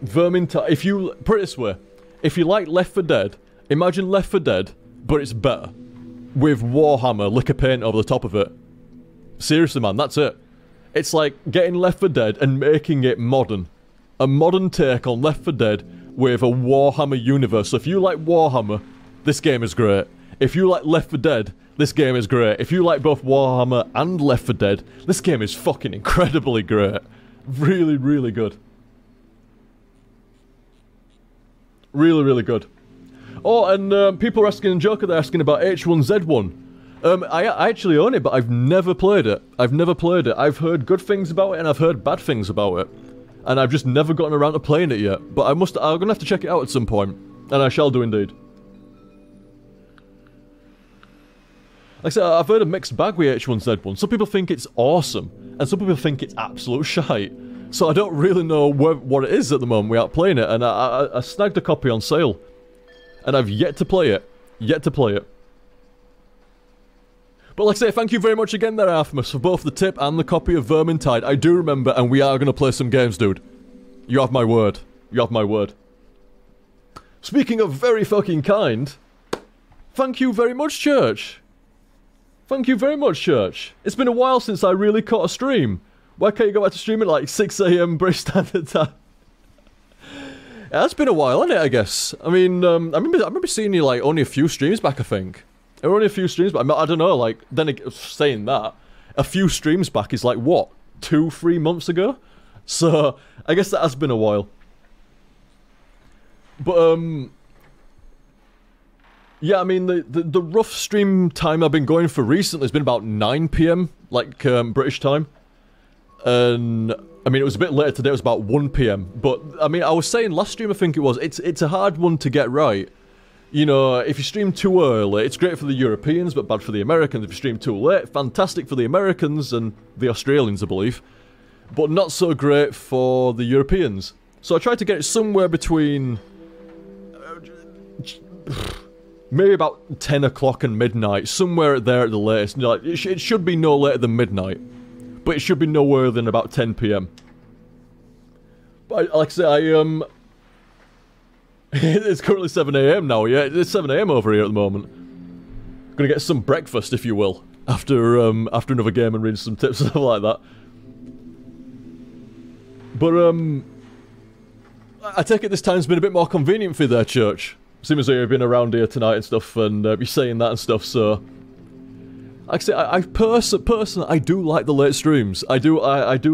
Vermintide, if you... Put it this way. If you like Left 4 Dead, imagine Left 4 Dead, but it's better. With Warhammer, liquor paint over the top of it. Seriously, man, that's it. It's like getting Left 4 Dead and making it modern. A modern take on Left 4 Dead with a Warhammer universe. So if you like Warhammer, this game is great. If you like Left 4 Dead, this game is great. If you like both Warhammer and Left 4 Dead, this game is fucking incredibly great. Really, really good. Really, really good. Oh, and people are asking, and Joker, they're asking about H1Z1. I actually own it, but I've never played it. I've never played it. I've heard good things about it, and I've heard bad things about it. And I've just never gotten around to playing it yet. But I'm gonna have to check it out at some point. And I shall do indeed. Like I said, I've heard a mixed bag with H1Z1. Some people think it's awesome, and some people think it's absolute shite. So I don't really know what it is at the moment without playing it, and I snagged a copy on sale. And I've yet to play it. Yet to play it. But like I say, thank you very much again there, Artemis, for both the tip and the copy of Vermintide. I do remember, and we are going to play some games, dude. You have my word. You have my word. Speaking of very fucking kind, thank you very much, Church. Thank you very much, Church. It's been a while since I really caught a stream. Why can't you go back to stream at like 6 AM British Standard Time? Yeah, that's been a while, hasn't it, I guess? I mean, I remember seeing you like only a few streams back, I think. There were only a few streams back. I don't know, like, then saying that, a few streams back is like, what, 2-3 months ago? So, I guess that has been a while. But, yeah, I mean, the rough stream time I've been going for recently has been about 9 PM, like, British time. And I mean, it was a bit later today, it was about 1 PM. But, I mean, I was saying last stream, I think it was, it's a hard one to get right. You know, if you stream too early, it's great for the Europeans, but bad for the Americans. If you stream too late, fantastic for the Americans and the Australians, I believe. But not so great for the Europeans. So I tried to get it somewhere between... maybe about 10 o'clock and midnight, somewhere there at the latest. Like, it should be no later than midnight. But it should be nowhere than about 10 PM. But like I say, it's currently 7 AM now, yeah? It's 7 AM over here at the moment. Gonna get some breakfast, if you will, after another game and read some tips and stuff like that. But, I take it this time's been a bit more convenient for you there, Church. Seems as though you've been around here tonight and stuff, and you're saying that and stuff, so... Like I say, personally, I do like the late streams. I do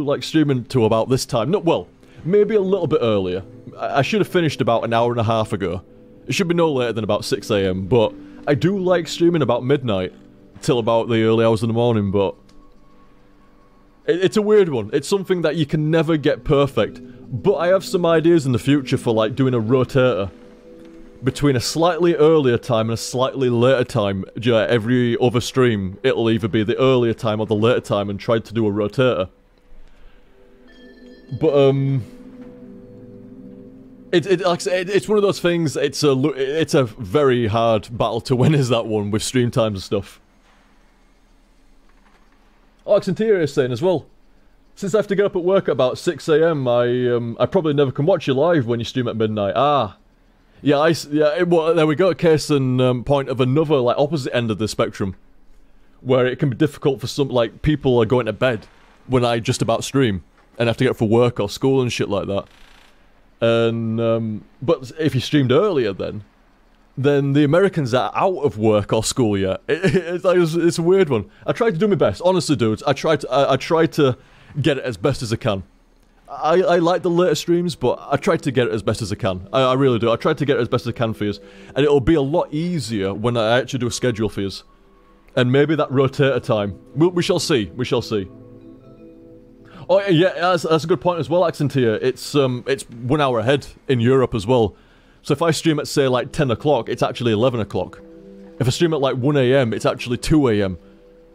like streaming to about this time. No, well, maybe a little bit earlier. I should have finished about an hour and a half ago. It should be no later than about 6 AM, but I do like streaming about midnight till about the early hours of the morning, but... It's a weird one. It's something that you can never get perfect, but I have some ideas in the future for, like, doing a rotator. Between a slightly earlier time and a slightly later time, every other stream, it'll either be the earlier time or the later time, and try to do a rotator. But, like I said, it's one of those things, it's a very hard battle to win, is that one, with stream times and stuff. Oh, Xantier is saying as well, since I have to get up at work at about 6 AM, I probably never can watch you live when you stream at midnight. Ah. Yeah, well, there we go, a case and point of another, like, opposite end of the spectrum. Where it can be difficult for some, like, people are going to bed when I just about stream. And have to get up for work or school and shit like that. And, but if you streamed earlier then the Americans are out of work or school yet. It's a weird one. I tried to do my best, honestly, dudes. I tried to get it as best as I can. I like the later streams, but I tried to get it as best as I can. I really do. I tried to get it as best as I can for you. And it'll be a lot easier when I actually do a schedule for you. And maybe that rotator time. We shall see. We shall see. Oh, yeah, that's a good point as well, Accentia. It's 1 hour ahead in Europe as well. So if I stream at, say, like 10 o'clock, it's actually 11 o'clock. If I stream at, like, 1 AM, it's actually 2 AM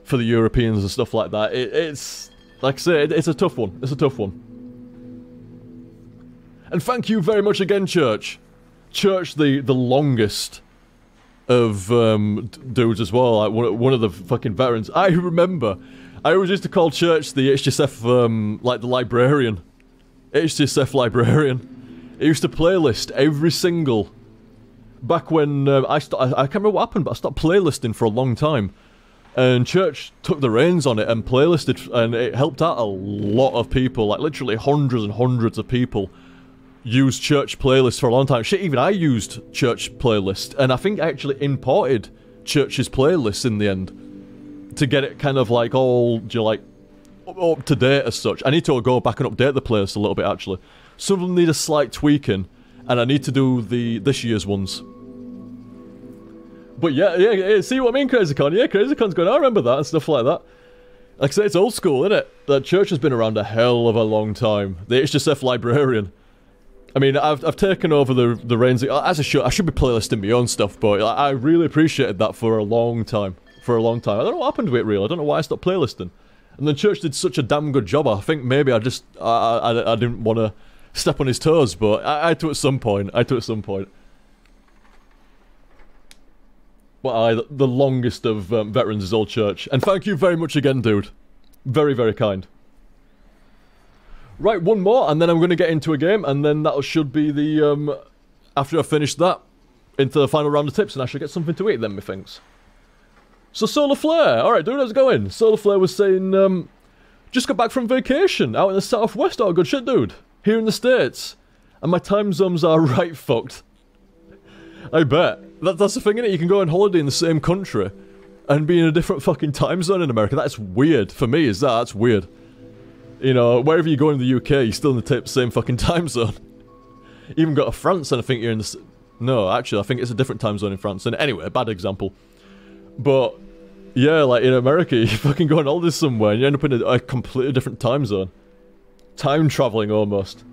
for the Europeans and stuff like that. It's, like I say, it's a tough one. It's a tough one. And thank you very much again, Church. Church, the longest of dudes as well, like one of the fucking veterans. I remember, I always used to call Church the HTSF, like the librarian. HTSF librarian. He used to playlist every single... Back when I can't remember what happened, but I stopped playlisting for a long time. And Church took the reins on it and playlisted, and it helped out a lot of people, like literally hundreds and hundreds of people. Used Church playlists for a long time. Shit, even I used Church playlist, and I think I actually imported Church's playlists in the end to get it kind of like all, like, up to date as such. I need to go back and update the playlist a little bit actually. Some of them need a slight tweaking, and I need to do this year's ones. But yeah, see what I mean, CrazyCon? Yeah, CrazyCon's going, I remember that and stuff like that. Like I say, it's old school, isn't it? That Church has been around a hell of a long time. The HTSF librarian. I mean, I've taken over the reins, as I should be playlisting my own stuff, but I really appreciated that for a long time. For a long time. I don't know what happened to it, really. I don't know why I stopped playlisting. And then Church did such a damn good job. I think maybe I didn't want to step on his toes, but I had to at some point. But the longest of veterans is old Church. And thank you very much again, dude. Very, very kind. Right, one more, and then I'm going to get into a game, and then that should be the, after I finish that, into the final round of tips, and I should get something to eat then, methinks. So, Solar Flare, alright dude, how's it going? Solar Flare was saying, just got back from vacation, out in the southwest, oh good shit dude, here in the States, and my time zones are right fucked. I bet. That's the thing, innit? You can go on holiday in the same country, and be in a different fucking time zone in America. That's weird, for me, that's weird. You know, wherever you go in the UK, you're still in the same fucking time zone. Even go to France and I think you're in the... No, actually, I think it's a different time zone in France. And anyway, a bad example. But, yeah, like in America, you fucking go on holiday somewhere and you end up in a completely different time zone. Time traveling almost.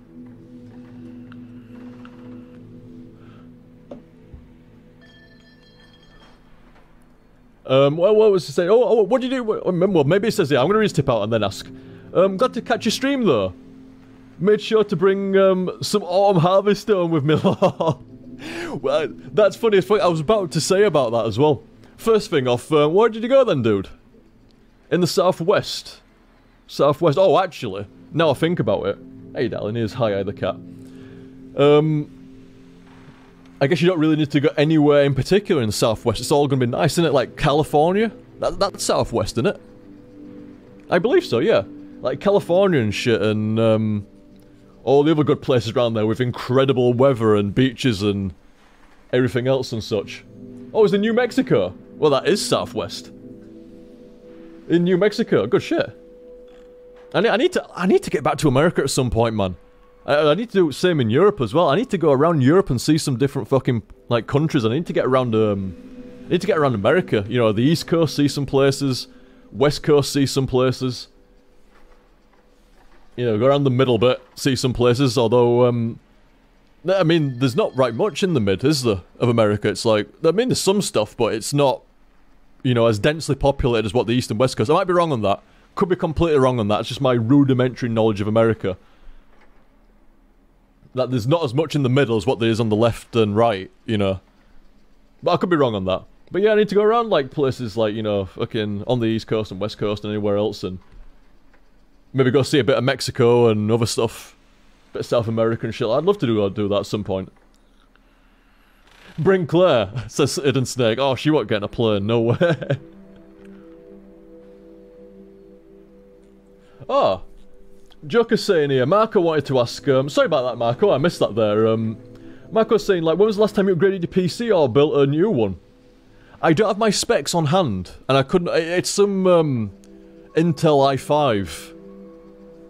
What was it say? Oh, what do you do? Well, maybe it says, yeah, I'm gonna read his tip out and then ask. Glad to catch your stream though. Made sure to bring some autumn harvest stone with me. Well, that's funny. I was about to say about that as well. First thing off, where did you go then, dude? In the southwest. Southwest. Oh, actually, now I think about it. Hey, darling, here's Hi-Hi the cat. I guess you don't really need to go anywhere in particular in the southwest. It's all gonna be nice, isn't it? Like California? That's southwest, isn't it? I believe so, yeah. Like California and shit, and all the other good places around there with incredible weather and beaches and everything else and such. Oh, it's in New Mexico. Well, that is southwest. In New Mexico, good shit. I need to get back to America at some point, man. I need to do the same in Europe as well. I need to go around Europe and see some different fucking, like, countries. I need to get around, America. You know, the East Coast, see some places. West Coast, see some places. You know, go around the middle bit, see some places. Although, I mean, there's not right much in the mid, is there, of America? It's like, I mean, there's some stuff, but it's not, you know, as densely populated as what the East and West Coast. I might be wrong on that. Could be completely wrong on that. It's just my rudimentary knowledge of America. That there's not as much in the middle as what there is on the left and right, you know. But I could be wrong on that. But yeah, I need to go around, like, places like, you know, fucking on the East Coast and West Coast and anywhere else, and maybe go see a bit of Mexico and other stuff. A bit of South America and shit. I'd love to do that at some point. Bring Claire, says Hidden Snake. Oh, she won't get in a plane, no way. Oh. Joker's saying here, Marco wanted to ask, sorry about that, Marco, I missed that there. Marco's saying, like, when was the last time you upgraded your PC or built a new one? I don't have my specs on hand, and I couldn't, it's some, Intel i5.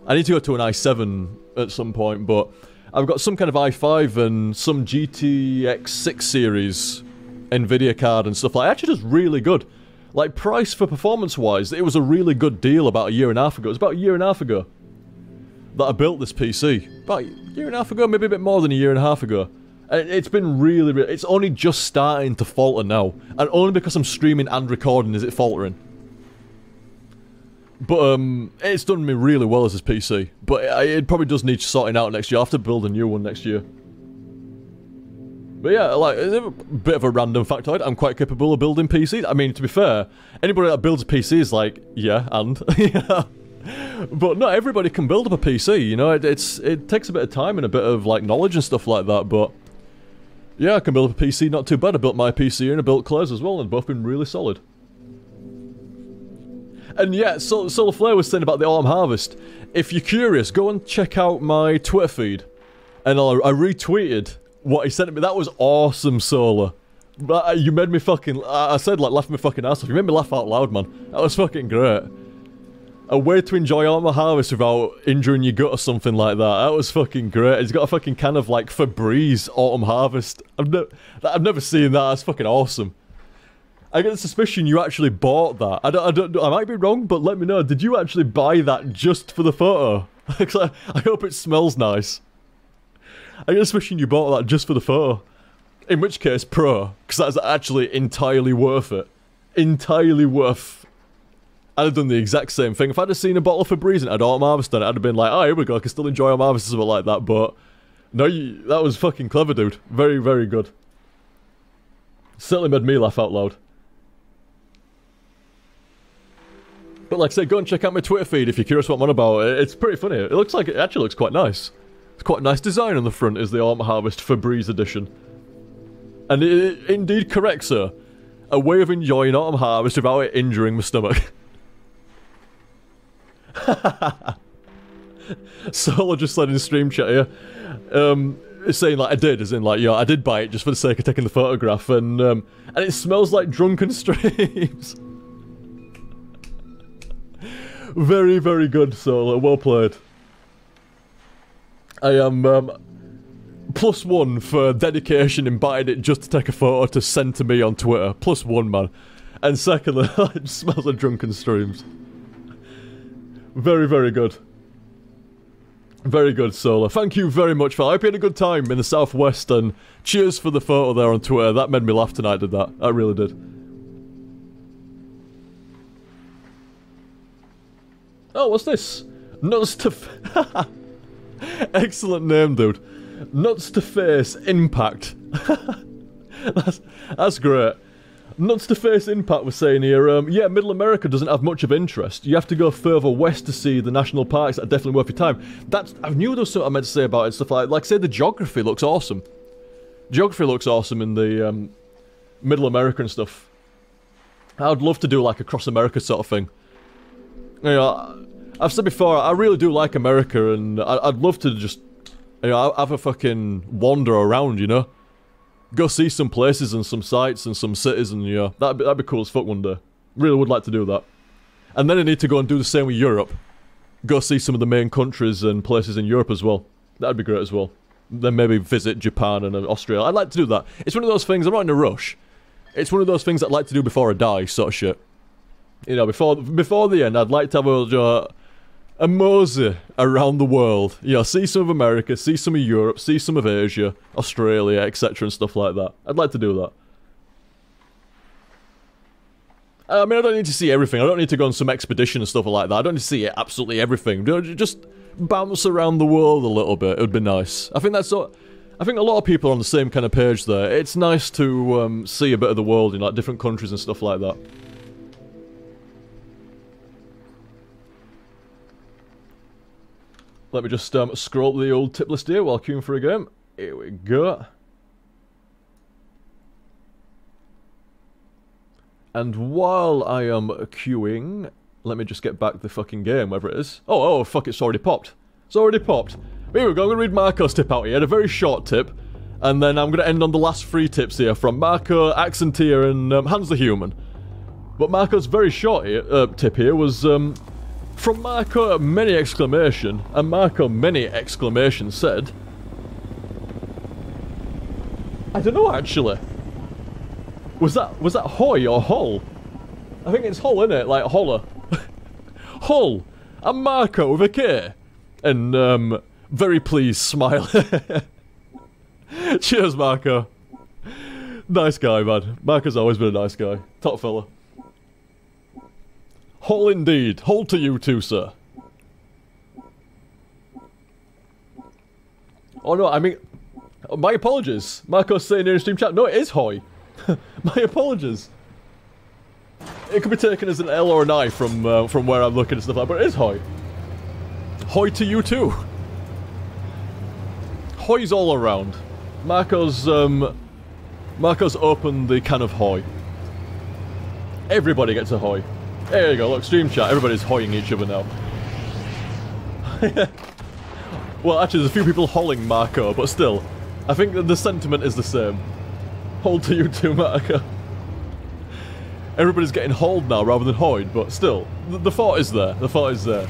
I need to go to an i7 at some point, but I've got some kind of i5 and some GTX 6 series Nvidia card and stuff like that. It actually does really good. Like, price for performance-wise, it was a really good deal about a year and a half ago. It was about a year and a half ago that I built this PC. About a year and a half ago, maybe a bit more than a year and a half ago. And it's been really, it's only just starting to falter now. And only because I'm streaming and recording is it faltering. But, it's done me really well as this PC. But it probably does need sorting out next year. I'll have to build a new one next year. But yeah, like, it's a bit of a random factoid. I'm quite capable of building PCs. I mean, to be fair, anybody that builds a PC is like, yeah, and... yeah. But not everybody can build up a PC, you know, it takes a bit of time and a bit of, like, knowledge and stuff like that, but... yeah, I can build up a PC not too bad. I built my PC and I built Claire's as well, and both been really solid. And yeah, Solar Flare was saying about the Autumn Harvest. If you're curious, go and check out my Twitter feed. And I retweeted what he sent me. That was awesome, Solar. But you made me fucking... I said, like, laugh my fucking ass off. You made me laugh out loud, man. That was fucking great. A way to enjoy Autumn Harvest without injuring your gut or something like that. That was fucking great. He's got a fucking can of, like, Febreze Autumn Harvest. I've never seen that. That's fucking awesome. I get the suspicion you actually bought that. I might be wrong, but let me know. Did you actually buy that just for the photo? I hope it smells nice. I get the suspicion you bought that just for the photo. In which case, pro. Because that's actually entirely worth it. Entirely worth... I'd have done the exact same thing. If I'd have seen a bottle of Febreze and had Autumn Harvest on it, I'd have been like, oh, here we go, I can still enjoy Autumn Harvest or something like that, but... no, that was fucking clever, dude. Very, very good. Certainly made me laugh out loud. But like I said, go and check out my Twitter feed if you're curious what I'm on about. It's pretty funny. It looks like, it actually looks quite nice. It's quite a nice design on the front, is the Autumn Harvest Febreze edition. And it indeed correct, sir. A way of enjoying Autumn Harvest without it injuring my stomach. Solo just said in stream chat here, saying like I did, as in like, I did buy it just for the sake of taking the photograph, and it smells like drunken streams. Very, very good, Solo. Well played. I am +1 for dedication in buying it just to take a photo to send to me on Twitter. +1, man. And secondly, it smells like drunken streams. Very, very good. Very good, Solar. Thank you very much, for I hope you had a good time in the Southwest, and cheers for the photo there on Twitter. That made me laugh tonight, did that. I really did. Oh, what's this? Nuts to... Excellent name, dude. Nuts to Face Impact. that's great. Nuts to Face Impact was saying here, yeah, Middle America doesn't have much of interest. You have to go further west to see the national parks that are definitely worth your time. I knew there was something I meant to say about it, stuff like say the geography looks awesome. Geography looks awesome in the Middle America and stuff. I'd love to do like a cross America sort of thing. You know, I've said before, I really do like America, and I'd love to just, you know, have a fucking wander around, you know? Go see some places and some sites and some cities, and, you know, that'd be cool as fuck one day. Really would like to do that. And then I need to go and do the same with Europe. Go see some of the main countries and places in Europe as well. That'd be great as well. Then maybe visit Japan and Australia. I'd like to do that. It's one of those things, I'm not in a rush. It's one of those things I'd like to do before I die, sort of shit. You know, before the end, I'd like to have a mosey around the world. You know, see some of America, see some of Europe, see some of Asia, Australia, etc. and stuff like that. I'd like to do that. I mean, I don't need to see everything. I don't need to go on some expedition and stuff like that. I don't need to see absolutely everything. Just bounce around the world a little bit. It would be nice. I think a lot of people are on the same kind of page there. It's nice to see a bit of the world in like different countries and stuff like that. Let me just scroll the old tip list here while queuing for a game. Here we go. And while I am queuing, let me just get back the fucking game, wherever it is. Oh, fuck, it's already popped. It's already popped. Here we go, I'm going to read Marco's tip out here. A very short tip. And then I'm going to end on the last 3 tips here from Marco, Axantier, and Hans the Human. But Marco's very short tip here was... from Marco, many exclamation, and Marco, many exclamation, said... I don't know, actually. Was that Hoy or Hull? I think it's Hull, innit? Like, Holler. Hull. And Marco with a K. And, very pleased smile. Cheers, Marco. Nice guy, man. Marco's always been a nice guy. Top fella. Hull indeed. Hull to you too, sir. Oh no, I mean... my apologies. Marco's saying in stream chat, no, it is Hoy. My apologies. It could be taken as an L or an I from where I'm looking and stuff like that, but it is Hoy. Hoy to you too. Hoy's all around. Marco's opened the can of Hoy. Everybody gets a Hoy. There you go, look, stream chat, everybody's hoying each other now. Well, actually, there's a few people holding Marco, but still, I think that the sentiment is the same. Hold to you too, Marco. Everybody's getting hauled now rather than hoyed, but still, the thought is there. The thought is there.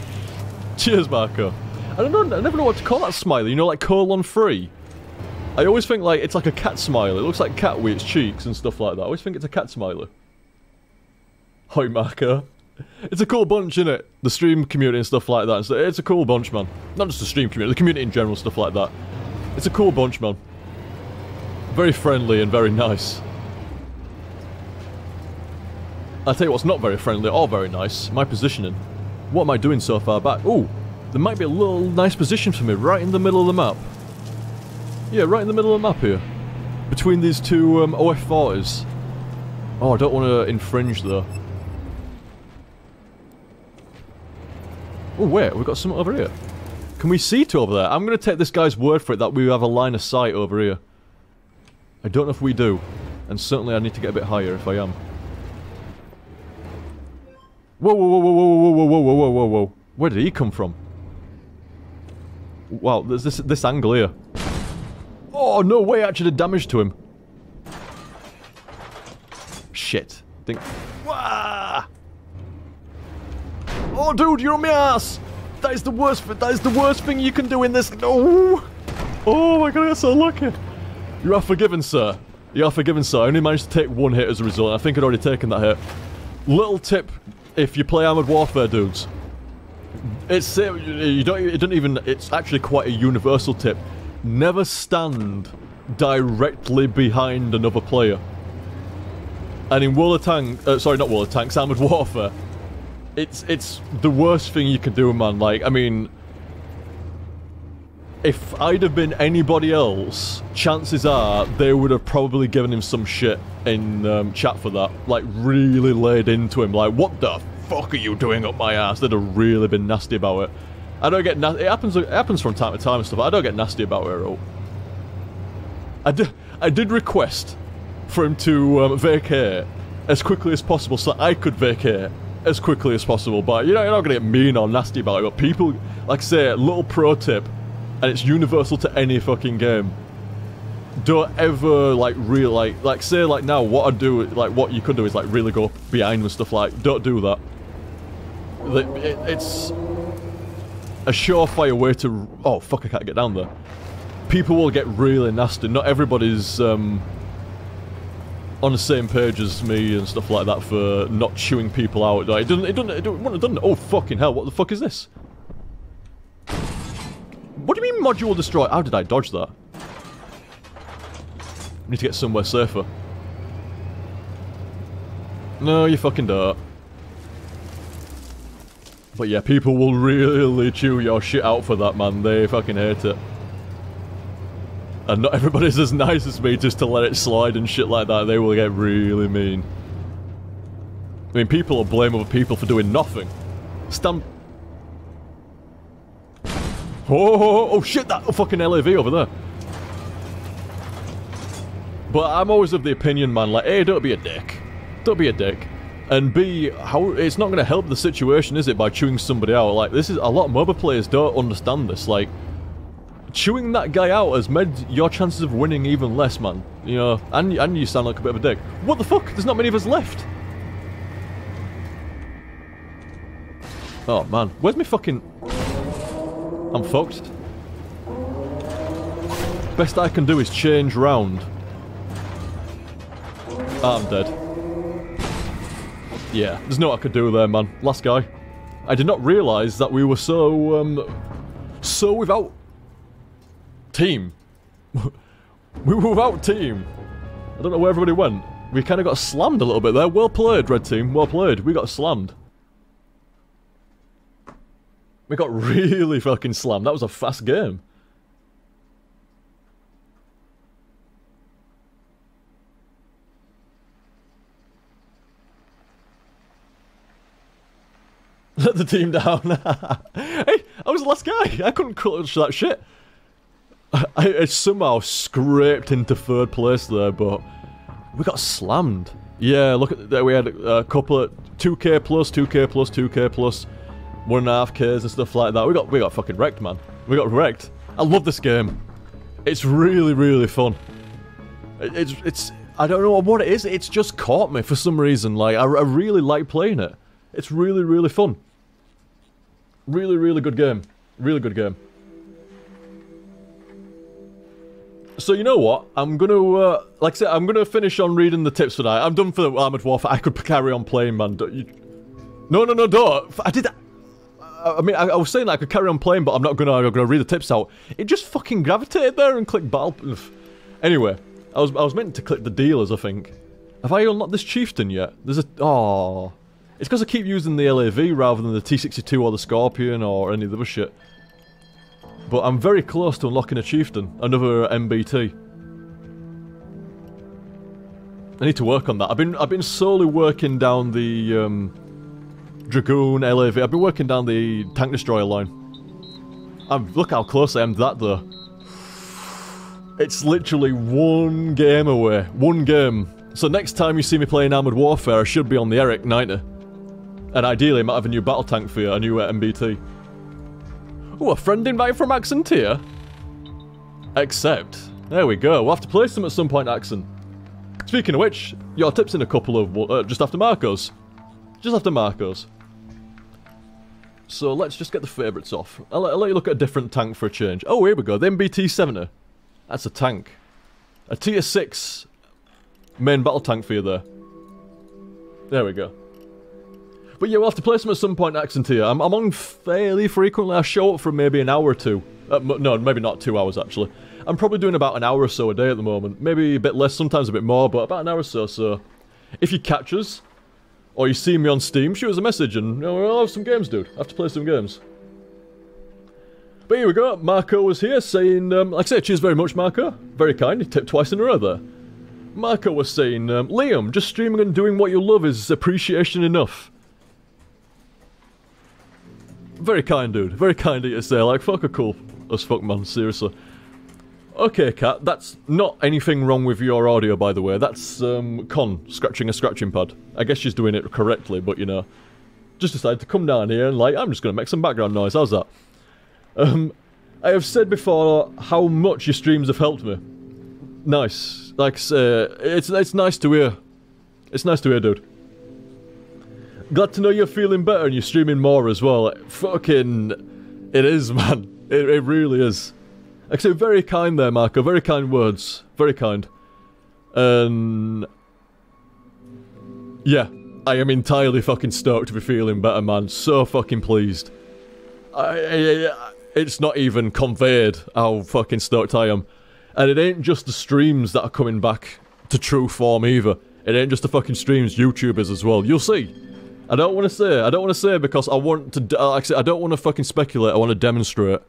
Cheers, Marco. I never know what to call that smiley, you know, like colon free. I always think like it's like a cat smiley. It looks like cat with its cheeks and stuff like that. I always think it's a cat smiley. Hoi, Marco. It's a cool bunch, innit? The stream community and stuff like that. It's a cool bunch, man. Not just the stream community, the community in general, stuff like that. It's a cool bunch, man. Very friendly and very nice. I'll tell you what's not very friendly or very nice. My positioning. What am I doing so far back? Ooh, there might be a little nice position for me right in the middle of the map. Yeah, right in the middle of the map here. Between these two OF40s. Oh, I don't want to infringe though. Oh wait, we've got something over here. Can we see to over there? I'm going to take this guy's word for it that we have a line of sight over here. I don't know if we do. And certainly I need to get a bit higher if I am. Whoa, whoa, whoa, whoa, whoa, whoa, whoa, whoa, whoa, whoa, whoa. Where did he come from? Wow, there's this angle here. Oh, no way, I actually did damage to him. Shit. Wah! Oh, dude, you're on my ass! That is the worst thing you can do in this. No! Oh my god, I got so lucky. You are forgiven, sir. You are forgiven, sir. I only managed to take 1 hit as a result. I think I'd already taken that hit. Little tip if you play Armored Warfare, dudes. It's you don't even. It's actually quite a universal tip. Never stand directly behind another player. And in World of Tanks, sorry, not World of Tanks, Armored Warfare, it's the worst thing you can do, man. Like, I mean, if I'd have been anybody else, chances are they would have probably given him some shit in chat for that. Like, really laid into him. Like, what the fuck are you doing up my ass? They'd have really been nasty about it. I don't get nasty. It happens from time to time and stuff. I don't get nasty about it at all. I did request for him to vacate as quickly as possible so I could vacate as quickly as possible. But you know, you're not gonna get mean or nasty about it. But people, like I say, little pro tip, and it's universal to any fucking game. Don't ever like say like now what I do, like what you could do is like really go behind and stuff. Like, don't do that. It's a surefire way to. Oh fuck! I can't get down there. People will get really nasty. Not everybody's on the same page as me and stuff like that for not chewing people out. Like, it wouldn't have done it. Oh fucking hell! What the fuck is this? What do you mean module destroy? How did I dodge that? I need to get somewhere safer. No, you fucking don't. But yeah, people will really chew your shit out for that, man. They fucking hate it. And not everybody's as nice as me just to let it slide and shit like that. They will get really mean. I mean, people will blame other people for doing nothing. Oh shit, that fucking LAV over there. But I'm always of the opinion, man, like, A, don't be a dick. Don't be a dick. And B, it's not going to help the situation, is it, by chewing somebody out? Like, this is, a lot of MOBA players don't understand this. Like, chewing that guy out has made your chances of winning even less, man. You know, and you sound like a bit of a dick. What the fuck? There's not many of us left. Oh, man. Where's my fucking... I'm fucked. Best I can do is change round. I'm dead. Yeah, there's no I could do there, man. Last guy. I did not realise that we were so without team. We were without team. I don't know where everybody went. We kind of got slammed a little bit there. Well played, red team. Well played. We got slammed. We got really fucking slammed. That was a fast game. Let the team down. Hey, I was the last guy. I couldn't clutch that shit. I somehow scraped into third place there, but we got slammed. Yeah, look at that. We had a couple of 2k plus, 2k plus, 2k plus, 1.5ks and stuff like that. We got fucking wrecked, man. We got wrecked. I love this game. It's really, really fun. It's I don't know what it is. It's just caught me for some reason. Like, I really like playing it. It's really, really fun. Really, really good game. Really good game. So you know what? I'm gonna, like I said, I'm gonna finish on reading the tips for that. I'm done for the Armored Warfare. I could carry on playing, man. No, don't. I did that. I mean, I was saying that I could carry on playing, but I'm not gonna read the tips out. It just fucking gravitated there and clicked battle. Anyway, I was meant to click the dealers, I think. Have I unlocked this chieftain yet? There's a... Oh... It's because I keep using the LAV rather than the T62 or the Scorpion or any of the other shit. But I'm very close to unlocking a chieftain, another MBT. I need to work on that. I've been slowly working down the Dragoon LAV. I've been working down the tank destroyer line. Look how close I am to that though. It's literally one game away. One game. So next time you see me playing Armored Warfare, I should be on the Eric 90. And ideally, I might have a new battle tank for you, a new MBT. Ooh, a friend invite from Axon tier? Accept. There we go. We'll have to play some at some point, Axon. Speaking of which, your tip's in a couple of... just after Marco's. Just after Marco's. So let's just get the favourites off. I'll let you look at a different tank for a change. Oh, here we go. The MBT-70. That's a tank. A tier 6 main battle tank for you there. There we go. But yeah, we'll have to play some at some point, Accent here. I'm on fairly frequently. I show up for maybe an hour or two. No, maybe not 2 hours, actually. I'm probably doing about an hour or so a day at the moment. Maybe a bit less, sometimes a bit more, but about an hour or so. So, if you catch us, or you see me on Steam, shoot us a message and, you know, we'll have some games, dude. I have to play some games. But here we go. Marco was here saying, like I say, cheers very much, Marco. Very kind. He tipped twice in a row there. Marco was saying, Liam, just streaming and doing what you love is appreciation enough. Very kind, dude. Very kind of you to say. Like, fuck a cool as fuck, man. Seriously. Okay, Kat. That's not anything wrong with your audio, by the way. That's, Con scratching a scratching pad. I guess she's doing it correctly, but, you know. Just decided to come down here and, like, I'm just gonna make some background noise. How's that? I have said before how much your streams have helped me. Nice. Like I say, it's nice to hear. It's nice to hear, dude. Glad to know you're feeling better and you're streaming more as well. Like, fucking... It is, man. It really is. Like I say, very kind there, Marco. Very kind words. Very kind. And... yeah. I am entirely fucking stoked to be feeling better, man. So fucking pleased. It's not even conveyed how fucking stoked I am. And it ain't just the streams that are coming back to true form either. It ain't just the fucking streams, YouTubers as well. You'll see. I don't want to say because I want to, like I said, I don't want to fucking speculate, I want to demonstrate.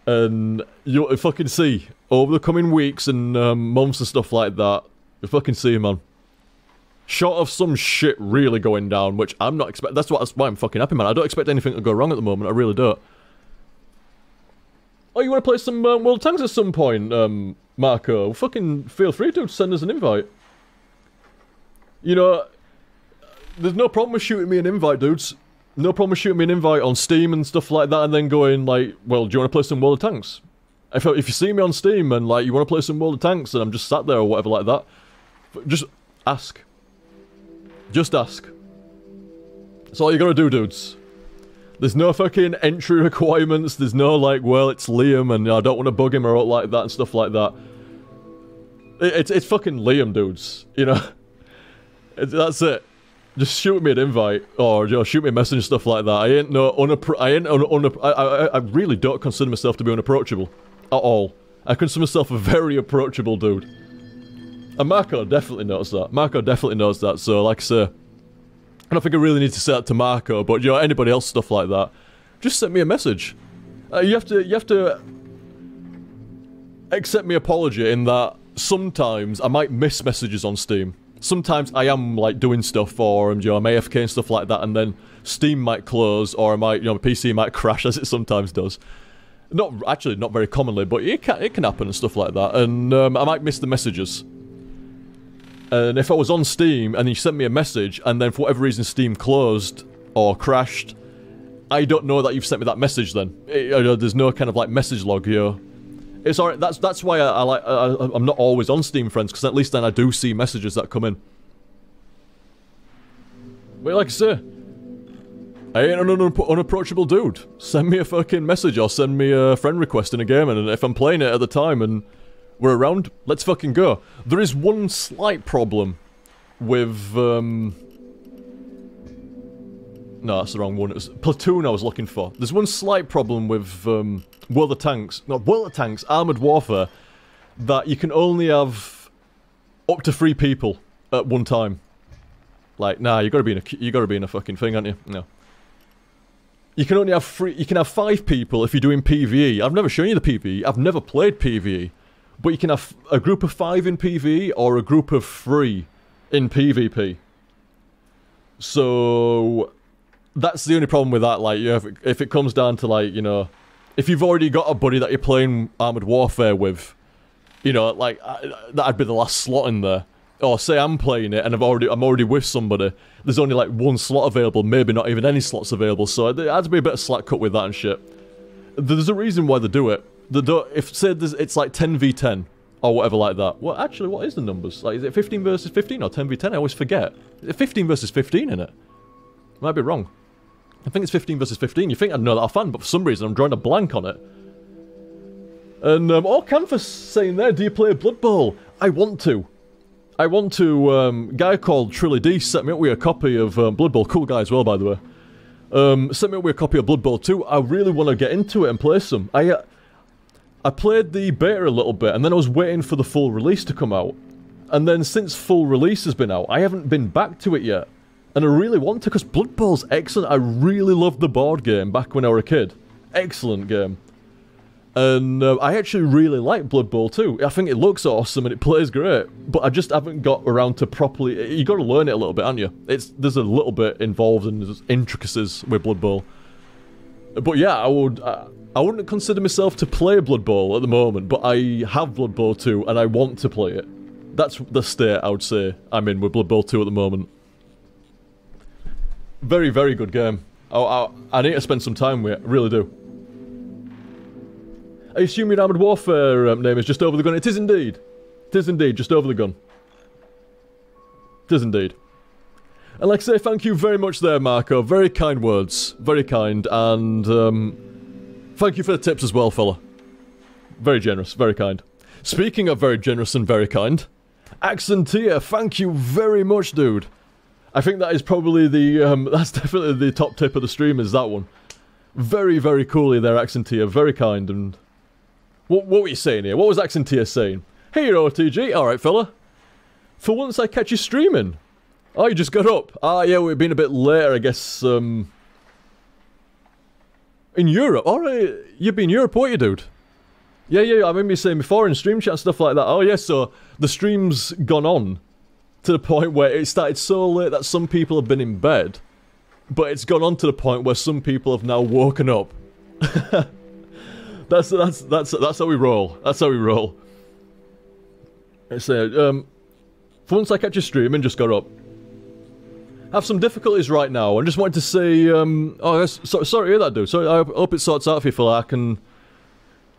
And you'll fucking see, over the coming weeks and months and stuff like that, you'll fucking see, man. Short of some shit really going down, which I'm not expecting. That's why I'm fucking happy, man. I don't expect anything to go wrong at the moment. I really don't. Oh, you want to play some World of Tanks at some point, Marco? Well, fucking feel free to send us an invite. You know, there's no problem with shooting me an invite, dudes. No problem with shooting me an invite on Steam and stuff like that, and then going like, well, do you want to play some World of Tanks? If you see me on Steam and like you want to play some World of Tanks, and I'm just sat there or whatever like that, just ask. Just ask. That's all you gotta do, dudes. There's no fucking entry requirements, there's no like, well, it's Liam and I don't want to bug him or out like that and stuff like that. It's fucking Liam, dudes, you know? That's it. Just shoot me an invite, or, you know, shoot me a message and stuff like that. I really don't consider myself to be unapproachable. At all. I consider myself a very approachable dude. And Marco definitely knows that. Marco definitely knows that, so like I say, I don't think I really need to say that to Marco, but you know, anybody else, stuff like that, just send me a message. You have to accept my apology in that sometimes I might miss messages on Steam. Sometimes I am like doing stuff or you know, I'm AFK and stuff like that, and then Steam might close or I might, you know, my PC might crash as it sometimes does. Not very commonly, but it can happen and stuff like that, and I might miss the messages. And if I was on Steam and you sent me a message and then for whatever reason Steam closed or crashed, I don't know that you've sent me that message then. There's no kind of like message log here. It's alright, that's why I'm not always on Steam, friends, because at least then I do see messages that come in. But like I say, I ain't an unapproachable dude. Send me a fucking message or send me a friend request in a game, and if I'm playing it at the time and we're around, let's fucking go. There is one slight problem with, no, that's the wrong one. It was Platoon I was looking for. There's one slight problem with, World of Tanks, Armoured Warfare, that you can only have up to 3 people at one time. Like, nah, you gotta be in a fucking thing, aren't you? No. You can only have you can have 5 people if you're doing PvE. I've never shown you the PvE. I've never played PvE. But you can have a group of 5 in PvE or a group of 3 in PvP. So that's the only problem with that. Like, you know, if it comes down to like, you know, if you've already got a buddy that you're playing Armoured Warfare with, you know, like that'd be the last slot in there. Or say I'm playing it and I'm already with somebody. There's only like 1 slot available, maybe not even any slots available. So there had to be a bit of slack cut with that and shit. There's a reason why they do it. If say it's like 10v10 or whatever like that. Well, actually, what is the numbers? Like, is it 15 versus 15 or 10v10? I always forget. Is it 15 versus 15 in it? Might be wrong. I think it's 15 versus 15. You think I'd know that offhand, but for some reason I'm drawing a blank on it. And Canvas saying there, do you play Blood Bowl? I want to. I want to, guy called Trilly D set me up with a copy of Blood Bowl. Cool guy as well, by the way. Set me up with a copy of Blood Bowl 2. I really want to get into it and play some. I played the beta a little bit, and then I was waiting for the full release to come out. And then since full release has been out, I haven't been back to it yet. And I really want to, because Blood Bowl's excellent. I really loved the board game back when I was a kid. Excellent game. And I actually really like Blood Bowl too. I think it looks awesome and it plays great, but I just haven't got around to properly... You got to learn it a little bit, haven't you? There's a little bit involved in there's intricacies with Blood Bowl. But yeah, I wouldn't consider myself to play Blood Bowl at the moment, but I have Blood Bowl 2 and I want to play it. That's the state I would say I'm in with Blood Bowl 2 at the moment. Very, very good game. I need to spend some time with it, I really do. I assume your Armoured Warfare name is Just Over the Gun. It is indeed. It is indeed, Just Over the Gun. It is indeed. And like I say, thank you very much there, Marco. Very kind words. Very kind. And thank you for the tips as well, fella. Very generous, very kind. Speaking of very generous and very kind, Accentia, thank you very much, dude. I think that is probably the, that's definitely the top tip of the stream, is that one. Very, very coolly there, Accentia. Very kind. And what were you saying here? What was Accentia saying? Hey, you're OTG. Alright, fella. For once I catch you streaming. Oh, you just got up. Ah, yeah, we've been a bit later, I guess, in Europe. Alright, you've been in Europe, weren't you, dude? Yeah, I remember you saying before in stream chat and stuff like that. Oh, yeah, so the stream's gone on to the point where it started so late that some people have been in bed, but it's gone on to the point where some people have now woken up. That's how we roll. That's how we roll. It's for once I catch you streaming, just got up. Have some difficulties right now. I just wanted to say, oh, sorry to hear that, dude. Sorry, I hope it sorts out for you, fella.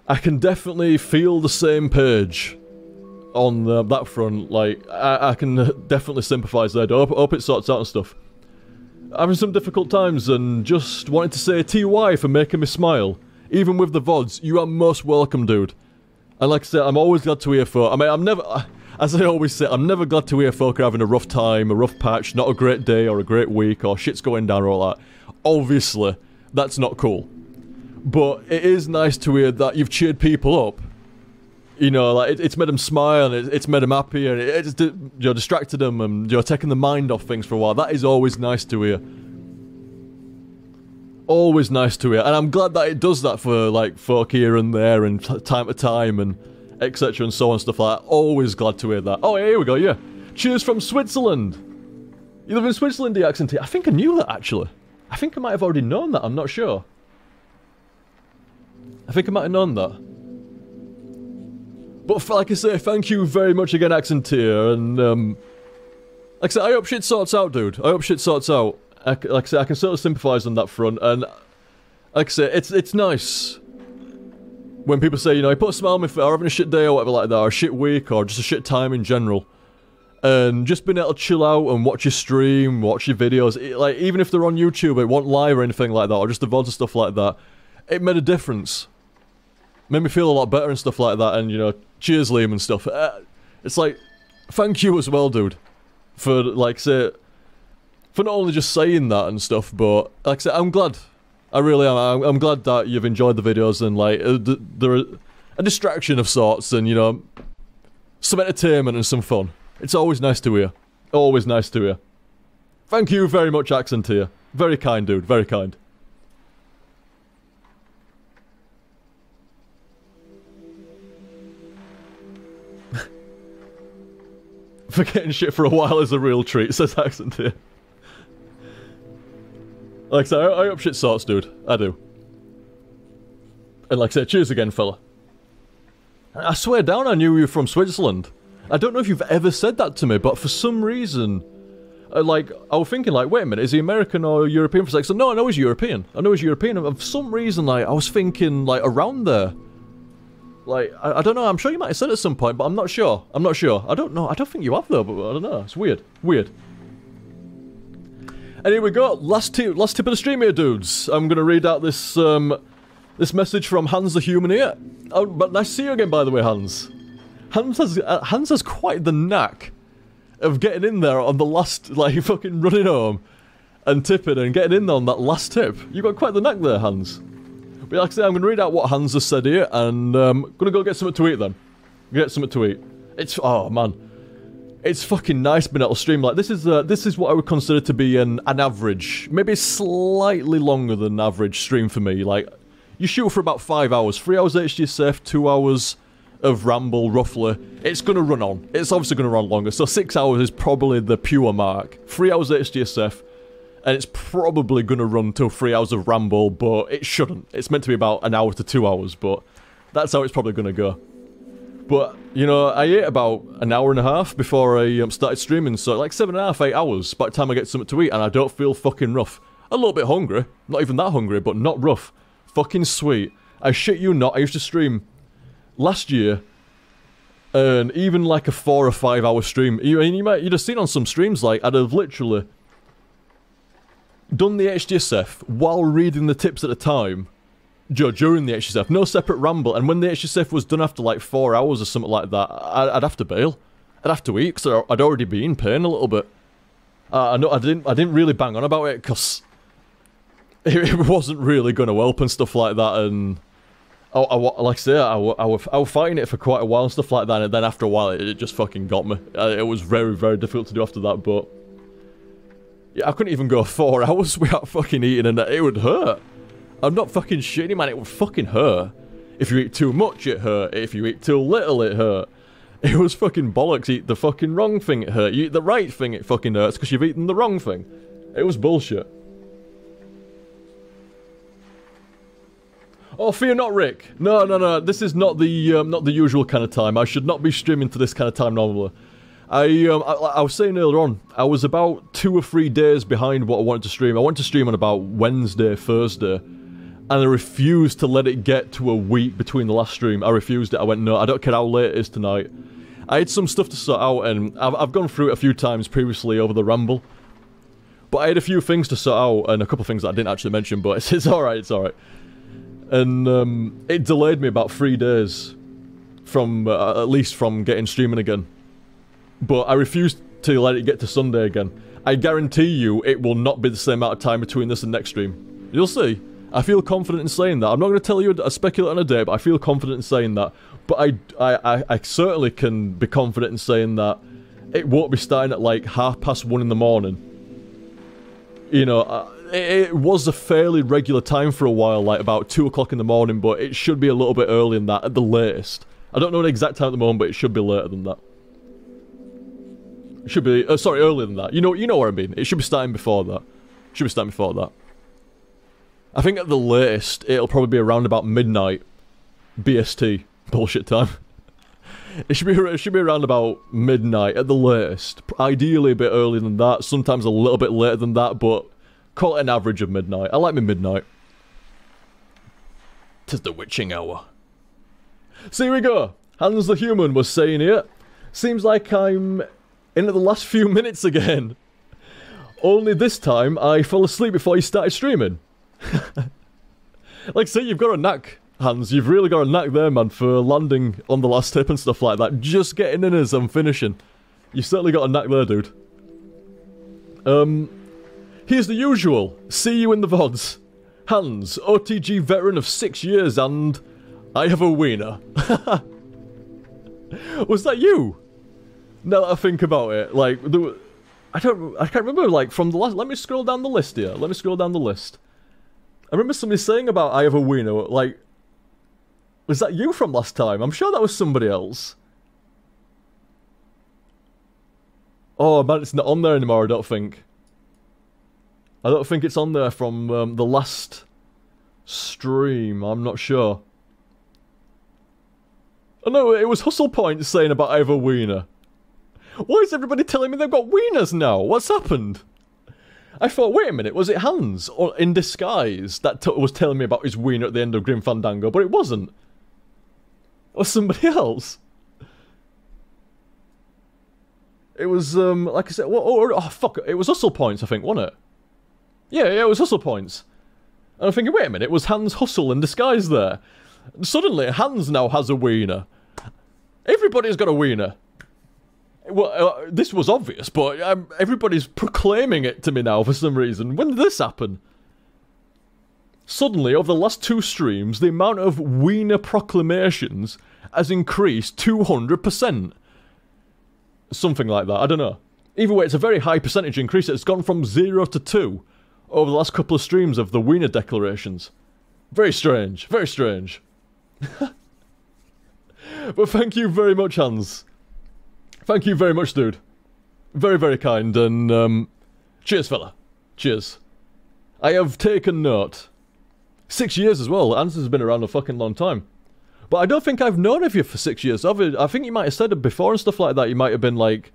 I can definitely feel the same page on that front. Like, I can definitely sympathise there, dude. Hope it sorts out and stuff. Having some difficult times, and just wanted to say TY for making me smile. Even with the VODs, you are most welcome, dude. And like I said, I'm always glad to hear folk. I mean, I'm never... As I always say, I'm never glad to hear folk are having a rough time, a rough patch, not a great day or a great week, or shit's going down or all that. Obviously, that's not cool. But it is nice to hear that you've cheered people up. You know, like, it's made them smile, and it's made them happy, and it's, you know, distracted them, and, you know, taking the mind off things for a while. That is always nice to hear. Always nice to hear. And I'm glad that it does that for, like, folk here and there, and time to time, and etc. and so on, stuff like that. Always glad to hear that. Oh, yeah, here we go, yeah. Cheers from Switzerland. You live in Switzerland, the accent here. I think I knew that, actually. I think I might have already known that, I'm not sure. I think I might have known that. But like I say, thank you very much again, Accentia, and like I say, I hope shit sorts out, dude. I hope shit sorts out. Like I say, I can sort of sympathise on that front, and like I say, it's nice when people say, you know, you put a smile on my face, or having a shit day or whatever like that, or a shit week, or just a shit time in general, and just being able to chill out and watch your stream, watch your videos, like, even if they're on YouTube, it wasn't live or anything like that, or just the VODs and stuff like that, it made a difference. Made me feel a lot better and stuff like that, and, you know, cheers, Liam, and stuff. It's like, thank you as well, dude, for, like, say, for not only just saying that and stuff, but, like I say, I'm glad. I really am. I'm glad that you've enjoyed the videos, and, like, they're a distraction of sorts, and, you know, some entertainment and some fun. It's always nice to hear. Always nice to hear. Thank you very much, Accentia. Very kind, dude. Very kind. Forgetting shit for a while is a real treat, says Accentia. Like I said, I hope shit sorts, dude. I do. And like I said, cheers again, fella. I swear down I knew you were from Switzerland. I don't know if you've ever said that to me, but for some reason, like, I was thinking, like, wait a minute, is he American or European for a second? So, no, I know he's European. I know he's European, and for some reason, like, I was thinking, like, around there. Like, I don't know, I'm sure you might have said it at some point, but I'm not sure. I'm not sure. I don't know. I don't think you have, though, but I don't know. It's weird. Weird. And here we go. Last tip of the stream here, dudes. I'm going to read out this, this message from Hans the Human here. Oh, but nice to see you again, by the way, Hans. Hans has quite the knack of getting in there on the last, like, fucking running home and tipping and getting in there on that last tip. You got quite the knack there, Hans. But like I say, I'm going to read out what Hans has said here, and going to go get something to eat then. Get something to eat. It's, oh man, it's fucking nice being able to stream. Like, this is what I would consider to be an average, maybe slightly longer than average stream for me. Like, you shoot for about 5 hours, 3 hours HTSF, 2 hours of Ramble, roughly. It's going to run on. It's obviously going to run longer, so 6 hours is probably the pure mark. 3 hours HTSF, and it's probably going to run till 3 hours of Ramble, but it shouldn't. It's meant to be about an hour to 2 hours, but that's how it's probably going to go. But, you know, I ate about an hour and a half before I started streaming, so like 7.5, 8 hours by the time I get something to eat, and I don't feel fucking rough. A little bit hungry, not even that hungry, but not rough. Fucking sweet. I shit you not, I used to stream last year, and even like a 4 or 5 hour stream, you'd have seen on some streams, like, I'd have literally done the HTSF while reading the tips at the time, during the HTSF, no separate ramble, and when the HTSF was done after like 4 hours or something like that, I'd have to bail. I'd have to eat, because I'd already been in pain a little bit. I know I didn't really bang on about it, because it wasn't really going to help and stuff like that, and like I say, I was fighting it for quite a while and stuff like that, and then after a while it just fucking got me. It was very, very difficult to do after that, but yeah, I couldn't even go 4 hours without fucking eating, and it would hurt. I'm not fucking shitting, man, it would fucking hurt. If you eat too much, it hurt. If you eat too little, it hurt. It was fucking bollocks. You eat the fucking wrong thing, it hurt. You eat the right thing, it fucking hurts, because you've eaten the wrong thing. It was bullshit. Oh, fear not, Rick. No. This is not the usual kind of time. I should not be streaming to this kind of time normally. I was saying earlier on, I was about 2 or 3 days behind what I wanted to stream. I wanted to stream on about Wednesday, Thursday, and I refused to let it get to a week between the last stream. I refused it. I went, no, I don't care how late it is tonight. I had some stuff to sort out, and I've gone through it a few times previously over the Ramble. But I had a few things to sort out, and a couple of things that I didn't actually mention, but it's alright, it's alright. And it delayed me about 3 days from, at least from getting streaming again. But I refused to let it get to Sunday again. I guarantee you it will not be the same amount of time between this and next stream. You'll see. I feel confident in saying that. I'm not going to tell you a speculate on a day, but I feel confident in saying that. But I certainly can be confident in saying that it won't be starting at like 1:30 in the morning. You know, it was a fairly regular time for a while, like about 2 o'clock in the morning, but it should be a little bit earlier than that at the latest. I don't know the exact time at the moment, but it should be later than that. It should be, sorry, earlier than that. You know what I mean. It should be starting before that. Should be starting before that. I think at the latest, it'll probably be around about midnight BST bullshit time. It should be around about midnight at the latest. Ideally a bit earlier than that, sometimes a little bit later than that, but call it an average of midnight. I like my midnight. 'Tis the witching hour. So here we go. Hans the Human was saying here, seems like I'm into the last few minutes again. Only this time, I fell asleep before you started streaming. Like I say, you've got a knack, Hans. You've really got a knack there, man, for landing on the last tip and stuff like that. Just getting in as I'm finishing. You've certainly got a knack there, dude. Here's the usual. See you in the VODs. Hans, OTG veteran of 6 years, and I have a wiener. Was that you? Now that I think about it, like, I can't remember, like, from the last, let me scroll down the list here, let me scroll down the list. I remember somebody saying about I have a wiener, like, was that you from last time? I'm sure that was somebody else. Oh man, it's not on there anymore, I don't think. I don't think it's on there from the last stream, I'm not sure. Oh no, it was Hustle Point saying about I have a wiener. Why is everybody telling me they've got wieners now? What's happened? I thought, wait a minute, was it Hans, or in disguise, that was telling me about his wiener at the end of Grim Fandango, but it wasn't. It was somebody else. It was, like I said, oh fuck, it was Hustle Points, I think, wasn't it? Yeah, it was Hustle Points. And I'm thinking, wait a minute, was Hans Hustle in disguise there? And suddenly, Hans now has a wiener. Everybody's got a wiener. Well, this was obvious, but everybody's proclaiming it to me now for some reason. When did this happen? Suddenly, over the last 2 streams, the amount of wiener proclamations has increased 200%. Something like that, I don't know. Either way, it's a very high percentage increase. It's gone from 0 to 2 over the last couple of streams of the wiener declarations. Very strange, very strange. But thank you very much, Hans. Thank you very much, dude. Very, very kind, and cheers, fella. Cheers. I have taken note. 6 years as well. Hans has been around a fucking long time. But I don't think I've known of you for 6 years. I think you might have said it before and stuff like that. You might have been like,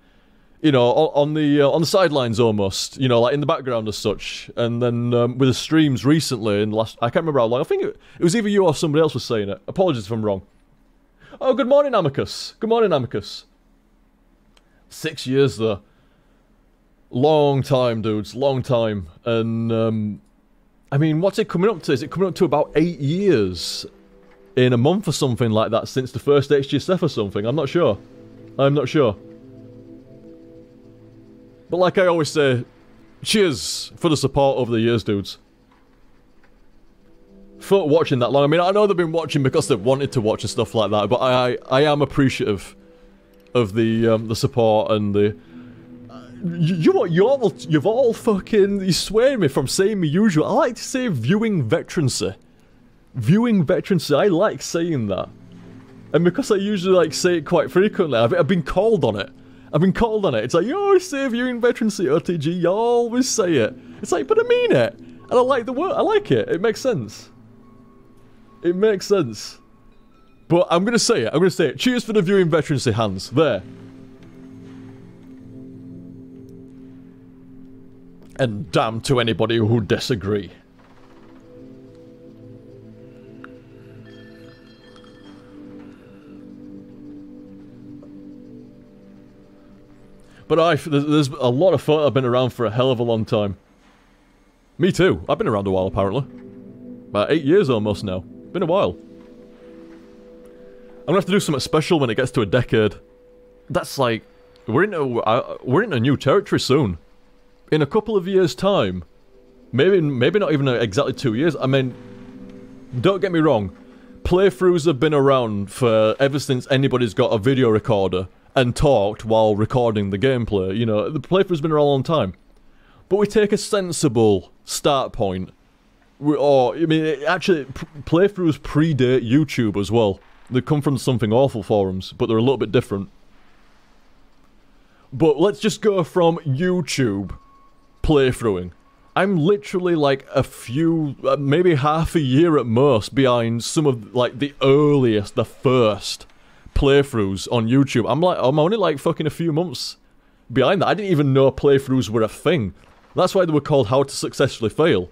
you know, on the sidelines almost. You know, like in the background as such. And then with the streams recently, in the last, I can't remember how long. I think it was either you or somebody else was saying it. Apologies if I'm wrong. Oh, good morning, Amicus. Good morning, Amicus. 6 years though. Long time, dudes. Long time. And I mean, what's it coming up to? Is it coming up to about 8 years in a month or something like that since the first HTSF or something? I'm not sure. I'm not sure. But like I always say, cheers for the support over the years, dudes. For watching that long. I mean, I know they've been watching because they've wanted to watch and stuff like that, but I am appreciative of the support and the... You've all fucking... You swayed me from saying the usual. I like to say viewing veterancy. Viewing veterancy, I like saying that. And because I usually like say it quite frequently, I've been called on it. I've been called on it. It's like, you always say viewing veterancy, OTG, you always say it. It's like, but I mean it. And I like the word, I like it. It makes sense. It makes sense. But I'm gonna say it, I'm gonna say it. Cheers for the viewing veterancy, Hans. There. And damn to anybody who disagree. But there's a lot of fun. I've been around for a hell of a long time. Me too. I've been around a while, apparently. About 8 years almost now. Been a while. I'm gonna have to do something special when it gets to a decade. That's like... We're in a new territory soon. In a couple of years' time. Maybe not even exactly 2 years. I mean... Don't get me wrong. Playthroughs have been around for ever since anybody's got a video recorder and talked while recording the gameplay. You know, the playthrough's been around a long time. But we take a sensible start point. Actually, playthroughs predate YouTube as well. They come from something awful forums, but they're a little bit different. But let's just go from YouTube playthroughing. I'm literally like a few, maybe half a year at most behind some of like the earliest, the first playthroughs on YouTube. I'm only like fucking a few months behind that. I didn't even know playthroughs were a thing. That's why they were called How to Successfully Fail.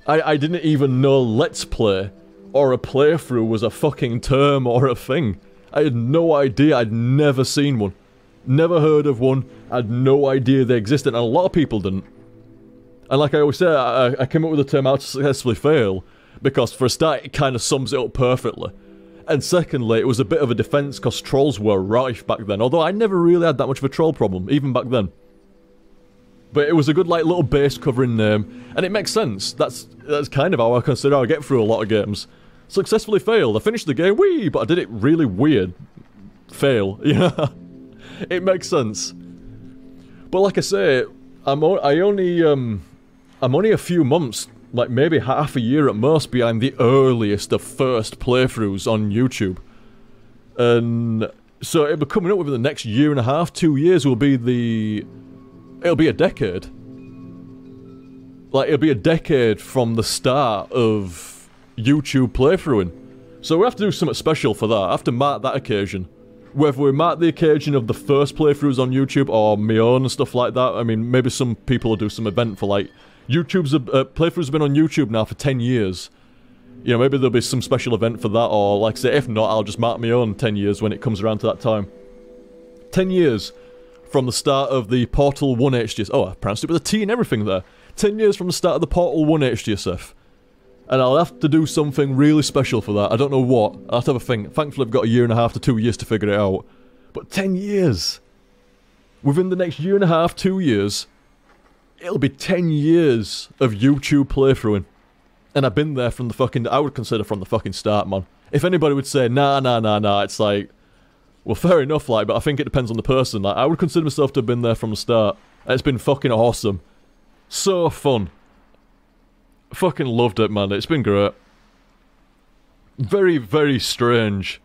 I didn't even know Let's Play or a playthrough was a fucking term or a thing. I had no idea. I'd never seen one. Never heard of one. I had no idea they existed, and a lot of people didn't. And like I always say, I came up with the term How to Successfully Fail because for a start, it kind of sums it up perfectly. And secondly, it was a bit of a defense because trolls were rife back then, although I never really had that much of a troll problem, even back then. But it was a good, like, little base covering name, and it makes sense. That's kind of how I consider I get through a lot of games. Successfully failed. I finished the game, whee, but I did it really weird. Fail, yeah. It makes sense. But like I say, I'm only a few months, like maybe half a year at most, behind the earliest of first playthroughs on YouTube. And so it'll be coming up within the next year and a half, 2 years will be the... It'll be a decade. Like, it'll be a decade from the start of YouTube playthroughing. So we have to do something special for that. I have to mark that occasion. Whether we mark the occasion of the first playthroughs on YouTube or my own and stuff like that. I mean, maybe some people will do some event for, like... playthroughs have been on YouTube now for 10 years. You know, maybe there'll be some special event for that, or like I say, if not, I'll just mark my own 10 years when it comes around to that time. 10 years from the start of the Portal 1 HTSF. Oh, I pronounced it with a T and everything there. 10 years from the start of the Portal 1 HTSF. And I'll have to do something really special for that. I don't know what. I'll have to have a think. Thankfully, I've got a year and a half to 2 years to figure it out. But 10 years. Within the next year and a half, 2 years, it'll be 10 years of YouTube playthroughing. And I've been there from the fucking... I would consider from the fucking start, man. If anybody would say, nah, it's like... Well, fair enough, like, but I think it depends on the person. Like, I would consider myself to have been there from the start. And it's been fucking awesome. So fun. Fucking loved it, man. It's been great. Very, very strange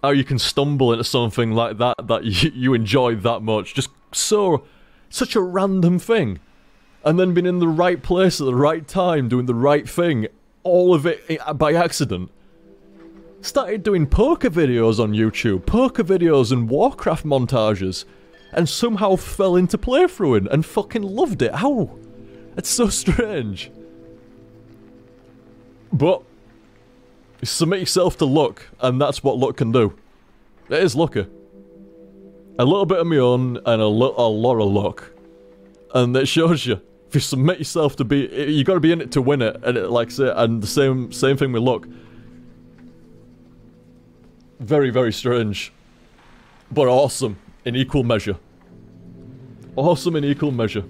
how you can stumble into something like that you enjoy that much. Just such a random thing. And then being in the right place at the right time, doing the right thing. All of it by accident. Started doing poker videos on YouTube. Poker videos and Warcraft montages. And somehow fell into playthroughing and fucking loved it. How? It's so strange. But submit yourself to luck, and that's what luck can do. It is lucky. A little bit of my own, and a lot of luck. And it shows you. If you submit yourself to be... You gotta be in it to win it, and like I say, and the same thing with luck. Very, very strange. But awesome, in equal measure. Awesome in equal measure.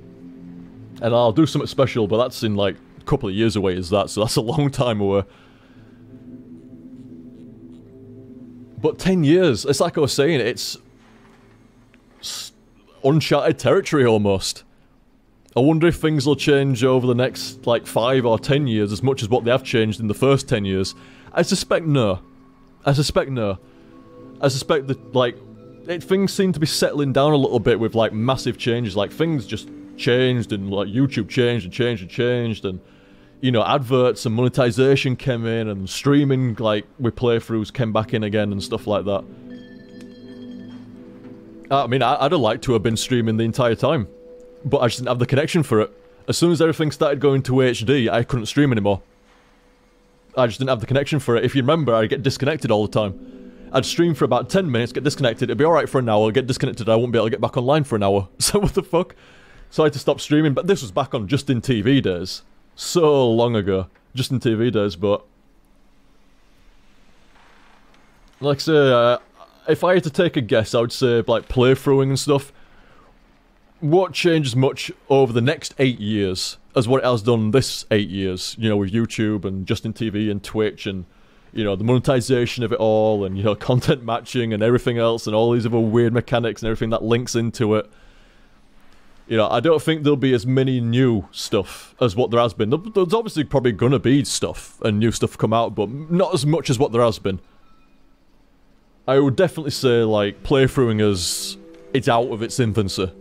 And I'll do something special, but that's in like a couple of years away, so that's a long time away. But 10 years, it's like I was saying, it's uncharted territory almost. I wonder if things will change over the next, like, 5 or 10 years as much as what they have changed in the first 10 years. I suspect no. I suspect that, like, things seem to be settling down a little bit with, like, massive changes. Like, things just changed, and, like, YouTube changed, and, you know, adverts and monetization came in, and streaming, like, with playthroughs came back in again and stuff like that. I mean, I'd have liked to have been streaming the entire time, but I just didn't have the connection for it. As soon as everything started going to HD, I couldn't stream anymore. I just didn't have the connection for it. If you remember, I'd get disconnected all the time. I'd stream for about 10 minutes, get disconnected, it'd be alright for an hour, get disconnected, I wouldn't be able to get back online for an hour. So what the fuck? So I had to stop streaming, but this was back on Justin TV days. So long ago. Justin TV days, but... Like I say, if I had to take a guess, I would say, like, playthroughing and stuff won't change as much over the next 8 years as what it has done this 8 years, you know, with YouTube and Justin TV and Twitch and, you know, the monetization of it all and, you know, content matching and everything else and all these other weird mechanics and everything that links into it. You know, I don't think there'll be as many new stuff as what there has been. There's obviously probably gonna be stuff and new stuff come out, but not as much as what there has been. I would definitely say, like, playthroughing it's out of its infancy.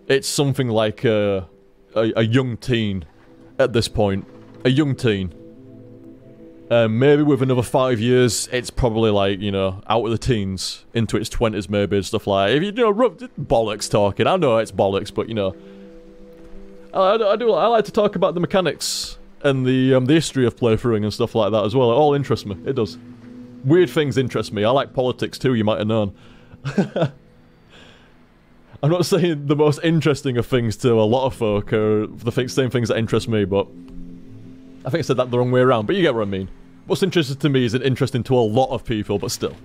It's something like a young teen at this point. A young teen. Maybe with another 5 years, it's probably like, you know, out of the teens, into its 20s maybe, and stuff like that. If you know, bollocks talking. I know it's bollocks, but, you know. I like to talk about the mechanics and the history of playthroughing and stuff like that as well. It all interests me. It does. Weird things interest me. I like politics too, you might have known. I'm not saying the most interesting of things to a lot of folk are the same things that interest me, but I think I said that the wrong way around, but you get what I mean. What's interesting to me isn't interesting to a lot of people, but still.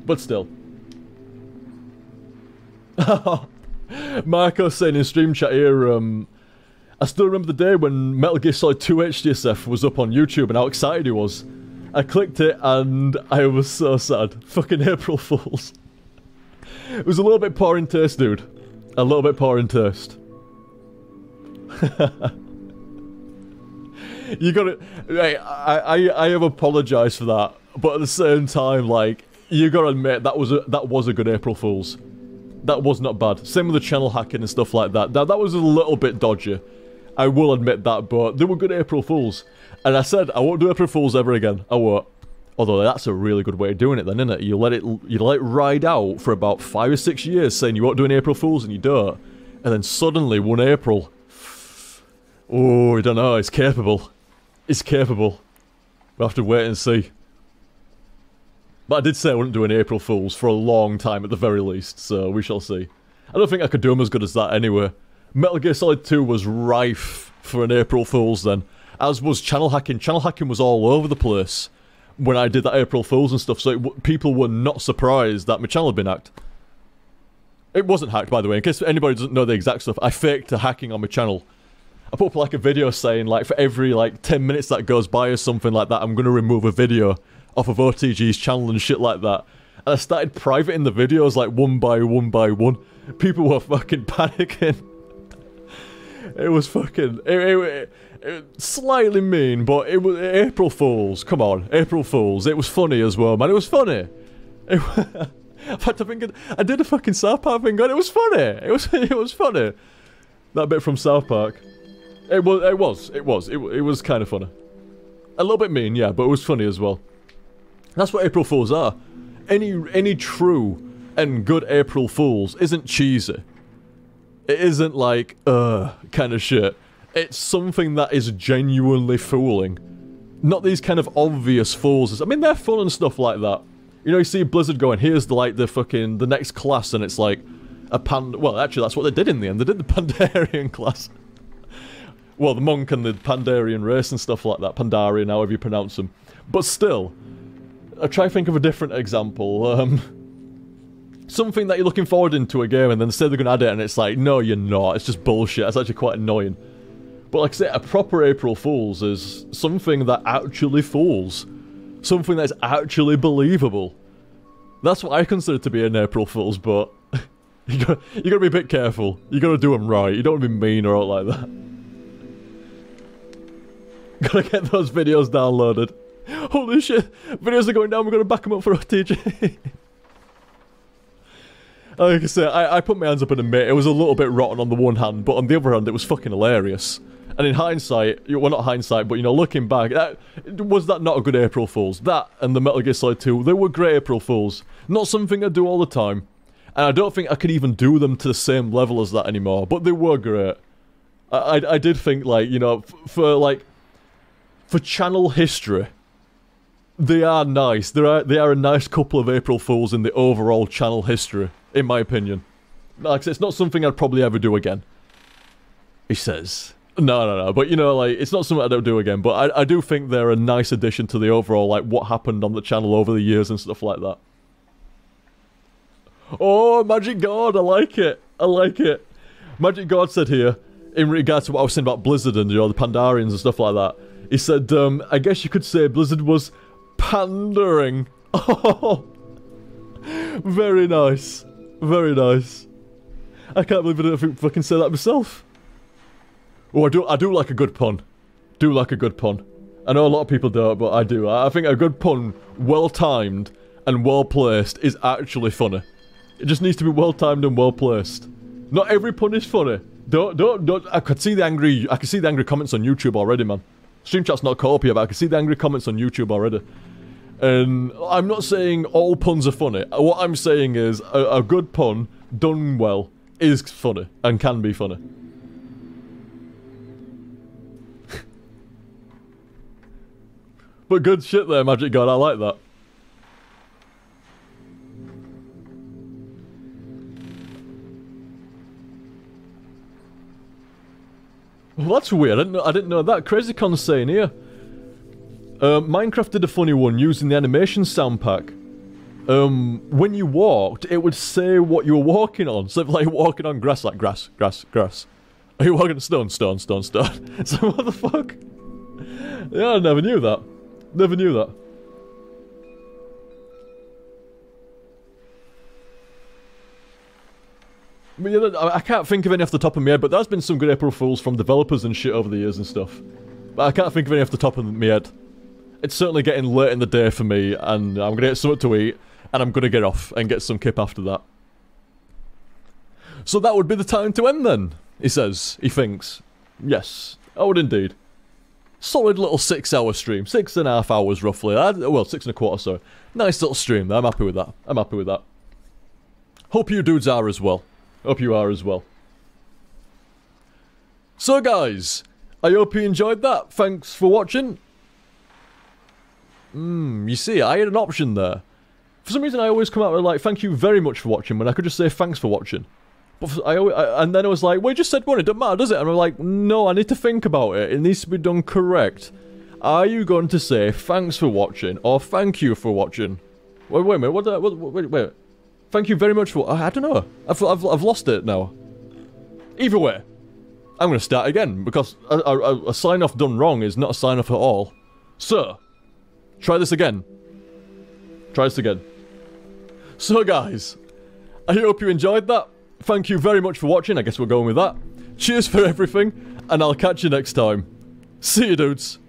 But still. Marco's saying in stream chat here, I still remember the day when Metal Gear Solid 2 HTSF was up on YouTube and how excited he was. I clicked it and I was so sad. Fucking April Fools. It was a little bit poor in taste, dude. A little bit poor in taste. You gotta... Hey, I have apologised for that, but at the same time, like, you gotta admit, that was a good April Fool's. That was not bad. Same with the channel hacking and stuff like that. That was a little bit dodgy. I will admit that, but they were good April Fools. And I said, I won't do April Fools ever again. I won't. Although that's a really good way of doing it then, isn't it? You let it ride out for about 5 or 6 years saying you won't do an April Fools and you don't. And then suddenly, 1 April... Oh, I don't know, it's capable. It's capable. We'll have to wait and see. But I did say I wouldn't do an April Fools for a long time at the very least, so we shall see. I don't think I could do them as good as that anyway. Metal Gear Solid 2 was rife for an April Fools then. As was channel hacking. Channel hacking was all over the place. when I did that April Fool's and stuff, so people were not surprised that my channel had been hacked. It wasn't hacked, by the way, in case anybody doesn't know the exact stuff. I faked a hacking on my channel. I put up like a video saying, like, for every like 10 minutes that goes by or something like that, I'm gonna remove a video off of OTG's channel and shit like that. And I started privating the videos like one by one by one. People were fucking panicking. It was fucking... It slightly mean, but it was April Fools. Come on, April Fools. It was funny as well, man. It was funny. In fact, I did a fucking South Park thing, and it was funny. It was funny. That bit from South Park. It was kind of funny. A little bit mean, yeah, but it was funny as well. That's what April Fools are. Any true and good April Fools isn't cheesy. It isn't like, kind of shit. It's something that is genuinely fooling. Not these kind of obvious fools. I mean, they're fun and stuff like that. You know, you see Blizzard going, here's the next class, and it's like a well, actually, that's what they did in the end. They did the Pandarian class. Well, the monk and the Pandarian race and stuff like that. Pandarian, however you pronounce them. But still, I try to think of a different example. Something that you're looking forward into a game, and then say they're going to add it, and it's like, no, you're not. It's just bullshit. It's actually quite annoying. But like I say, a proper April Fool's is something that actually fools. Something that's actually believable. That's what I consider to be an April Fool's, but you gotta be a bit careful. You gotta do them right. You don't want to be mean or like that. Gotta get those videos downloaded. Holy shit, videos are going down, we're gonna back them up for OTG. Like I say, I put my hands up and admit, it was a little bit rotten on the one hand, but on the other hand, it was fucking hilarious. And in hindsight, well, not hindsight, but, you know, looking back, was that not a good April Fool's? That and the Metal Gear Solid 2, they were great April Fools. Not something I do all the time. And I don't think I could even do them to the same level as that anymore, but they were great. I did think, like, you know, for channel history, they are nice. They are a nice couple of April Fools in the overall channel history, in my opinion. Like I said, it's not something I'd probably ever do again. He says... No, but you know, like, it's not something I don't do again, but I do think they're a nice addition to the overall, like, what happened on the channel over the years and stuff like that. Oh, Magic God, I like it. I like it. Magic God said here, in regards to what I was saying about Blizzard and, you know, the Pandarians and stuff like that, he said, I guess you could say Blizzard was pandering. Oh, very nice. Very nice. I can't believe I didn't fucking say that myself. Oh, I do like a good pun. Do like a good pun. I know a lot of people don't, but I do. I think a good pun, well-timed and well-placed, is actually funny. It just needs to be well-timed and well-placed. Not every pun is funny. Don't. I can see the angry comments on YouTube already, man. Stream chat's not caught up yet, but I can see the angry comments on YouTube already. And I'm not saying all puns are funny. What I'm saying is a good pun done well is funny and can be funny. But good shit there, Magic God, I like that. Well, that's weird, I didn't know that. CrazyCon's saying here. Minecraft did a funny one using the animation sound pack. When you walked, it would say what you were walking on. So if, like, walking on grass, like grass. Are you walking on stone? So what the fuck? Yeah, I never knew that. Never knew that. But yeah, I can't think of any off the top of my head, but there's been some good April Fools from developers and shit over the years and stuff. But I can't think of any off the top of my head. It's certainly getting late in the day for me, and I'm gonna get something to eat, and I'm gonna get off and get some kip after that. So that would be the time to end then, he says. He thinks. Yes, I would indeed. Solid little 6-hour stream. 6.5 hours roughly. Well, 6 1/4, sorry. Nice little stream there. I'm happy with that. I'm happy with that. Hope you dudes are as well. Hope you are as well. So guys, I hope you enjoyed that. Thanks for watching. You see, I had an option there. For some reason I always come out with like, thank you very much for watching, when I could just say thanks for watching. But and then I was like, well, you just said one, it doesn't matter, does it? And I'm like, no, I need to think about it. It needs to be done correct. Are you going to say thanks for watching or thank you for watching? Wait a minute, wait. Thank you very much for... I don't know. I've lost it now. Either way, I'm going to start again, because a sign-off done wrong is not a sign-off at all. So, try this again. Try this again. So guys, I hope you enjoyed that. Thank you very much for watching. I guess we're going with that. Cheers for everything, and I'll catch you next time. See you, dudes.